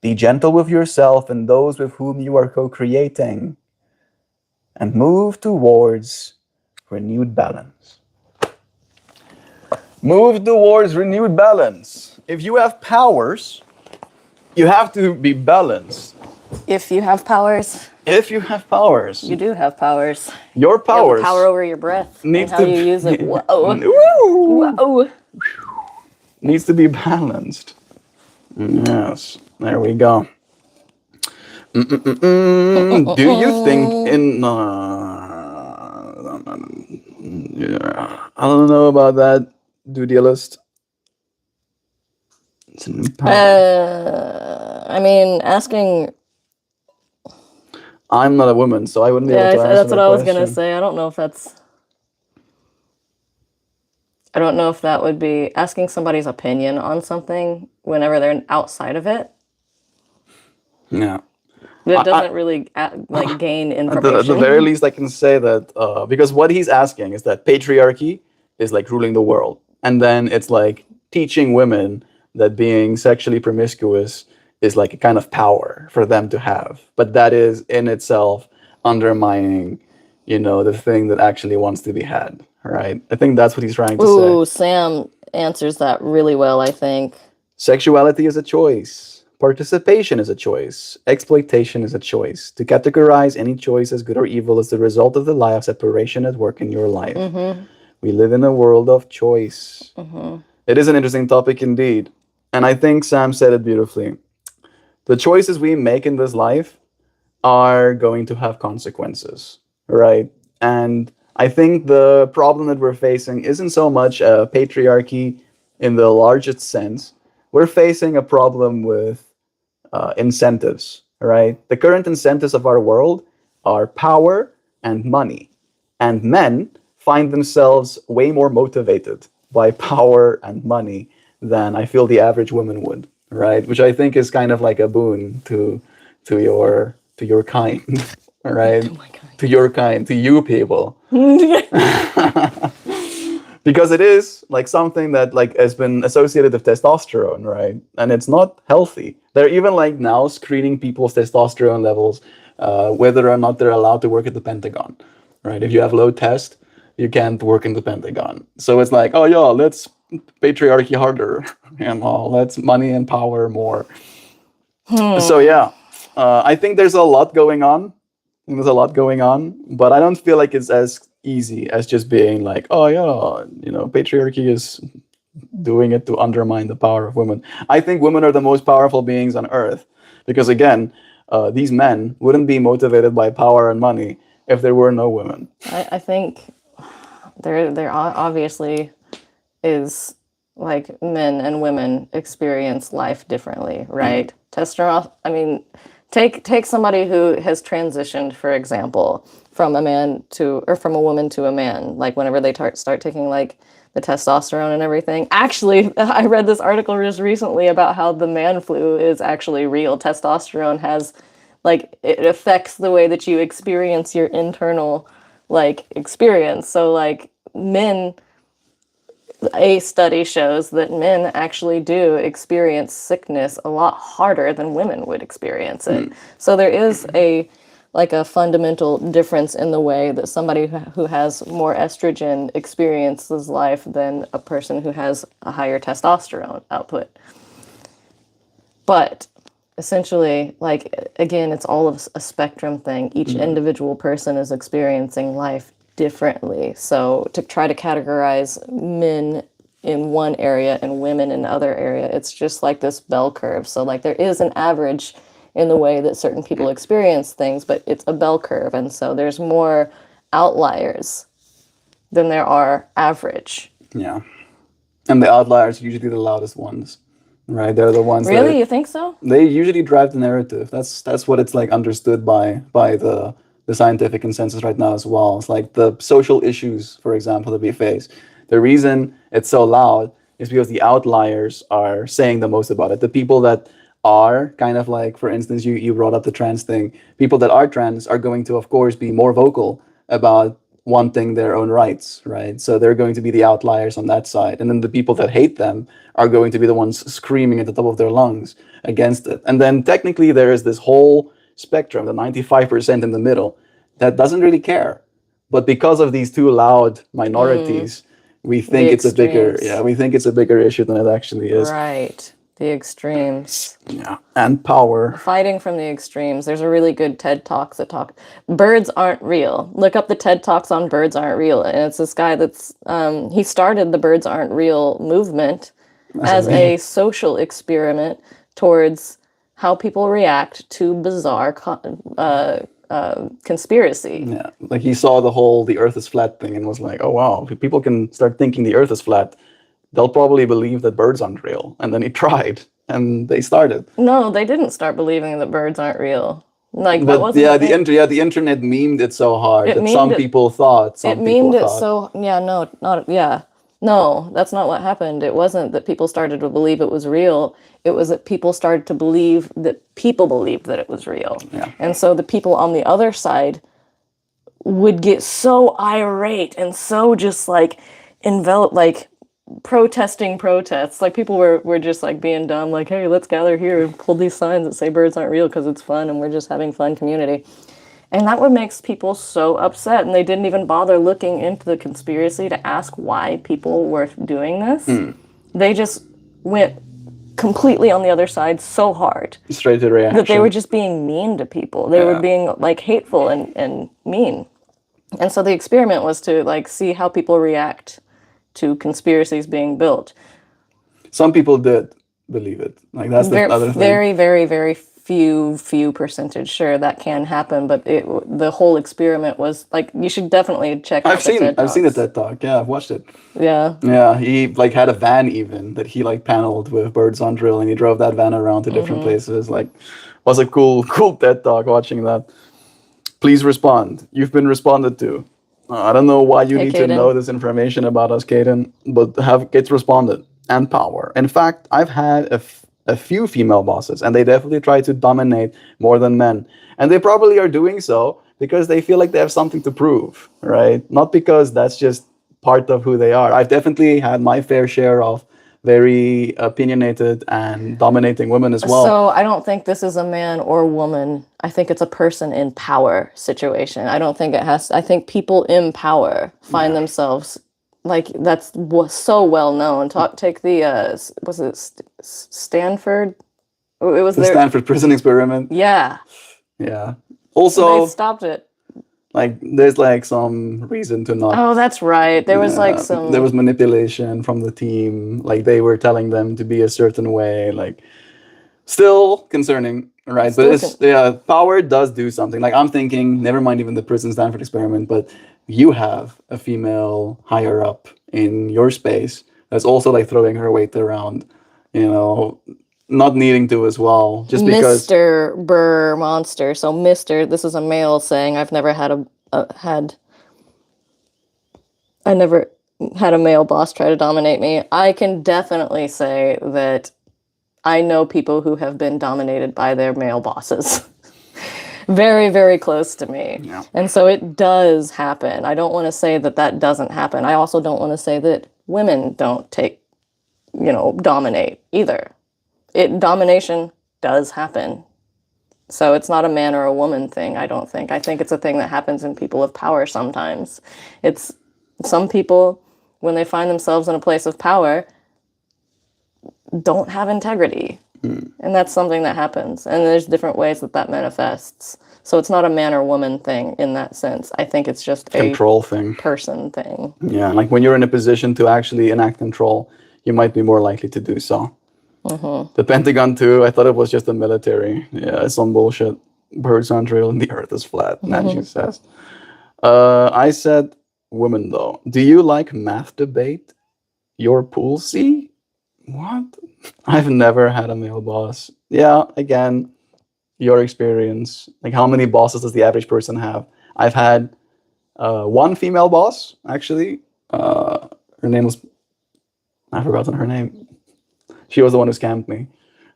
Be gentle with yourself and those with whom you are co-creating, and move towards renewed balance. Move towards renewed balance. If you have powers, you have to be balanced. If you have powers, If you have powers, you do have powers. your You have powers the power over your breath and needs how to you be- use it. Whoa. Woo! Whoa. Needs to be balanced. Yes, there we go. Do you think in yeah, I don't know about that dualist. It's an power. I mean, asking. I'm not a woman, so I wouldn't be able Yeah, to answer that's what that I was gonna question. say. I don't know if that's. I don't know if that would be asking somebody's opinion on something whenever they're outside of it. Yeah. It doesn't really like gain At the information. very least, I can say that because what he's asking is that patriarchy is like ruling the world, and then it's like teaching women that being sexually promiscuous is like a kind of power for them to have, but that is in itself undermining, the thing that actually wants to be had. Right? I think that's what he's trying to say. Ooh, Sam answers that really well, I think. Sexuality is a choice. Participation is a choice. Exploitation is a choice. To categorize any choice as good or evil is the result of the lie of separation at work in your life. We live in a world of choice. It is an interesting topic indeed. And I think Sam said it beautifully. The choices we make in this life are going to have consequences, right? And I think the problem that we're facing isn't so much a patriarchy in the largest sense. We're facing a problem with incentives, right? The current incentives of our world are power and money. And men find themselves way more motivated by power and money than I feel the average woman would, right? Which I think is kind of like a boon to your kind, right? Oh my God. To your kind, to you people. Because it is like something that like has been associated with testosterone, right? And it's not healthy. They're even like now screening people's testosterone levels, whether or not they're allowed to work at the Pentagon, right? If you have low test, you can't work in the Pentagon. So it's like, oh yeah, let's patriarchy harder, let's money and power more. So yeah, I think there's a lot going on. But I don't feel like it's as easy as just being like, oh yeah, patriarchy is doing it to undermine the power of women. I think women are the most powerful beings on earth because again, these men wouldn't be motivated by power and money if there were no women. I think there obviously is like men and women experience life differently, right? Testosterone. I mean, take somebody who has transitioned, for example, from a man to or from a woman to a man. Like whenever they start taking like the testosterone and everything. Actually, I read this article just recently about how the man flu is actually real. Testosterone has like it affects the way that you experience your internal like experience. So like men, a study shows that men actually do experience sickness a lot harder than women would experience it. So there is a fundamental difference in the way that somebody who has more estrogen experiences life than a person who has a higher testosterone output. But essentially, like, again, it's all of a spectrum thing. Each individual person is experiencing life differently. So to try to categorize men in one area and women in another area, it's just like this bell curve. So like there is an average in the way that certain people experience things, but it's a bell curve. And so there's more outliers than there are average. Yeah. And the outliers are usually the loudest ones, right? They're the ones Really? You think so? they usually drive the narrative. That's what it's like understood by the scientific consensus right now as well. It's like the social issues, for example, that we face. The reason it's so loud is because the outliers are saying the most about it. The people that are kind of like, for instance, you brought up the trans thing. People that are trans are going to, of course, be more vocal about wanting their own rights, right? So they're going to be the outliers on that side. And then the people that hate them are going to be the ones screaming at the top of their lungs against it. And then technically there is this whole spectrum, the 95% in the middle, that doesn't really care. But because of these two loud minorities, we think The it's a bigger, extremes. we think it's a bigger issue than it actually is. Right. The extremes. Yeah. And power. Fighting from the extremes. There's a really good TED Talk that talk birds aren't real. Look up the TED Talks on birds aren't real. And it's this guy that's he started the birds aren't real movement as a social experiment towards how people react to bizarre conspiracy. Yeah, like he saw the earth is flat thing and was like, oh wow, if people can start thinking the earth is flat, they'll probably believe that birds aren't real. And then he tried and they started. No, they didn't start believing that birds aren't real. Like that But wasn't yeah, the thing. the internet memed it so hard It that memed some it- people thought, some It people memed it thought. so yeah, no, not yeah. No, that's not what happened. It wasn't that people started to believe it was real. It was that people started to believe that people believed that it was real. Yeah. And so the people on the other side would get so irate and so just like enveloped, like protesting protests. Like people were just like being dumb, like, hey, let's gather here and pull these signs that say birds aren't real because it's fun and we're just having fun community. And that would make people so upset, and they didn't even bother looking into the conspiracy to ask why people were doing this. They just went completely on the other side so hard Straight to reaction. that they were just being mean to people. They were being like hateful and mean. And so the experiment was to like see how people react to conspiracies being built. Some people did believe it. Like that's the other thing. Very, very, very few percentage. Sure, that can happen, but the whole experiment was like, you should definitely check out I've seen TED I've seen the Talks. TED Talk. Yeah, I've watched it. Yeah. Yeah, he like had a van even that he like paneled with birds on drill, and he drove that van around to different places. Like, was a cool TED Talk watching that. Please respond. You've been responded to. I don't know why you Hey, need to Caden. know this information about us, Caden, but get responded. And power. In fact, I've had a few female bosses, and they definitely try to dominate more than men. And they probably are doing so because they feel like they have something to prove, right? Not because that's just part of who they are. I've definitely had my fair share of very opinionated and dominating women as well. So I don't think this is a man or woman. I think it's a person in power situation. I don't think it has. I think people in power find themselves like was so well known. Take the was it Stanford? It was The their Stanford prison experiment. yeah. Yeah. They Also, stopped it. like there's like some reason to not. Oh, that's right. There was like some. There was manipulation from the team. Like they were telling them to be a certain way. Like still concerning, right? Still But it's power does do something. Like I'm thinking, never mind even the prison Stanford experiment, but you have a female higher up in your space that's also like throwing her weight around, you know, not needing to as well, just because. Mr. Burr Monster. So Mr. This is a male saying I've never had I never had a male boss try to dominate me. I can definitely say that I know people who have been dominated by their male bosses. Very, very close to me. Yeah. And so it does happen. I don't want to say that that doesn't happen. I also don't want to say that women don't dominate either. Domination does happen. So it's not a man or a woman thing, I don't think. I think it's a thing that happens in people of power sometimes. It's some people, when they find themselves in a place of power, don't have integrity. And that's something that happens. And there's different ways that manifests. So it's not a man or woman thing in that sense. I think it's just a Control thing. person thing. Yeah, like when you're in a position to actually enact control, you might be more likely to do so. The Pentagon too, I thought it was just the military. Yeah, it's some bullshit. Birds aren't real and the earth is flat, Nancy says. I said women though. Do you like math debate? Your pool C? What? I've never had a male boss. Yeah, again, your experience. Like how many bosses does the average person have? I've had one female boss, actually. Her name was, I've forgotten her name. She was the one who scammed me.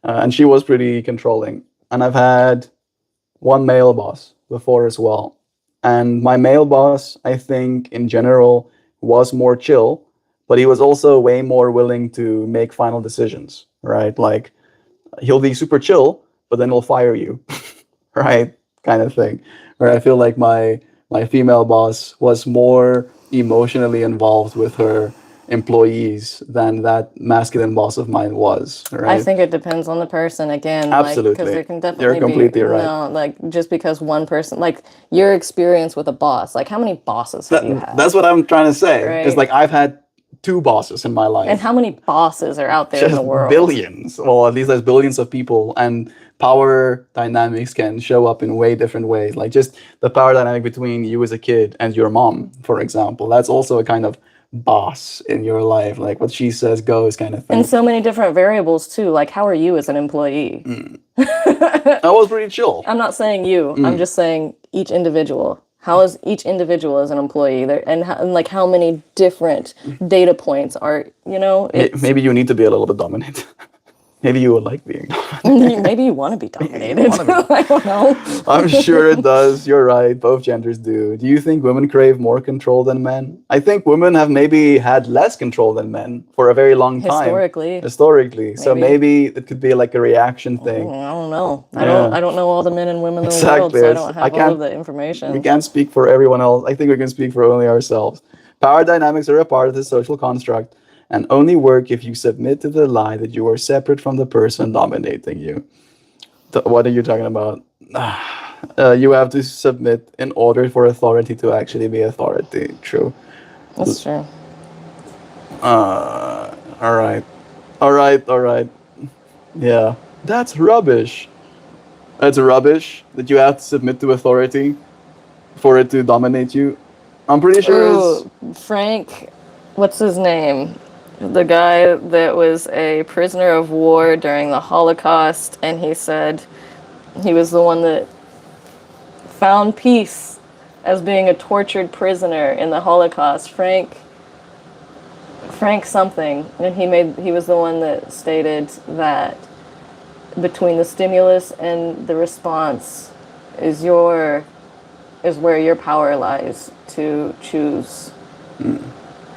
And she was pretty controlling. And I've had one male boss before as well. And my male boss, I think in general, was more chill, but he was also way more willing to make final decisions, right? Like he'll be super chill, but then he'll fire you, right? Kind of thing. Where I feel like my female boss was more emotionally involved with her employees than that masculine boss of mine was, I right? think it depends on the person again, like, because Absolutely. there can You're definitely be, completely right. no, like, just because one person, like, your experience with a boss, like, how many bosses have you That's had, what I'm trying to say. It's right? like I've had two bosses in my And life. how many bosses are out there in the Just world? billions. Well, at least there's billions of people, and power dynamics can show up in way different ways. Like just the power dynamic between you as a kid and your mom, for example. That's also a kind of boss in your life. Like what she says goes kind of And thing. so many different variables, too. Like, how are you as an employee? I was pretty chill. I'm not saying you, I'm just saying each individual. How is each individual as an employee there, and like how many different data points are, it's Maybe you need to be a little bit dominant. Maybe you would like being dominant. maybe you want to be Maybe you dominated. want to be. I don't know. I'm sure it does. You're right. Both genders do. Do you think women crave more control than men? I think women have maybe had less control than men for a very long time. Historically, Historically. So maybe. maybe it could be like a reaction thing. I don't know. Yeah. I don't know all the men and women in the world, Exactly. so I don't I have all of can't the we information. can't speak for everyone else. I think we can speak for only ourselves. Power dynamics are a part of the social construct and only work if you submit to the lie that you are separate from the person dominating you. What are you talking about? You have to submit in order for authority to actually be authority. True. That's true. All right. All right. All right. Yeah. That's rubbish. That's rubbish that you have to submit to authority for it to dominate you. I'm pretty sure it's. Ooh, Frank, what's his name? The guy that was a prisoner of war during the Holocaust, and he said he was the one that found peace as being a tortured prisoner in the Holocaust. Frank something, and he was the one that stated that between the stimulus and the response is where your power lies to choose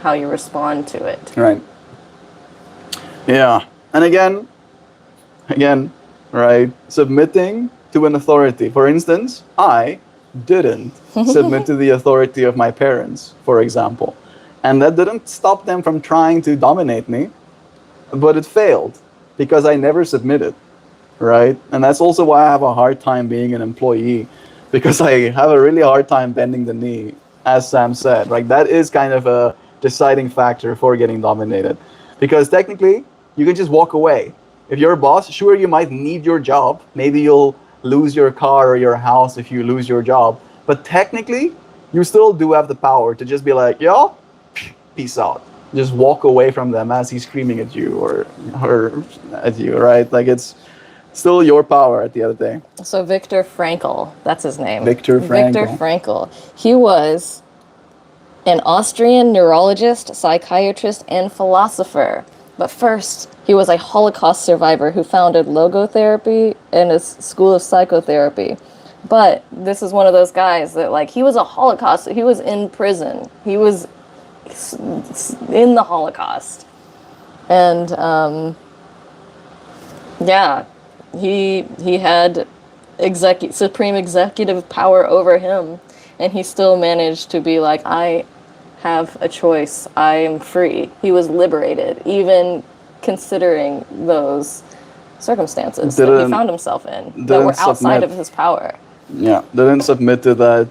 how you respond to it. Right. Yeah. And again, right? Submitting to an authority. For instance, I didn't submit to the authority of my parents, for example. And that didn't stop them from trying to dominate me, but it failed because I never submitted, right? And that's also why I have a hard time being an employee because I have a really hard time bending the knee, as Sam said. Like that is kind of a deciding factor for getting dominated. Because technically, you can just walk away. If you're a boss, sure, you might need your job. Maybe you'll lose your car or your house if you lose your job. But technically, you still do have the power to just be like, yo, peace out. Just walk away from them as he's screaming at you or at you, right? Like it's still your power at the end of the day. So Viktor Frankl, that's his name. Viktor Viktor Frankl. Frankl. He was an Austrian neurologist, psychiatrist, and philosopher. But first, he was a Holocaust survivor who founded logotherapy and a school of psychotherapy. But this is one of those guys that, like, he was a Holocaust. He was in prison. He was in the Holocaust. And, yeah, he had supreme executive power over him. And he still managed to be like, I have a choice. I am free. He was liberated, even considering those circumstances that he found himself in that were outside of his power. Yeah, didn't submit to that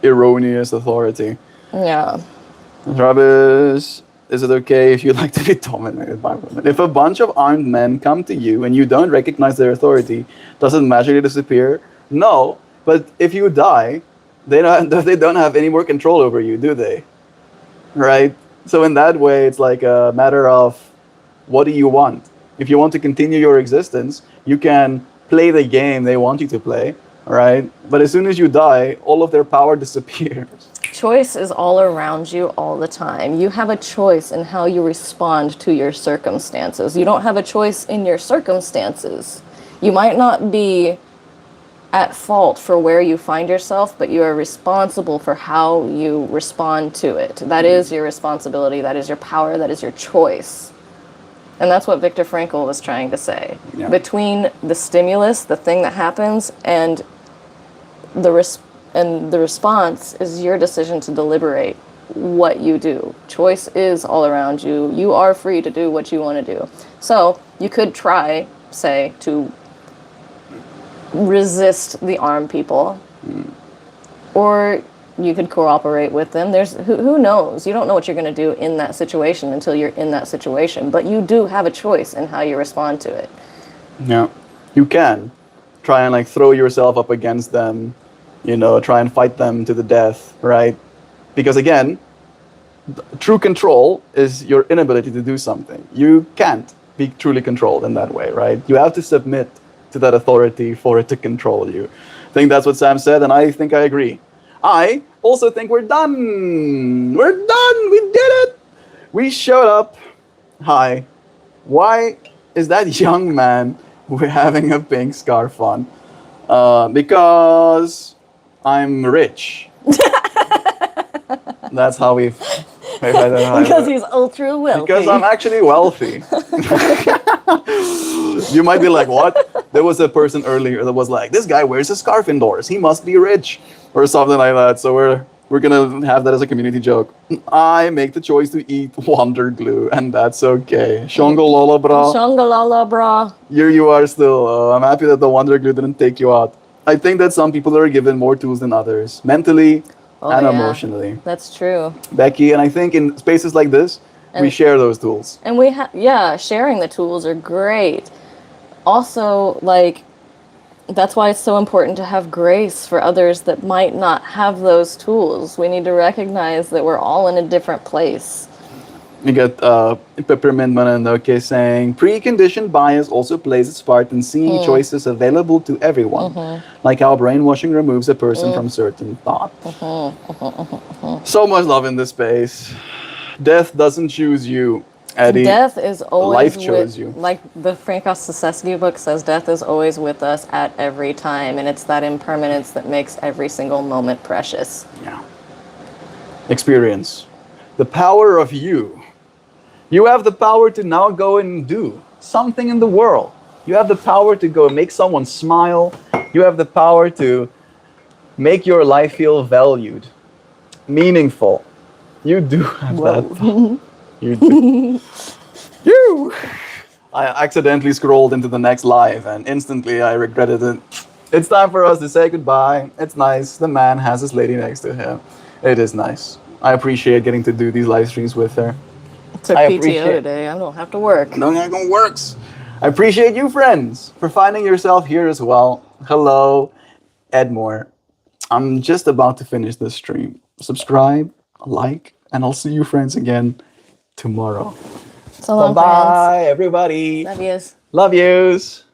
erroneous authority. Yeah. Travis, is it okay if you like to be dominated by women? If a bunch of armed men come to you and you don't recognize their authority, does it magically disappear? No, but if you die, they don't have any more control over you, do they? Right? So in that way, it's like a matter of what do you want? If you want to continue your existence, you can play the game they want you to play, right? But as soon as you die, all of their power disappears. Choice is all around you all the time. You have a choice in how you respond to your circumstances. You don't have a choice in your circumstances. You might not be at fault for where you find yourself, but you are responsible for how you respond to it. That is your responsibility, that is your power, that is your choice. And that's what Viktor Frankl was trying to say. Yeah. Between the stimulus, the thing that happens, and the response is your decision to deliberate what you do. Choice is all around you. You are free to do what you want to do. So you could try, say, to resist the armed people, or you could cooperate with them. There's who knows? You don't know what you're going to do in that situation until you're in that situation. But you do have a choice in how you respond to it. Yeah, you can try and like throw yourself up against them, you know, try and fight them to the death, right? Because again, true control is your inability to do something. You can't be truly controlled in that way, right? You have to submit to that authority for it to control you. I think that's what Sam said, and I think I agree. I also think we're done. We're done. We did it. We showed up. Hi. Why is that young man having a pink scarf on? Because I'm rich. That's how we've... Because he's ultra wealthy. Because I'm actually wealthy. You might be like, what? There was a person earlier that was like, this guy wears a scarf indoors. He must be rich. Or something like that. So we're going to have that as a community joke. I make the choice to eat Wonder Glue, and that's okay. Shongolola, bra. Shongolala, bra. Here you are still. I'm happy that the Wonder Glue didn't take you out. I think that some people are given more tools than others, mentally and emotionally. That's true. Becky, and I think in spaces like this, we share those tools. And sharing the tools are great. Also, like, that's why it's so important to have grace for others that might not have those tools. We need to recognize that we're all in a different place. You get Peppermint Mananoke saying, preconditioned bias also plays its part in seeing choices available to everyone, like how brainwashing removes a person from certain thought. So much love in this space. Death doesn't choose you, Eddie. Death is always life chose you. Like the Frankos Sosesky book says, death is always with us at every time, and it's that impermanence that makes every single moment precious. Yeah. Experience. The power of you. You have the power to now go and do something in the world. You have the power to go make someone smile. You have the power to make your life feel valued, meaningful. You do have that power. You do. You! I accidentally scrolled into the next live and instantly I regretted it. It's time for us to say goodbye. It's nice. The man has his lady next to him. It is nice. I appreciate getting to do these live streams with her. Took PTO today. I don't have to work. No, it don't works. I appreciate you, friends, for finding yourself here as well. Hello, MeltMore. I'm just about to finish this stream. Subscribe, like, and I'll see you friends again tomorrow. So long, Bye-bye, everybody. Love yous. Love yous.